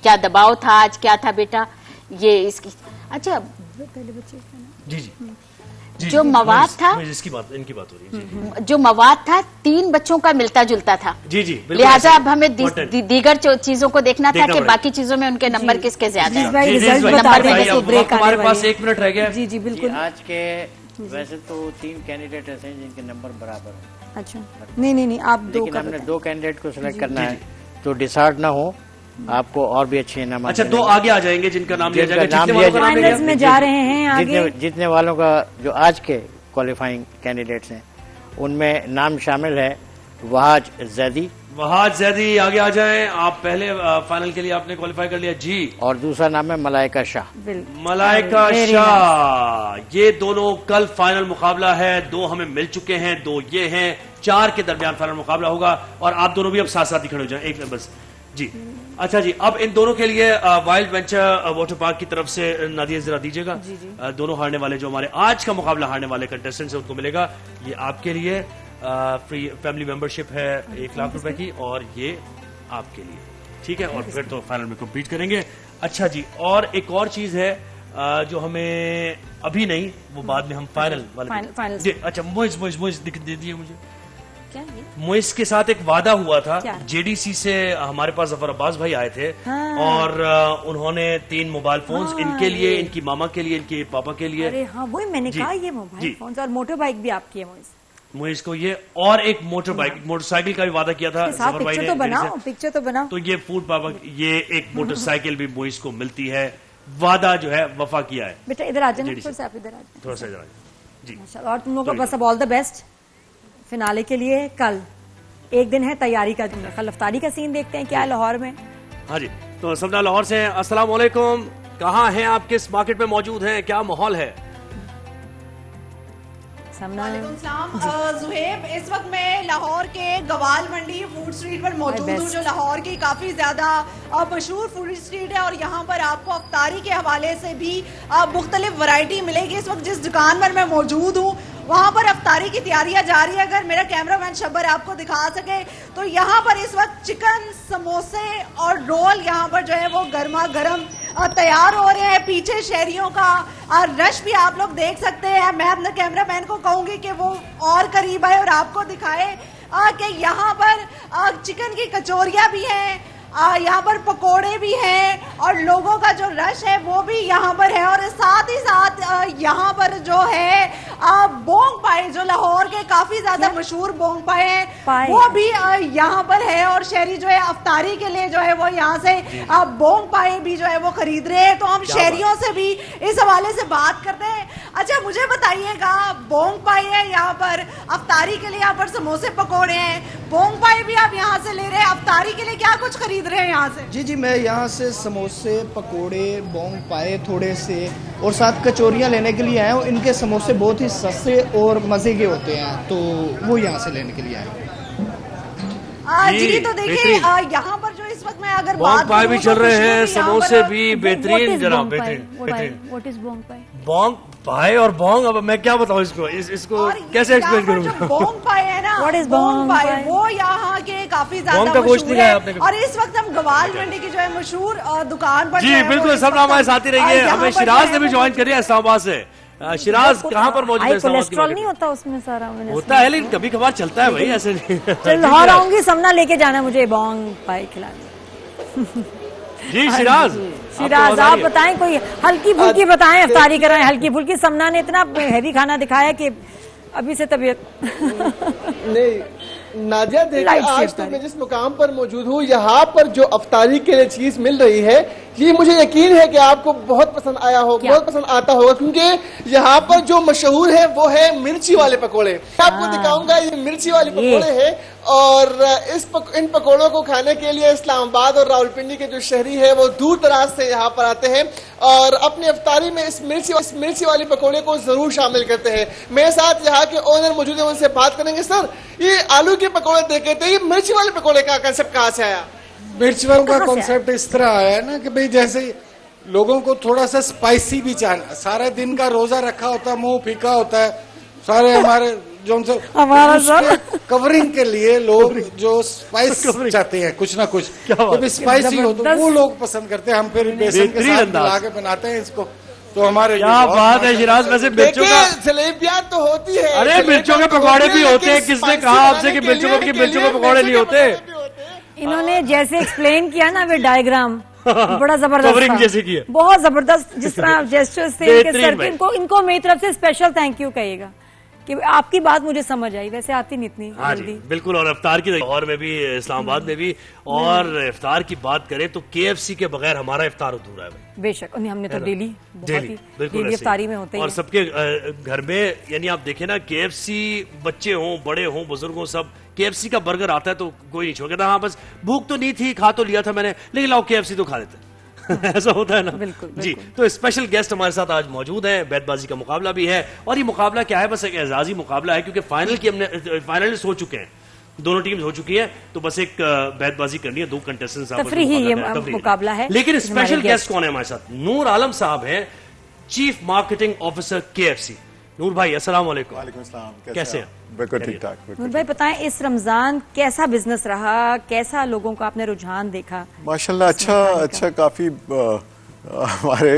N: کیا دباؤ تھا آج, کیا تھا بیٹا یہ اس کی. اچھا
B: جی
N: جو مواد تھا, جو مواد تھا 3 بچوں کا ملتا جلتا تھا. لہٰذا اب ہمیں دیگر چیزوں کو دیکھنا تھا کہ باقی چیزوں میں ان کے نمبر کس کے زیادہ ہیں.
B: ہمارے پاس 1 منٹ رہ گیا.
C: جی بالکل.
O: آج کے ویسے تو 3 کینڈیڈیٹ ایسے ہیں جن کے نمبر برابر ہیں.
C: اچھا نہیں آپ 2,
O: لیکن ہم نے 2 کینڈیڈیٹ کو سلیکٹ کرنا ہے تو ڈیسارڈ نہ ہو, آپ کو اور بھی اچھے انعامات.
B: اچھا 2 آگے آ جائیں گے جن کا نام لیا جائے گا,
C: میں جا رہے ہیں آگے.
O: جتنے والوں کا جو آج کے کوالیفائنگ کینڈیڈیٹس ہیں ان میں نام شامل ہے وہاج زیدی.
B: وہاج زیدی آگے آ جائیں آپ, پہلے فائنل کے لیے آپ نے کوالیفائی کر لیا. جی.
O: اور دوسرا نام ہے ملائکہ شاہ.
B: ملائکہ شاہ, یہ دونوں کل فائنل مقابلہ ہے. 2 ہمیں مل چکے ہیں, 2 یہ ہیں, 4 کے درمیان فائنل مقابلہ ہوگا. اور آپ دونوں بھی اب ساتھ ساتھ ہی کھڑے ہو جائیں, ایک بس. جی اچھا جی, اب ان دونوں کے لیے وائلڈ وینچر واٹر پارک کی طرف سے نادیہ ذرا دیجیے گا. دونوں ہارنے والے جو ہمارے آج کا مقابلہ ہارنے والے کنٹیسٹنٹس ہیں ان کو ملے گا. یہ آپ کے لیے فری فیملی ممبرشپ ہے 1 لاکھ روپے کی, اور یہ آپ کے لیے ٹھیک ہے, اور پھر تو فائنل میں کمپیٹ کریں گے. اچھا جی, اور ایک اور چیز ہے جو ہمیں ابھی نہیں, وہ بعد میں ہم فائنل والے. جی اچھا, موئز دے دیجیے مجھے. موئز کے ساتھ ایک وعدہ ہوا تھا, جے ڈی سی سے ہمارے پاس ظفر عباس بھائی آئے تھے, اور انہوں نے 3 موبائل فونز ان کے لیے, ان کی ماما کے لیے, ان کے پاپا کے لیے.
C: ارے ہاں وہی میں نے کہا, یہ موبائل فونز اور موٹر بائک بھی آپ کی ہے
B: موئز کو یہ, اور ایک موٹر بائک موٹر سائیکل کا بھی وعدہ کیا تھا ظفر بھائی نے.
C: پکچر تو بناؤ.
B: تو یہ فوڈ پاپا, یہ ایک موٹر سائیکل بھی موئز کو ملتی ہے. وعدہ جو ہے وفا کیا ہے.
C: بیٹا ادھر آ جانا,
B: تھوڑا سا ادھر آ جائیں. جی
C: اور تم لوگوں کو بس اب آل دا بیسٹ فنالے کے لیے. کل ایک دن ہے تیاری کا, کل افطاری کا سین دیکھتے ہیں کیا ہے لاہور میں.
B: ہاں جی, تو سبنا لاہور سے. السلام علیکم, کہاں ہیں آپ, کس مارکیٹ میں موجود ہیں, کیا ماحول ہے؟
P: زہیب، اس وقت میں لاہور کے گوال منڈی فوڈ اسٹریٹ پر موجود ہوں، جو لاہور کی کافی زیادہ مشہور فوڈ اسٹریٹ ہے، اور یہاں پر آپ کو افطاری کے حوالے سے بھی مختلف ورائٹی ملے گی۔ اس وقت جس دکان پر میں موجود ہوں وہاں پر افطاری کی تیاریاں جاری ہے۔ اگر میرا کیمرہ مین شبر آپ کو دکھا سکے تو یہاں پر اس وقت چکن، سموسے اور رول یہاں پر جو ہے وہ گرما گرم تیار ہو رہے ہیں۔ پیچھے شہریوں کا رش بھی آپ لوگ دیکھ سکتے ہیں۔ میں اپنے کیمرہ مین کو کہوں گی کہ وہ اور قریب آئے اور آپ کو دکھائے کہ یہاں پر چکن کی کچوریاں بھی ہیں، یہاں پر پکوڑے بھی ہیں، اور لوگوں کا جو رش ہے وہ بھی یہاں پر ہے، اور ساتھ ہی ساتھ یہاں پر جو ہے بونگ پائے، جو لاہور کے کافی زیادہ مشہور بونگ پائے ہیں، وہ بھی یہاں پر ہے، اور شہری جو ہے افطاری کے لیے جو ہے وہ یہاں سے بونگ پائے بھی جو ہے وہ خرید رہے ہیں۔ تو ہم شہریوں سے بھی اس حوالے سے بات کرتے ہیں۔ اچھا مجھے بتائیے گا، بونگ پائے ہے یہاں پر افطاری کے لیے، یہاں پر سموسے پکوڑے ہیں، بونگ پائے بھی آپ یہاں سے لے رہے ہیں، افطاری کے لیے کیا کچھ خرید رہے ہیں یہاں سے؟
Q: جی میں یہاں سے سموسے، پکوڑے، بونگ پائے تھوڑے سے، اور ساتھ کچوریاں لینے کے لیے آئے ہوں۔ ان کے سموسے بہت ہی سستے اور مزے کے ہوتے ہیں، تو وہ یہاں سے لینے کے لیے آئے ہیں۔
P: جی تو دیکھیے یہاں پر جو اس وقت میں اگر
B: بونگ پائے بھی چل رہے ہیں، سموسے بھی بہترین جناب، بہترین۔ بونگ پائے اور بونگ، اب میں کیا بتاؤں اس کو کیسے ایکسپلین کروں گا؟
P: بونگ پائے ہے نا، بونگ پائے وہ یہاں کے کافی زیادہ مشہور ہے، اور اس وقت ہم گوال منڈی کی جو ہے مشہور دکان پر
B: جی بالکل سب نام ہمارے ساتھ ہی رہیے۔ ہمیں شیراز نے بھی جوائن کری ہے اسلام آباد سے۔ شیراز کہاں پر موجود ہے؟
C: کولیسٹرول نہیں ہوتا اس میں سارا؟
B: ہوتا ہے لیکن کبھی کبھار چلتا ہے بھائی، ایسے نہیں۔
C: لاہور آؤں گی سمنا لے کے جانا مجھے بونگ پائے کھلانے۔
B: جی شیراز
C: آپ بتائیں، کوئی ہلکی پھلکی بتائیں، افطاری کرائیں ہلکی پھلکی۔ سمنا نے اتنا ہیوی کھانا دکھایا کہ ابھی سے طبیعت
R: نہیں۔ نادیہ دیکھیں، آج تو میں جس مقام پر موجود ہوں، یہاں پر جو افطاری کے لیے چیز مل رہی ہے، یہ مجھے یقین ہے کہ آپ کو بہت پسند آیا ہوگا، بہت پسند آتا ہوگا، کیونکہ یہاں پر جو مشہور ہے وہ ہے مرچی والے پکوڑے۔ آپ کو دکھاؤں گا، یہ مرچی والے پکوڑے ہیں، اور ان پکوڑوں کو کھانے کے لیے اسلام آباد اور راولپنڈی کے جو شہری ہے وہ دور دراز سے یہاں پر آتے ہیں، اور اپنی افطاری میں اس مرچی والی پکوڑے کو ضرور شامل کرتے ہیں۔ میرے ساتھ یہاں کے اونر موجود ہیں، ان سے بات کریں گے۔ سر، یہ آلو کے پکوڑے دیکھے تھے، یہ مرچی والے پکوڑے کا کنسپٹ کہاں سے آیا؟
S: مرچ والوں کا کنسپٹ اس طرح آیا ہے نا کہ بھئی جیسے لوگوں کو تھوڑا سا سپائسی بھی چاہنا، سارے دن کا روزہ رکھا ہوتا ہے، منہ پھیکا ہوتا ہے، سارے ہمارے جو ان سے کورنگ کے لیے لوگ جو سپائس چاہتے ہیں کچھ نہ کچھ، جب سپائسی ہو تو وہ لوگ پسند کرتے ہیں۔ ہم پھر بیسن کے ساتھ ملا کے بناتے ہیں اس کو، تو ہمارے
B: کیا بات ہے شیراز۔ ویسے مرچوں کا
R: جلیبیاں تو ہوتی ہے،
B: ارے مرچوں کے پکوڑے بھی ہوتے ہیں۔ کس نے کہا آپ سے کہ مرچوں کے پکوڑے نہیں ہوتے؟
C: انہوں نے جیسے ایکسپلین کیا نا وہ ڈائیگرام بڑا زبردست
B: جیسے کیا،
C: بہت زبردست، جس طرح جیسچرز تھے ان کے سر کے، ان کو میری طرف سے اسپیشل تھینک یو کہیے گا کہ آپ کی بات مجھے سمجھ آئی، ویسے آتی نہیں اتنی جلدی۔
B: بالکل، اور افطار کی لاہور میں بھی، اسلام آباد میں بھی، اور افطار کی بات کریں تو KFC کے بغیر ہمارا افطار ادھورا ہے بھائی،
C: بے شک۔ ہم نے تو ڈیلی افطاری میں ہوتے ہیں،
B: اور سب کے گھر میں، یعنی آپ دیکھیں نا KFC، بچے ہوں، بڑے ہوں، بزرگ ہوں، سب KFC کا برگر آتا ہے تو کوئی نہیں چھوڑ، ہاں بس بھوک تو نہیں تھی، کھا تو لیا تھا میں نے، لیکن لاؤ KFC تو کھا لیتے ہیں۔ ایسا ہوتا ہے نا۔ جی تو اسپیشل گیسٹ ہمارے ساتھ آج موجود ہیں، بیت بازی کا مقابلہ بھی ہے، اور یہ مقابلہ کیا ہے، بس ایک اعزازی مقابلہ ہے، کیونکہ فائنل کی ہم نے فائنلسٹ ہو چکے ہیں، دونوں ٹیمز ہو چکی ہیں، تو بس ایک بیت بازی کرنی ہے، 2 کنٹیسٹنٹس
C: تفریحی مقابلہ ہے۔
B: لیکن اسپیشل گیسٹ کون ہے ہمارے ساتھ؟ نور عالم صاحب ہیں، چیف مارکیٹنگ آفیسر KFC۔ نور بھائی السلام علیکم۔
T: وعلیکم السلام،
B: کیسے ہیں؟
T: بالکل ٹھیک ٹھاک۔
C: نور بھائی بتائیں، اس رمضان کیسا بزنس رہا، کیسا لوگوں کا آپ نے رجحان دیکھا؟
T: ماشاءاللہ اچھا، کافی ہمارے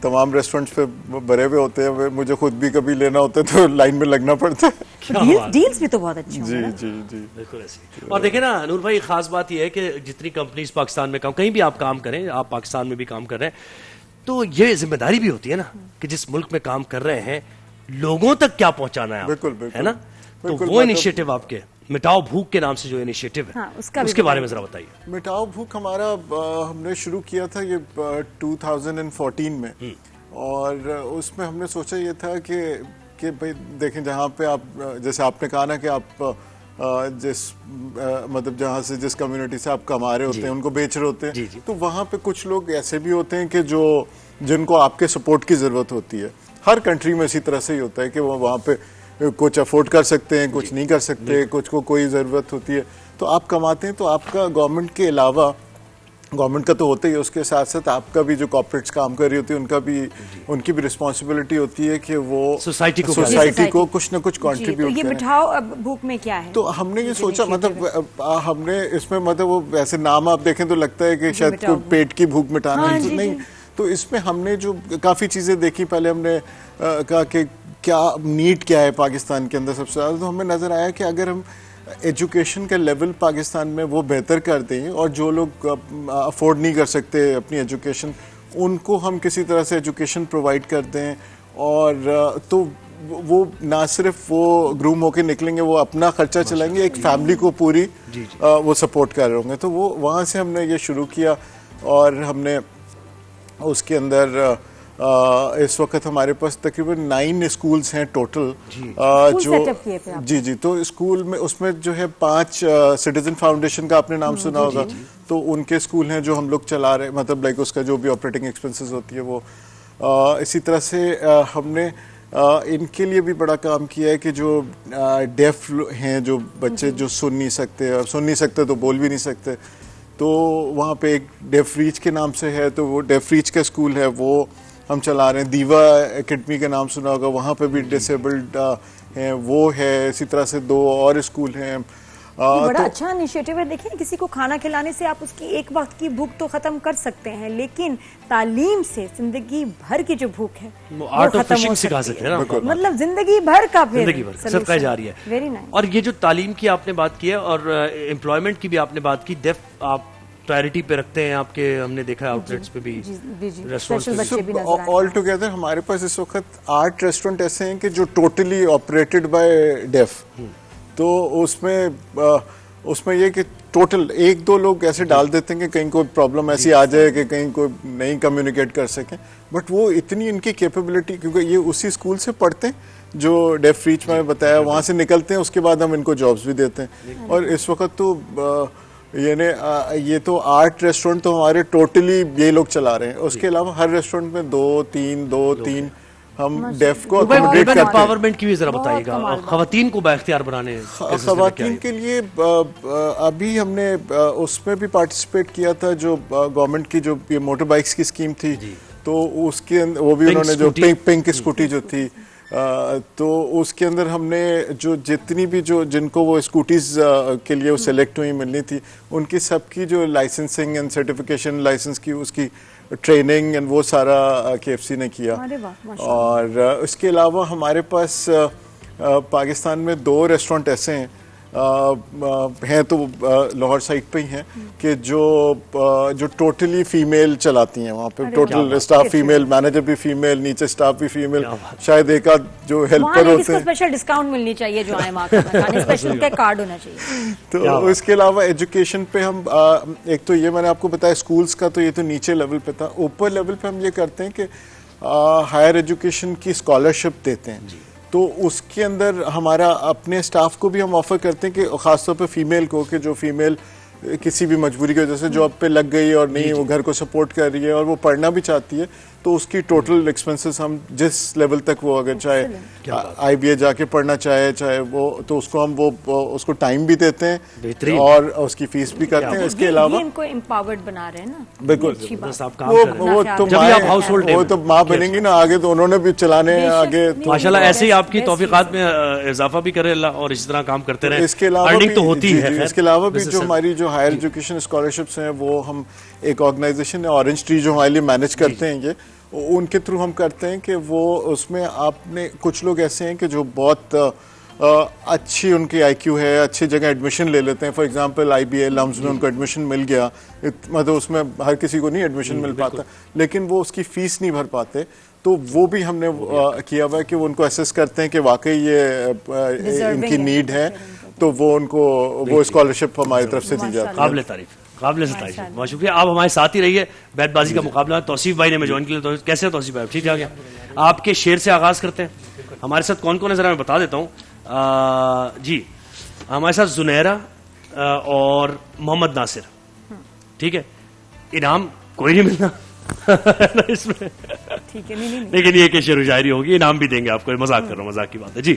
T: تمام ریسٹورنٹس پہ بھرے ہوئے ہوتے ہیں، مجھے خود بھی کبھی لینا ہوتا ہے تو لائن میں لگنا پڑتا ہے۔
C: ڈیلز بھی تو بہت اچھے ہیں۔
T: جی جی جی
B: بالکل ایسے۔ اور دیکھیں نا نور بھائی، خاص بات یہ ہے کہ جتنی کمپنیز پاکستان میں کہیں بھی آپ کام کریں، آپ پاکستان میں بھی کام کر رہے ہیں، تو یہ ذمہ داری بھی ہوتی ہے نا کہ جس ملک میں کام کر رہے ہیں لوگوں تک کیا پہنچانا ہے،
T: بالکل
B: ہے نا؟ تو وہ انیشیٹو آپ کے مٹاؤ بھوک کے نام سے جو انیشیٹو ہے، اس کے بارے میں ذرا بتائیے۔
T: مٹاؤ بھوک ہمارا ہم نے شروع کیا تھا یہ 2014 میں، اور اس میں ہم نے سوچا یہ تھا کہ بھئی دیکھیں، جہاں پہ آپ جیسے آپ نے کہا نا کہ آپ جس مطلب جہاں سے جس کمیونٹی سے آپ کما رہے ہوتے ہیں ان کو بیچ رہے ہوتے ہیں، تو وہاں پہ کچھ لوگ ایسے بھی ہوتے ہیں کہ جن کو آپ کے سپورٹ کی ضرورت ہوتی ہے۔ ہر کنٹری میں اسی طرح سے ہی ہوتا ہے کہ وہ وہاں پہ کچھ افورڈ کر سکتے ہیں, کچھ نہیں کر سکتے, کچھ کو کوئی ضرورت ہوتی ہے. تو آپ کماتے ہیں تو آپ کا گورنمنٹ کے علاوہ, گورنمنٹ کا تو ہوتا ہی ہے, اس کے ساتھ ساتھ آپ کا بھی جو کارپوریٹس کام کر رہی ہوتی ہے ان کی بھی رسپانسبلٹی ہوتی ہے کہ وہ سوسائٹی کو کچھ نہ کچھ کنٹریبیوٹ کریں.
C: یہ مٹھاؤ بھوک میں کیا ہے؟
T: تو ہم نے یہ سوچا, مطلب ہم نے اس میں مطلب وہ ویسے نام آپ دیکھیں تو لگتا ہے کہ شاید کوئی پیٹ کی بھوک مٹانا ہے, نہیں. تو اس میں ہم نے جو کافی چیزیں دیکھی, پہلے ہم نے کہا کہ کیا نیڈ کیا ہے پاکستان کے اندر سب سے زیادہ, تو ہمیں نظر آیا کہ اگر ہم ایجوکیشن کا لیول پاکستان میں وہ بہتر کر دیں, اور جو لوگ افورڈ نہیں کر سکتے اپنی ایجوکیشن, ان کو ہم کسی طرح سے ایجوکیشن پرووائڈ کر دیں, اور تو وہ نہ صرف وہ گروم ہو کے نکلیں گے, وہ اپنا خرچہ چلائیں گے, ایک فیملی کو پوری وہ سپورٹ کر رہے ہوں گے. تو وہ وہاں سے ہم نے یہ شروع کیا, اور ہم نے اس کے اندر اس وقت ہمارے پاس تقریباً 9 اسکولز ہیں ٹوٹل جو جی تو اسکول میں اس میں جو ہے 5 سٹیزن فاؤنڈیشن کا آپ نے نام سنا ہوگا, تو ان کے اسکول ہیں جو ہم لوگ چلا رہے, مطلب لائک اس کا جو بھی آپریٹنگ ایکسپنسز ہوتی ہے وہ. اسی طرح سے ہم نے ان کے لیے بھی بڑا کام کیا ہے کہ جو ڈیف ہیں, جو بچے جو سن نہیں سکتے تو بول بھی نہیں سکتے, تو وہاں پہ ایک ڈیف ریچ کے نام سے ہے, تو وہ ڈیف ریچ کا اسکول ہے وہ ہم چلا رہے ہیں. دیوا اکیڈمی کا نام سنا ہوگا, وہاں پہ بھی ڈسیبلڈ ہیں وہ ہے. اسی طرح سے 2 اور اسکول ہیں.
C: بڑا اچھا انیشیٹو ہے. دیکھیں, کسی کو کھانا کھلانے سے آپ اس کی ایک وقت کی بھوک تو ختم کر سکتے ہیں, لیکن تعلیم سے زندگی بھر کی جو بھوک ہے وہ ختم ہو سکتی ہے, مطلب زندگی بھر کا
B: صدقہ جاری ہے. اور یہ جو تعلیم کی آپ نے بات کی ہے, اور امپلائمنٹ کی بھی آپ نے بات کی, ڈیف آپ پرائرٹی پہ رکھتے ہیں آپ کے, ہم نے دیکھا آؤٹ لیٹس پہ بھی, ریسٹورنٹس.
T: آل ٹوگیدر ہمارے پاس اس وقت 8 ریسٹورنٹ ایسے ہیں کہ جو ٹوٹلی آپریٹڈ بائی ڈیف. تو اس میں یہ کہ ٹوٹل 1-2 لوگ ایسے ڈال دیتے ہیں کہ کہیں کوئی پرابلم ایسی آ جائے کہ کہیں کوئی نہیں کمیونیکیٹ کر سکیں, بٹ وہ اتنی ان کی کیپیبلٹی, کیونکہ یہ اسی اسکول سے پڑھتے ہیں جو ڈیف ریچ میں بتایا, وہاں سے نکلتے ہیں, اس کے بعد ہم ان کو جابس بھی دیتے ہیں. اور اس وقت تو یعنی یہ تو 8 ریسٹورنٹ تو ہمارے ٹوٹلی یہ لوگ چلا رہے ہیں. اس کے علاوہ ہر ریسٹورنٹ میں 2-3 ہم ڈیف کو اکوموڈیٹ کرتے ہیں.
B: امپاورمنٹ کی بھی ذرا بتائیے گا, خواتین کو بااختیار بنانے,
T: خواتین کے لیے ابھی ہم نے اس میں بھی پارٹیسپیٹ کیا تھا, جو گورنمنٹ کی جو موٹر بائکس کی اسکیم تھی, تو اس کے وہ بھی انہوں نے جو پنک اسکوٹی جو تھی, تو اس کے اندر ہم نے جو جتنی بھی جو جن کو وہ اسکوٹیز کے لیے وہ سلیکٹ ہوئی ملنی تھی, ان کی سب کی جو لائسنسنگ اینڈ سرٹیفکیشن لائسنس کی اس کی ٹریننگ اینڈ وہ سارا KFC نے کیا. اور اس کے علاوہ ہمارے پاس پاکستان میں 2 ریسٹورنٹ ایسے ہیں تو لاہور سائٹ پہ ہی ہیں کہ جو ٹوٹلی فیمیل چلاتی ہیں. وہاں پہ ٹوٹل اسٹاف فیمیل, مینیجر بھی فیمیل, نیچے اسٹاف بھی فیمیل, شاید ایک آدھ جو ہیلپر ہوتے ہیں.
C: اسپیشل ڈسکاؤنٹ ملنی چاہیے جو آئے وہاں, اسپیشل کا کارڈ ہونا چاہیے.
T: تو اس کے علاوہ ایجوکیشن پہ ہم ایک تو یہ میں نے آپ کو بتایا اسکولس کا, تو یہ تو نیچے لیول پہ تھا. اوپر لیول پہ ہم یہ کرتے ہیں کہ ہائر ایجوکیشن کی اسکالرشپ دیتے ہیں. تو اس کے اندر ہمارا اپنے اسٹاف کو بھی ہم آفر کرتے ہیں کہ خاص طور پہ فیمیل کو, کہ جو فیمیل کسی بھی مجبوری کی وجہ سے جاب پہ لگ گئی اور نہیں وہ گھر کو سپورٹ کر رہی ہے اور وہ پڑھنا بھی چاہتی ہے, تو اس کی ٹوٹل ایکسپنسز ہم جس لیول تک وہ اگر چاہے IBA جا کے پڑھنا چاہے وہ, تو اس کو ہم وہ اس کو ٹائم بھی دیتے ہیں اور اس کی فیس بھی کرتے ہیں. اس کے علاوہ
C: ان کو امپاورڈ بنا رہے ہیں نا,
T: بالکل وہ تو ماں بنیں گی نا آگے, تو انہوں نے بھی چلانے آگے.
B: ماشاءاللہ ایسے ہی آپ کی توفیقات میں اضافہ بھی کرے اللہ, اور اسی طرح کام کرتے رہے.
T: اس کے علاوہ اس کے علاوہ بھی جو ہماری جو ہائر ایجوکیشن اسکالرشپس ہیں, وہ ہم ایک آرگنائزیشن ہے اورنج ٹری جو ہمارے لیے مینیج کرتے ہیں, یہ ان کے تھرو ہم کرتے ہیں کہ وہ اس میں آپ نے کچھ لوگ ایسے ہیں کہ جو بہت اچھی ان کی IQ ہے, اچھی جگہ ایڈمیشن لے لیتے ہیں. فار ایگزامپل IBA لمز میں ان کو ایڈمیشن مل گیا, مطلب اس میں ہر کسی کو نہیں ایڈمیشن مل پاتا, لیکن وہ اس کی فیس نہیں بھر پاتے. تو وہ بھی ہم نے کیا ہوا ہے کہ وہ ان کو اسیس کرتے ہیں کہ واقعی یہ ان کی نیڈ ہے, تو وہ ان کو وہ اسکالرشپ ہماری طرف سے دی جاتی ہے.
B: قابل تعریف, قابل ستائش. بہت شکریہ, آپ ہمارے ساتھ ہی رہیے. بیٹ بازی کا مقابلہ توصیف بھائی نے ہمیں جوائن کیا. کیسے توصیف بھائی, ٹھیک ہے, آپ کے شعر سے آغاز کرتے ہیں. ہمارے ساتھ کون کون ہے ذرا میں بتا دیتا ہوں. جی ہمارے ساتھ زنیرہ اور محمد ناصر, ٹھیک ہے. انعام کوئی نہیں ملنا اس میں, لیکن یہ کہ شعر و شاعری ہوگی, انعام بھی دیں گے آپ کو. مذاق کر رہا ہوں, مذاق کی بات ہے. جی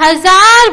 U: 1000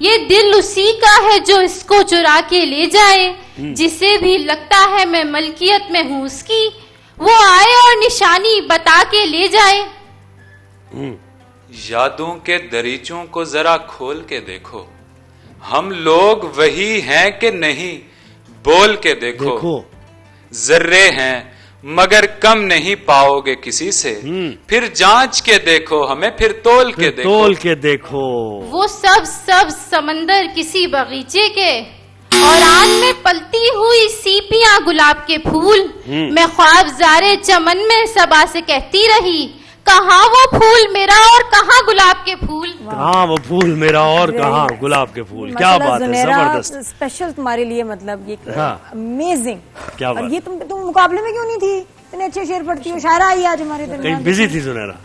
U: یہ دل اسی کا ہے جو اس کو چرا کے لے جائے. جسے بھی لگتا ہے میں ملکیت میں ہوں اس کی, وہ آئے اور نشانی بتا کے لے جائے.
V: یادوں کے دریچوں کو ذرا کھول کے دیکھو, ہم لوگ وہی ہیں کہ نہیں, بول کے دیکھو. ذرے ہیں مگر کم نہیں پاؤ گے کسی سے, پھر جانچ کے دیکھو ہمیں, پھر تول کے دیکھو.
U: وہ سب سمندر کسی باغیچے کے, اور آن میں پلتی ہوئی سیپیاں گلاب کے پھول. میں خواب زارے چمن میں صبا سے کہتی رہی, کہاں وہ پھول میرا اور کہاں گلاب کے پھول.
B: کہاں وہ پھول میرا اور کہاں گلاب کے پھول. کیا بات ہے, زبردست.
C: اسپیشل تمہارے لیے, مطلب یہ امیزنگ.
B: کیا بات.
C: اور یہ تم مقابلے میں کیوں نہیں تھی؟ اتنے اچھے شعر پڑھتی ہو. شاعرہ آئی آج ہمارے درمیان.
B: کہیں بزی تھی زنیرہ.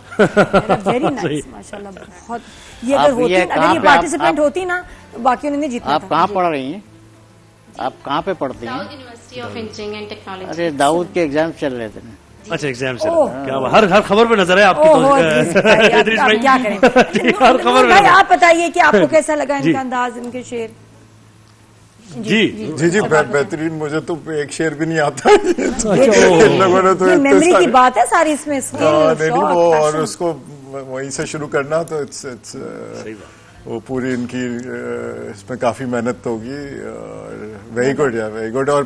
C: ویری نائس, ماشاءاللہ. بہت. یہ اگر یہ پارٹیسپینٹ ہوتی نا تو باقیوں نے جیتنا.
O: آپ کہاں پڑھ رہی ہیں؟ آپ کہاں پہ پڑھتی ہیں؟
U: University of engineering and technology.
O: ارے داؤد کے ایگزام چل رہے تھے.
B: اچھا ایگزام سے کیا ہر خبر پہ نظر ہے آپ کی.
C: کیا کریں, آپ بتائیے کہ آپ کو کیسا لگا ان کا انداز, ان کے شعر؟
T: جی بہترین. مجھے تو ایک شعر بھی نہیں آتا.
C: میموری کی بات ہے ساری اس میں.
T: اور اس کو وہیں سے شروع کرنا تو وہ پوری ان کی اس میں کافی محنت ہوگی. ویری گڈ یا ویری گڈ. اور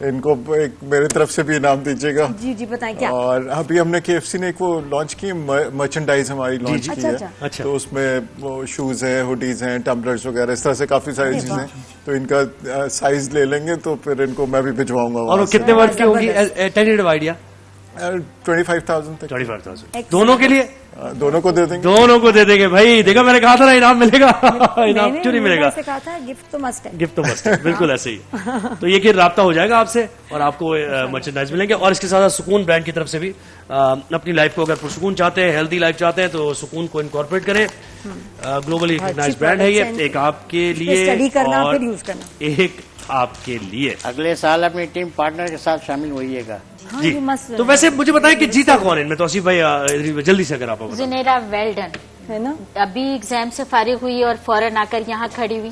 T: ان کو ایک میرے طرف سے بھی انعام دیجیے گا.
C: جی بتائیں کیا.
T: اور ابھی ہم نے KFC نے ایک وہ لانچ کی, مرچنڈائز ہماری لانچ کی ہے. تو اس میں وہ شوز ہیں, ہوڈیز ہیں, ٹمبلرز وغیرہ, اس طرح سے کافی ساری چیزیں. تو ان کا سائز لے لیں گے تو پھر ان کو میں بھی بھجواؤں گا.
B: اور کتنے ورڈ کی ہوگی ٹینٹیو آئیڈیا؟
T: 25,000 تک.
B: 25,000 دونوں کے لیے.
T: دونوں کو دے دیں گے.
B: دونوں کو دے دیں گے. بھائی دیکھا میں نے کہا تھا نا انعام ملے گا. انعام کیوں نہیں ملے گا؟
C: گفٹ تو مسٹ ہے.
B: گفٹ تو مسٹ ہے, بالکل ایسے ہی. تو یہ کہ رابطہ ہو جائے گا آپ سے اور آپ کو مرچنڈائز ملیں گے. اور اس کے ساتھ سکون برانڈ کی طرف سے بھی اپنی لائف کو اگر پرسکون چاہتے ہیں, ہیلدی لائف چاہتے ہیں تو سکون کو انکارپوریٹ کریں. گلوبلی ریکگنائزڈ برانڈ ہے یہ. ایک آپ کے لیے اور ایک آپ کے لیے.
O: اگلے سال اپنی ٹیم پارٹنر کے ساتھ شامل ہوئیے گا.
B: جی تو ویسے مجھے بتائیں کہ جیتا کون ان میں؟ توصیف بھائی جلدی سے اگر آپ بتائیں.
N: زنیرہ ویلڈن ہے نا, ابھی ایگزام سے فارغ ہوئی اور فوراً آ کر یہاں کھڑی ہوئی.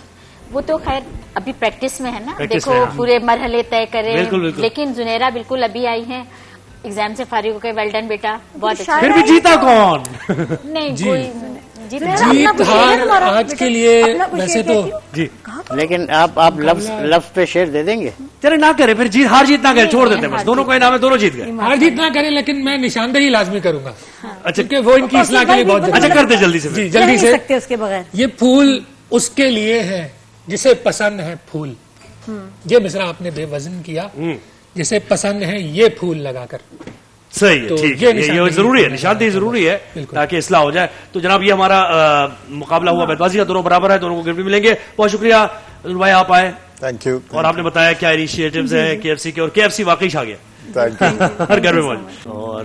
N: وہ تو خیر ابھی پریکٹس میں ہے نا, دیکھو پورے مرحلے طے کرے. لیکن زنیرہ بالکل ابھی آئی ہیں ایگزام سے فارغ ہو کے. ویلڈن بیٹا, بہت اچھا.
B: پھر بھی جیتا کون؟
N: نہیں کوئی
W: جیت ہار آج کے لیے ویسے تو
B: جی.
O: لیکن آپ لفظ پہ شعر دے دیں گے؟
B: چلے نہ کرے پھر, جیت ہار جیت نہ کرے, چھوڑ دیتے ہیں بس. دونوں کو انعام ہے, دونوں جیت گئے.
W: ہار جیت نہ کرے لیکن میں نشاندہی لازمی کروں گا. اچھا کہ وہ ان کی اصلاح کے لیے بہت ضروری.
B: اچھا کرتے جلدی سے.
W: جی جلدی سے. یہ پھول اس کے لیے ہے جسے پسند ہے پھول. یہ مصرع آپ نے بے وزن کیا. جسے پسند ہے یہ پھول لگا کر.
B: صحیح ہے, ٹھیک ہے. یہ ضروری ہے, نشاندہی ضروری ہے تاکہ اصلاح ہو جائے. تو جناب یہ ہمارا مقابلہ ہوا بیت بازی کا, دونوں برابر ہے, دونوں کو گفٹ بھی ملیں گے. بہت شکریہ بھائی آپ آئے.
T: Thank you.
B: اور آپ نے بتایا کیا انیشیٹوز ہیں KFC کے, اور KFC واقعی چھا گیا ہر گھر میں موجود. اور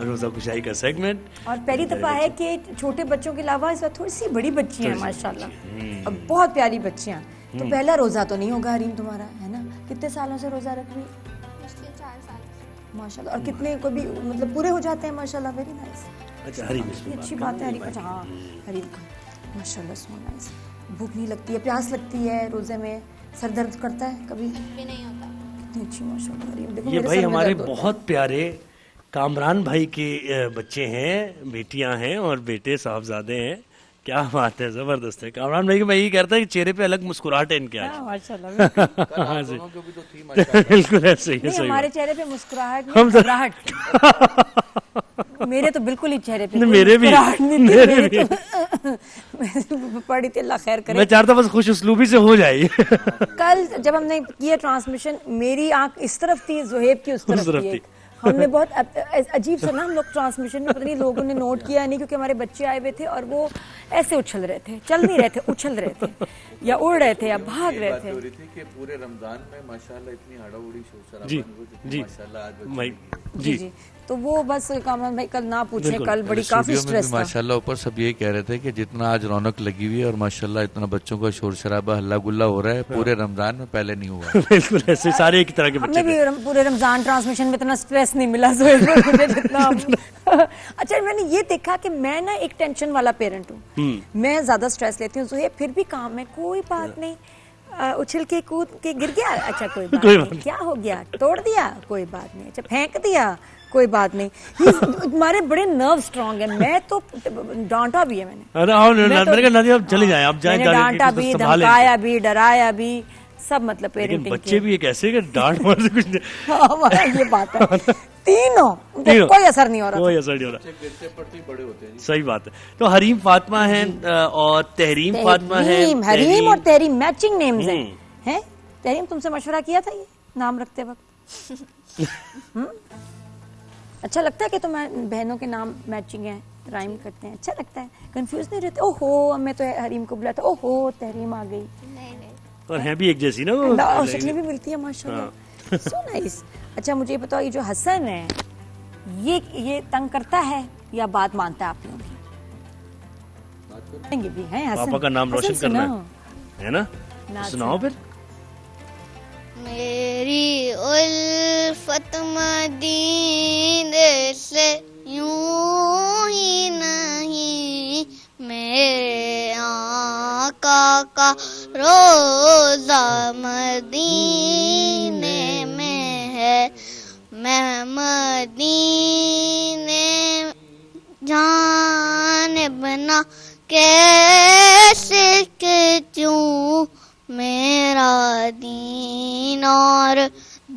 B: روزہ کشائی کا سیگمنٹ,
C: اور پہلی دفعہ ہے کہ چھوٹے بچوں کے علاوہ اس وقت تھوڑی سی بڑی بچی ہیں ماشاءاللہ, اور بہت پیاری بچیاں. تو پہلا روزہ تو نہیں ہوگا حریم تمہارا, ہے نا؟ کتنے سالوں سے روزہ رکھ رہی؟ 4 سال ماشاءاللہ. اور کتنے کو بھی مطلب پورے ہو جاتے ہیں ماشاءاللہ. Very nice.
B: اچھا حریم,
C: یہ اچھی بات ہے حریم. اچھا ہاں حریم کا ماشاءاللہ سو نائس. بھوک نہیں لگتی ہے, پیاس لگتی ہے روزے میں, سر درد کرتا ہے کبھی نہیں ہوتا. کتنی اچھی ماشاءاللہ حریم. دیکھو
B: یہ بھائی ہمارے بہت پیارے کامران بھائی کے بچے ہیں, بیٹیاں ہیں اور بیٹے صاحبزادے ہیں. کیا بات ہے, زبردست ہے. کامران بھائی میں یہی کہتا ہے کہ چہرے پہ الگ مسکراہٹ ہے ان کے آج. بالکل ایسے ہی.
C: ہمارے چہرے پہ مسکراہٹ, میرے تو بالکل ہی چہرے پہ
B: میرے بھی
C: پڑی تھی, اللہ خیر کرے.
B: میں چاہتا بس خوش اسلوبی سے ہو جائے.
C: کل جب ہم نے کیا ٹرانسمیشن, میری آنکھ اس طرف تھی, زہیب کی اس طرف تھی. ہم نے بہت عجیب سے نا, ہم لوگ ٹرانسمیشن میں پتہ نہیں لوگوں نے نوٹ کیا نہیں, کیونکہ ہمارے بچے آئے ہوئے تھے اور وہ ایسے اچھل رہے تھے, چل نہیں رہے تھے, اچھل رہے تھے, یا اڑ رہے تھے یا بھاگ رہے تھے.
A: پورے رمضان میں ماشاءاللہ اتنی ہڑا اڑی
B: جی جی
C: جی. تو وہ بس کامران بھائی کل نہ پوچھیں, کل بڑی کافی سٹریس تھا
A: ماشاءاللہ. اوپر سب یہی کہہ رہے تھے کہ جتنا آج رونق لگی ہوئی ہے اور ماشاءاللہ اتنا بچوں کا شور شرابہ ہلا گلا ہو رہا ہے پورے رمضان میں پہلے نہیں ہوا.
B: بالکل ایسے سارے ایک طرح کے بچے.
C: ہمیں بھی پورے رمضان ٹرانسمیشن میں اتنا سٹریس نہیں ملا مجھے جتنا. اچھا میں نے یہ دیکھا کہ میں نا ایک ٹینشن والا پیرنٹ ہوں, میں زیادہ سٹریس لیتی ہوں. زہیب پھر بھی کام ہے, کوئی بات نہیں, اچھل کے کود کے گر گیا, اچھا کوئی بات نہیں, کیا ہو گیا, توڑ دیا, کوئی بات نہیں, اچھا پھینک دیا, کوئی بات نہیں. ہمارے بڑے نرو اسٹرانگ ہیں. میں تو ڈانٹا بھی ہے, میں نے
B: چلے جائیں آپ جائیں,
C: ڈانٹا بھی, دھمکایا بھی, ڈرایا بھی, سب مطلب پیرنٹنگ.
B: بچے بھی ایک ایسے کہ ڈانٹ مار سے کچھ
C: نہیں, یہ بات ہے, تینوں کوئی اثر نہیں ہو رہا,
B: کوئی اثر نہیں ہو رہا. صحیح بات ہے. تو حریم فاطمہ ہیں اور تحریم فاطمہ ہیں.
C: حریم اور تحریم میچنگ نیمز ہیں. تحریم تم سے مشورہ کیا تھا یہ نام رکھتے وقت؟ اچھا لگتا ہے کہ تمہیں بہنوں کے نام میچنگ ہیں, رائم کرتے ہیں, اچھا لگتا ہے, کنفیوز نہیں رہتے؟ اوہو میں تو حریم کو بلاتا, اوہو تحریم آ گئی.
B: اور ہیں بھی ایک جیسی نا,
C: شکلیں بھی ملتی ہیں ماشاءاللہ. So nice. اچھا مجھے یہ بتاؤ, یہ جو حسن ہے یہ تنگ کرتا ہے یا بات مانتا ہے آپ لوگوں کی؟ بھی ہیں حسن,
B: پاپا کا نام روشن کرنا ہے نا, سناؤ پھر.
D: میری الفت مدینے سے یوں ہی نہیں, میرے آقا کا روزہ مدینے میں ہے, میں مدینے جانب نہ کیسے کہ چوں, میرا دین اور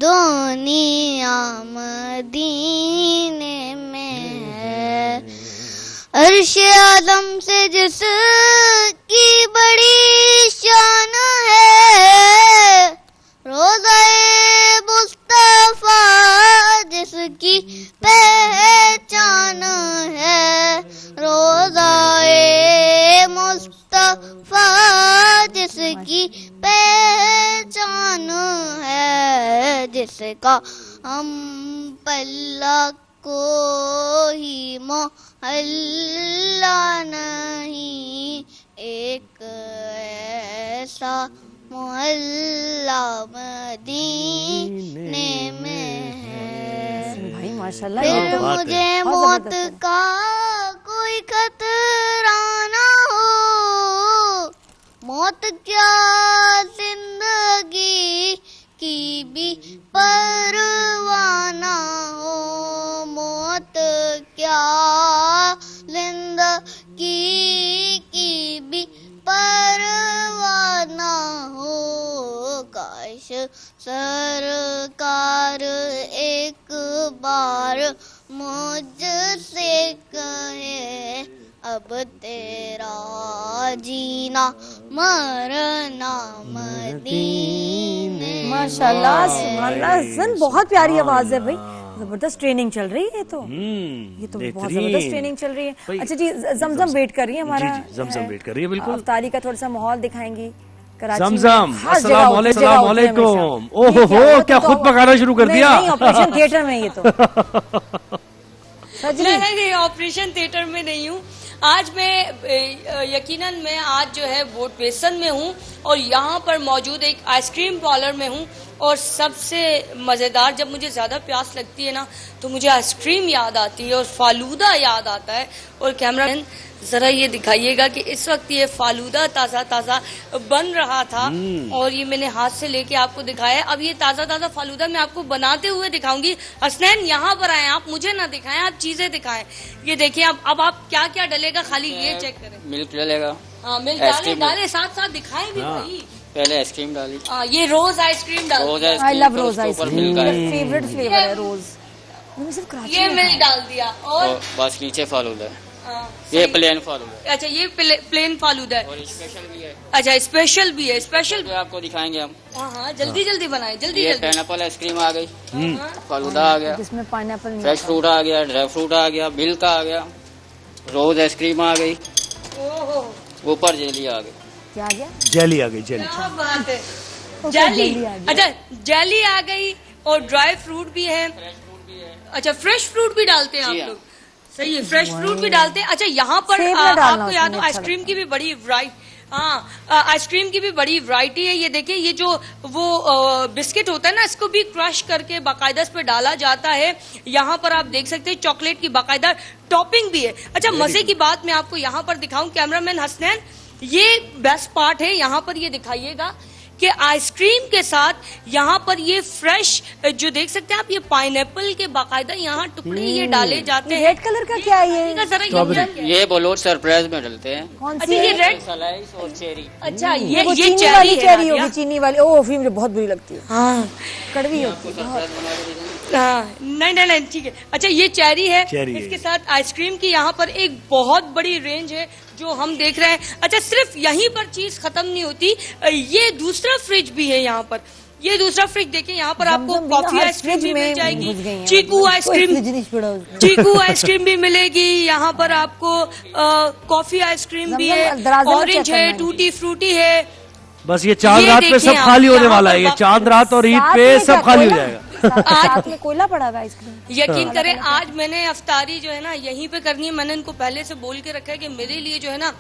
D: دنیا مدینے میں ہے. عرش اعظم سے جس کی بڑی شان ہے, روضہ مصطفیٰ جس کی پہچان ہے, روضہ مصطفیٰ جس کی پہچان ہے, جس کا ہم پلہ کوئی محلہ نہیں, ایک ایسا محلہ مدینے میں ہے. پھر مجھے موت کا کوئی خطرہ نہ ہو, موت کیا زندگی کی بھی پرواہ نہ ہو, موت کیا زندگی کی بھی پرواہ نہ ہو. کاش سرکار ایک بار مجھ سے کہے, اب تیرا جینا مرنا مدینے.
C: ماشاءاللہ سبحان اللہ, بہت پیاری آواز ہے بھائی, زبردست ٹریننگ چل رہی ہے. تو یہ تو بہت زبردست ٹریننگ چل رہی ہے. اچھا جی, زمزم ویٹ کر رہی ہے ہمارا,
B: زمزم ویٹ کر رہی ہے بالکل.
C: افطاری کا تھوڑا سا ماحول دکھائیں گی
B: زمزم. السلام علیکم. اوہ ہو, کیا خود پکانا شروع کر دیا؟
C: آپریشن تھیٹر میں, یہ تو
E: نہیں, آپریشن تھیٹر میں نہیں ہوں. آج میں یقیناً میں آج جو ہے ووٹ بیسن میں ہوں اور یہاں پر موجود ایک آئس کریم پارلر میں ہوں. اور سب سے مزیدار, جب مجھے زیادہ پیاس لگتی ہے نا تو مجھے آئس کریم یاد آتی ہے اور فالودہ یاد آتا ہے. اور کیمرہ مین ذرا یہ دکھائیے گا کہ اس وقت یہ فالودہ تازہ تازہ بن رہا تھا اور یہ میں نے ہاتھ سے لے کے آپ کو دکھایا. اب یہ تازہ تازہ فالودہ میں آپ کو بناتے ہوئے دکھاؤں گی. حسنین یہاں پر آئیں, آپ مجھے نہ دکھائیں, آپ چیزیں دکھائیں. یہ دیکھیں اب آپ کیا کیا ڈلے گا, خالی یہ چیک کریں.
X: ملک ڈلے گا,
E: ہاں ملک ڈالے, ساتھ ساتھ دکھائیں بھی بھائی.
X: پہلے آئس کریم ڈالی,
E: یہ روز آئس کریم ڈالی,
C: آئی لو روز آئس کریم, میرا فیوریٹ فلیور ہے روز.
E: یہ ملک ڈال دیا اور
X: بس نیچے فالودہ ہے. یہ پلین فالودہ.
E: اچھا یہ پلین فالودہ ہے
X: اور اسپیشل بھی ہے.
E: اچھا اسپیشل بھی ہے. اسپیشل
X: آپ کو دکھائیں گے ہم.
E: ہاں جلدی جلدی بنائیں, جلدی
X: یہ
E: جلدی.
X: پائنیپل آئس کریم آ گئی, فالودہ آ گیا,
C: جس میں پائنیپل,
X: فریش فروٹ آ گیا, ڈرائی فروٹ آ گیا, ملک آ گیا, روز آئس کریم آ گئی, اوپر جیلی آ گئی.
C: کیا آ گیا؟
B: جیلی آ گئی. جیلی,
E: کیا بات ہے, جیلی. اچھا جیلی آ گئی اور ڈرائی فروٹ بھی ہے. اچھا فریش فروٹ بھی ڈالتے ہیں آپ لوگ؟ صحیح ہے, فریش فروٹ بھی ڈالتے ہیں. اچھا یہاں پر آپ کو یاد ہو آئس کریم کی بھی بڑی آئس کریم کی بھی بڑی ورائٹی ہے. یہ دیکھیں, یہ جو وہ بسکٹ ہوتا ہے نا, اس کو بھی کرش کر کے باقاعدہ اس پہ ڈالا جاتا ہے. یہاں پر آپ دیکھ سکتے ہیں چاکلیٹ کی باقاعدہ ٹاپنگ بھی ہے. اچھا مزے کی بات میں آپ کو یہاں پر دکھاؤں, کیمرہ مین حسنین, یہ بیسٹ پارٹ ہے. یہاں پر یہ دکھائیے گا کہ آئس کریم کے ساتھ یہاں پر یہ فریش جو دیکھ سکتے ہیں آپ, یہ پائن ایپل کے باقاعدہ یہاں ٹکڑے یہ ڈالے جاتے ہیں.
C: ریڈ کلر کا کیا ہے
X: یہ بولوٹ سرپرائز میں ڈلتے ہیں.
C: کون سی یہ ریڈ
X: سلائس اور چیری؟
C: اچھا یہ چیری ہوگی, چینی والی. او فی مجھے بہت بری لگتی ہے, ہاں کڑوی ہوتی ہے.
E: نہیں ٹھیک ہے. اچھا یہ چیری ہے, اس کے ساتھ آئس کریم کی یہاں پر ایک بہت بڑی رینج ہے جو ہم دیکھ رہے ہیں. اچھا صرف یہیں پر چیز ختم نہیں ہوتی, یہ دوسرا فریج بھی ہے یہاں پر. یہ دوسرا فریج دیکھیں, یہاں پر آپ کو کافی آئس کریم بھی مل جائے گی, چیکو آئس کریم بھی ملے گی. یہاں پر آپ کو کافی آئس کریم بھی ہے, اورنج ہے, ٹوٹی فروٹی ہے.
B: بس یہ چاند رات پہ سب خالی ہونے والا ہے. یہ چاند رات اور عید پہ سب خالی ہو جائے گا.
C: ساتھ میں کوئلہ پڑا ہوا آئس کریم.
E: یقین کریں آج میں نے افطاری جو ہے نا یہیں پہ کرنی ہے. میں نے ان کو پہلے سے بول کے رکھا ہے کہ میرے لیے جو ہے نا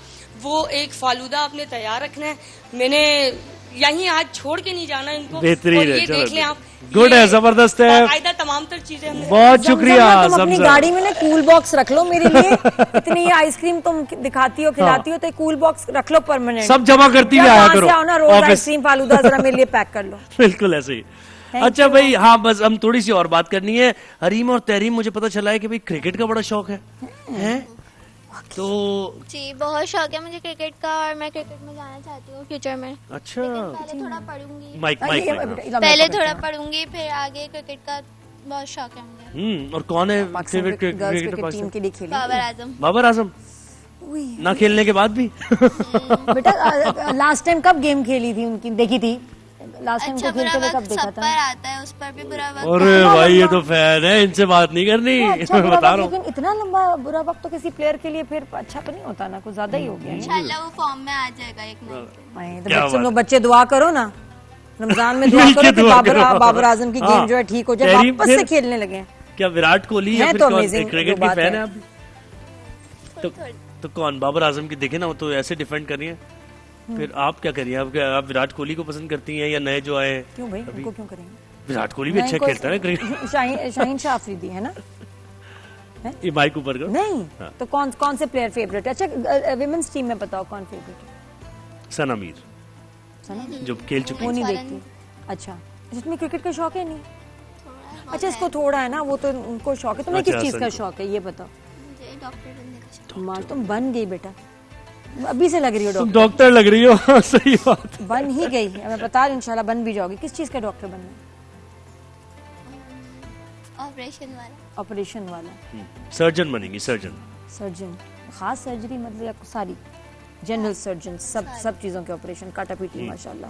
E: وہ ایک فالودہ آپ نے تیار رکھنا ہے. میں نے یہیں آج چھوڑ کے نہیں جانا ان کو.
B: بہترین ہے,
E: یہ دیکھ لیں آپ,
B: گڈ ہے, زبردست ہے,
E: باقاعدہ تمام تر چیزیں ہم نے.
B: بہت شکریہ.
C: تم اپنی گاڑی میں نا کول باکس رکھ لو میرے لیے. اتنی آئس کریم تم دکھاتی ہو کھلاتی ہو, تو کول باکس رکھ لو پرماننٹ.
B: سب جمع کرتی ہوئی آیا کرو.
C: روز آئس کریم فالودہ ذرا میرے لیے پیک کر لو.
B: بالکل ایسے ہی. اچھا بھائی, ہاں بس ہم تھوڑی سی اور بات کرنی ہے. حریم اور تحریم, مجھے پتا چلا ہے کہ بھائی کرکٹ کا بڑا شوق ہے تو
D: جی بہت شوق ہے مجھے کرکٹ کا, اور میں کرکٹ میں جانا چاہتی ہوں فیوچر میں.
B: اچھا
D: پہلے تھوڑا پڑھوں گی, پھر آگے کرکٹ کا بہت شوق ہے مجھے.
B: اور کون ہے فیوریٹ کرکٹر
C: ٹیم کے لیے؟
D: بابر اعظم.
B: بابر اعظم نہ کھیلنے کے بعد بھی.
C: بیٹا لاسٹ ٹائم کب گیم کھیلی تھی ان کی, دیکھی تھی لاسٹ ٹائم کو کھیلتے ہوئے کب دیکھا تھا؟
D: آتا ہے اس پر بھی برا وقت.
B: ارے بھائی یہ تو فین ہے, ان سے بات نہیں کرنی, میں بتا رہا ہوں.
C: لیکن اتنا لمبا برا وقت تو کسی پلیئر کے لیے پھر اچھا تو نہیں ہوتا نا, کچھ زیادہ ہی ہو گیا.
D: انشاءاللہ وہ فارم میں آ جائے گا ایک
C: نہ. تو بچے دعا کرو نا, رمضان میں دعا کرو کہ بابر اعظم کی گیم جو ہے ٹھیک ہو جائے, واپس سے کھیلنے لگے.
B: کیا وراٹ کوہلی یا کرکٹ کی فین ہے آپ؟ تو کون بابر اعظم کی دیکھیں نا, وہ تو ایسے ڈیفینڈ کر رہی ہیں. پھر آپ کیا کریے, آپ وراٹ کوہلی کو پسند کرتی ہیں یا نئے جو آئے؟
C: کیوں بھائی, ان کو کیوں کریں گے؟
B: وراٹ کوہلی بھی اچھا کھیلتا ہے کرکٹ.
C: شاہین شاہ آفریدی ہے نا,
B: یہ مائک اوپر کرو.
C: نہیں تو کون سے پلیئر فیوریٹ ہے؟ اچھا ویمنس ٹیم میں بتاؤ کون فیوریٹ ہے؟
B: ثنا میر جو کھیل چکی.
C: وہ نہیں دیکھتی. اچھا اس میں کرکٹ کا شوق ہے نہیں؟ اچھا اس کو تھوڑا ہے نا, وہ تو ان کو شوق ہے. تمہیں کس چیز کا شوق ہے یہ بتاؤ؟ تم بن گئی بیٹا, ابھی سے لگ رہی ہو
B: ڈاکٹر لگ رہی ہو. صحیح بات,
C: بن ہی گئی. میں بتا رہی ہوں انشاءاللہ بن بھی جاؤ گی. کس چیز کا ڈاکٹر بننا ہے؟ آپریشن والا.
B: سرجن بنیں گی. سرجن
C: خاص سرجری مطلب یا ساری جنرل سرجن, سب چیزوں کے آپریشن, کاٹا پیٹی ماشاءاللہ.